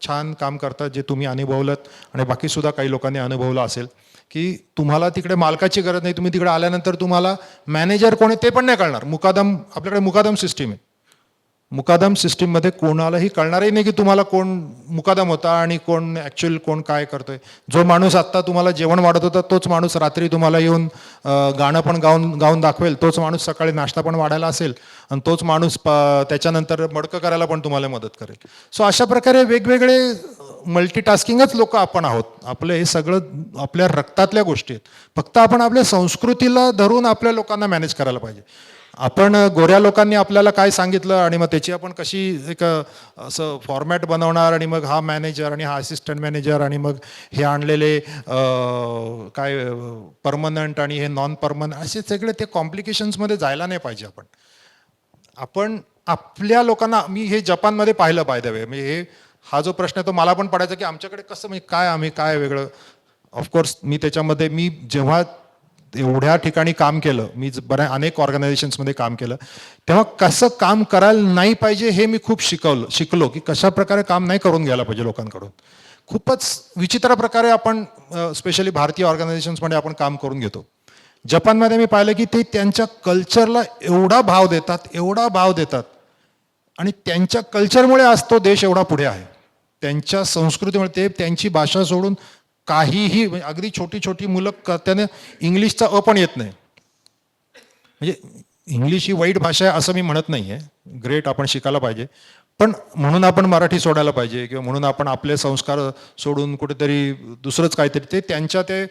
छान काम करतात. जे तुम्ही अनुभवलं आणि बाकीसुद्धा काही लोकांनी अनुभवलं असेल की तुम्हाला तिकडे मालकाची गरज नाही. तुम्ही तिकडे आल्यानंतर तुम्हाला मॅनेजर कोण आहे ते पण नाही कळणार. मुकादम, आपल्याकडे मुकादम सिस्टीम आहे. मुकादम सिस्टीममध्ये कोणालाही कळणारही नाही की तुम्हाला कोण मुकादम होता आणि कोण ॲक्च्युअल कोण काय करतोय. जो माणूस आत्ता तुम्हाला जेवण वाढत होता तोच माणूस रात्री तुम्हाला येऊन गाणं पण गाऊन दाखवेल. तोच माणूस सकाळी नाश्ता पण वाढायला असेल आणि तोच माणूस त्याच्यानंतर मडकं करायला पण तुम्हाला मदत करेल. सो अशा प्रकारे वेगवेगळे मल्टीटास्किंगच लोक आपण आहोत. आपलं हे सगळं आपल्या रक्तातल्या गोष्टी आहेत. फक्त आपण आपल्या संस्कृतीला धरून आपल्या लोकांना मॅनेज करायला पाहिजे. आपण गोऱ्या लोकांनी आपल्याला काय सांगितलं आणि मग त्याची आपण कशी एक असं फॉर्मॅट बनवणार आणि मग हा मॅनेजर आणि हा असिस्टंट मॅनेजर आणि मग हे आणलेले काय परमनंट आणि हे नॉन परमनंट असे सगळे ते कॉम्प्लिकेशन्समध्ये जायला नाही पाहिजे. आपण आपल्या लोकांना, मी हे जपानमध्ये पाहिलं बाय द वे, म्हणजे हे हा जो प्रश्न आहे तो मला पण पडायचा की आमच्याकडे कसं, म्हणजे काय आम्ही काय वेगळं. ऑफकोर्स मी त्याच्यामध्ये, मी जेव्हा एवढ्या ठिकाणी काम केलं, मी अनेक ऑर्गनायझेशन्समध्ये काम केलं, तेव्हा कसं काम करायला नाही पाहिजे हे मी खूप शिकलो की कशा प्रकारे काम नाही करून घ्यायला पाहिजे लोकांकडून. खूपच विचित्र प्रकारे आपण स्पेशली भारतीय ऑर्गनायझेशन्समध्ये आपण काम करून घेतो. जपानमध्ये मी पाहिलं की ते त्यांच्या कल्चरला एवढा भाव देतात आणि त्यांच्या कल्चरमुळे आज तो देश एवढा पुढे आहे. त्यांच्या संस्कृतीमुळे, ते त्यांची भाषा सोडून काहीही, म्हणजे अगदी छोटी छोटी मुलं त्याने इंग्लिशचा पण येत नाही. म्हणजे इंग्लिश ही वाईट भाषा आहे असं मी म्हणत नाही आहे, ग्रेट, आपण शिकायला पाहिजे, पण म्हणून आपण मराठी सोडायला पाहिजे किंवा म्हणून आपण आपले संस्कार सोडून कुठेतरी दुसरंच काहीतरी. ते त्यांच्या ते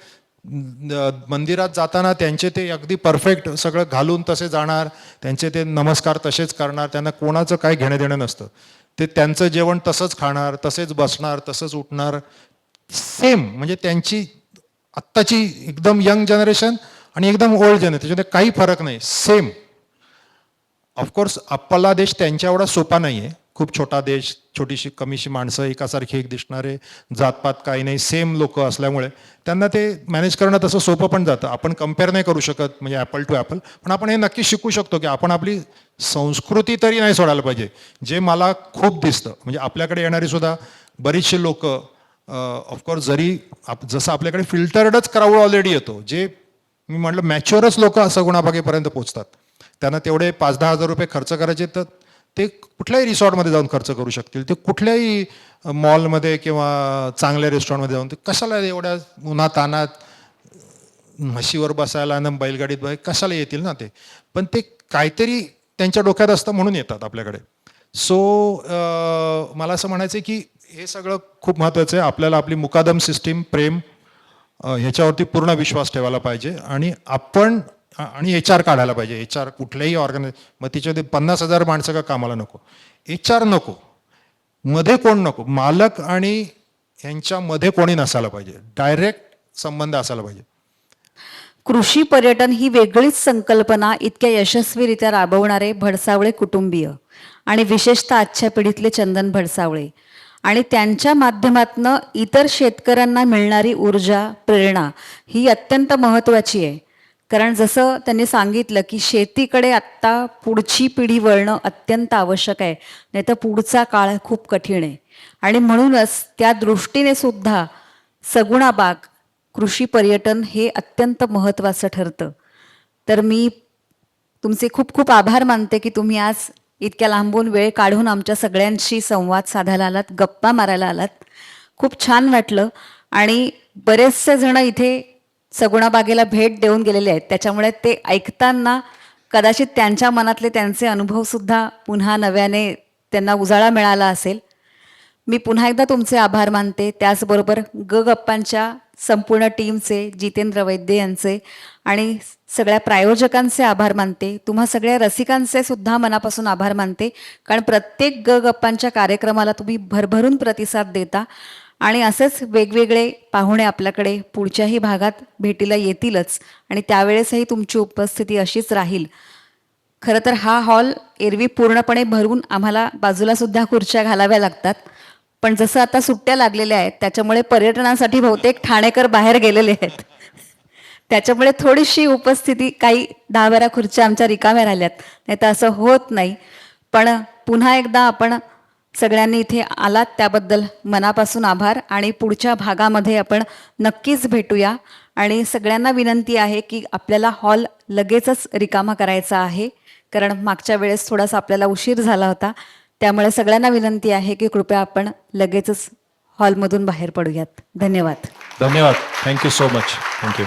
मंदिरात जाताना त्यांचे ते अगदी परफेक्ट सगळं घालून तसे जाणार, त्यांचे ते नमस्कार तसेच करणार, त्यांना कोणाचं काय घेणं देणं नसतं. ते त्यांचं जेवण तसंच खाणार, तसेच बसणार, तसंच उठणार, सेम. म्हणजे त्यांची आत्ताची एकदम यंग जनरेशन आणि एकदम ओल्ड जनरेशन, त्याच्यामध्ये काही फरक नाही, सेम. ऑफकोर्स आपला देश त्यांच्या एवढा सोपा नाही आहे, खूप छोटा देश, छोटीशी कमीशी माणसं, एकासारखी एक दिसणारे, जातपात काही नाही, सेम लोक असल्यामुळे त्यांना ते मॅनेज करणं तसं सोपं पण जातं. आपण कम्पेअर नाही करू शकत म्हणजे ॲपल टू ॲपल, पण आपण हे नक्की शिकू शकतो की आपण आपली संस्कृती तरी नाही सोडायला पाहिजे. जे मला खूप दिसतं, म्हणजे आपल्याकडे येणारी सुद्धा बरीचशी लोक, ऑफकोर्स जरी जसं आपल्याकडे फिल्टर्डच क्राऊड ऑलरेडी येतो, जे मी म्हटलं मॅच्युअरच लोक सगुणाबागेपर्यंत पोचतात, त्यांना तेवढे 5-10 हजार रुपये खर्च करायचे तर ते कुठल्याही रिसॉर्टमध्ये जाऊन खर्च करू शकतील, ते कुठल्याही मॉलमध्ये किंवा चांगल्या रेस्टॉरंटमध्ये जाऊन, ते कशाला एवढ्या उन्हातानात म्हशीवर बसायला आणि बैलगाडीत कशाला येतील ना ते. पण ते काहीतरी त्यांच्या डोक्यात असतं म्हणून येतात आपल्याकडे. सो मला असं म्हणायचं आहे की हे सगळं खूप महत्त्वाचं आहे. आपल्याला आपली मुकादम सिस्टीम, प्रेम, ह्याच्यावरती पूर्ण विश्वास ठेवायला पाहिजे आणि आपण आणि HR काढायला पाहिजे. HR कुठल्याही मग तिच्यामध्ये 50,000 माणसं का कामाला नको, HR नको, मध्ये कोण नको, मालक आणि ह्यांच्यामध्ये कोणी नसायला पाहिजे, डायरेक्ट संबंध असायला पाहिजे.
कृषी पर्यटन ही वेगळीच संकल्पना इतक्या यशस्वीरित्या राबवणारे भडसावळे कुटुंबीय आणि विशेषतः आजच्या पिढीतले चंदन भडसावळे आणि त्यांच्या माध्यमातनं इतर शेतकऱ्यांना मिळणारी ऊर्जा, प्रेरणा ही अत्यंत महत्त्वाची आहे. कारण जसं त्यांनी सांगितलं की शेतीकडे आत्ता पुढची पिढी वळणं अत्यंत आवश्यक आहे, नाही तर पुढचा काळ खूप कठीण आहे. आणि म्हणूनच त्या दृष्टीने सुद्धा सगुणाबाग कृषी पर्यटन हे अत्यंत महत्त्वाचं ठरतं. तर मी तुमचे खूप खूप आभार मानते की तुम्ही आज इतक्या लांबून वेळ काढून आमच्या सगळ्यांशी संवाद साधायला आलात, गप्पा मारायला आलात. खूप छान वाटलं. आणि बरेचसे जण इथे सगुणाबागेला भेट देऊन गेलेले आहेत, त्याच्यामुळे ते ऐकताना कदाचित त्यांच्या मनातले त्यांचे अनुभवसुद्धा पुन्हा नव्याने त्यांना उजाळा मिळाला असेल. मी पुन्हा एकदा तुमचे आभार मानते. त्याचबरोबर गप्पांच्या संपूर्ण टीमचे, जितेंद्र वैद्य यांचे आणि सगळ्या प्रायोजकांचे आभार मानते. तुम्हा सगळ्या रसिकांचे सुद्धा मनापासून आभार मानते, कारण प्रत्येक गप्पांच्या कार्यक्रमाला तुम्ही भरभरून प्रतिसाद देता आणि असेच वेगवेगळे पाहुणे आपल्याकडे पुढच्याही भागात भेटीला येतीलच आणि त्यावेळेसही तुमची उपस्थिती अशीच राहील. खरं तर हा हॉल एरवी पूर्णपणे भरून आम्हाला बाजूलासुद्धा खुर्च्या घालाव्या लागतात, पण जसं आता सुट्ट्या लागलेल्या आहेत त्याच्यामुळे पर्यटनासाठी बहुतेक ठाणेकर बाहेर गेलेले आहेत, त्याच्यामुळे थोडीशी उपस्थिती, काही 10-12 खुर्च्या आमच्या रिकाम्या राहिल्यात, नाही तर असं होत नाही. पण पुन्हा एकदा आपण सगळ्यांनी इथे आलात त्याबद्दल मनापासून आभार आणि पुढच्या भागामध्ये आपण नक्कीच भेटूया. आणि सगळ्यांना विनंती आहे की आपल्याला हॉल लगेचच रिकामा करायचा आहे, कारण मागच्या वेळेस थोडासा आपल्याला उशीर झाला होता. त्यामुळे सगळ्यांना विनंती आहे की कृपया आपण लगेचच हॉलमधून बाहेर पडूयात. धन्यवाद.
धन्यवाद. Thank you so much. थँक्यू.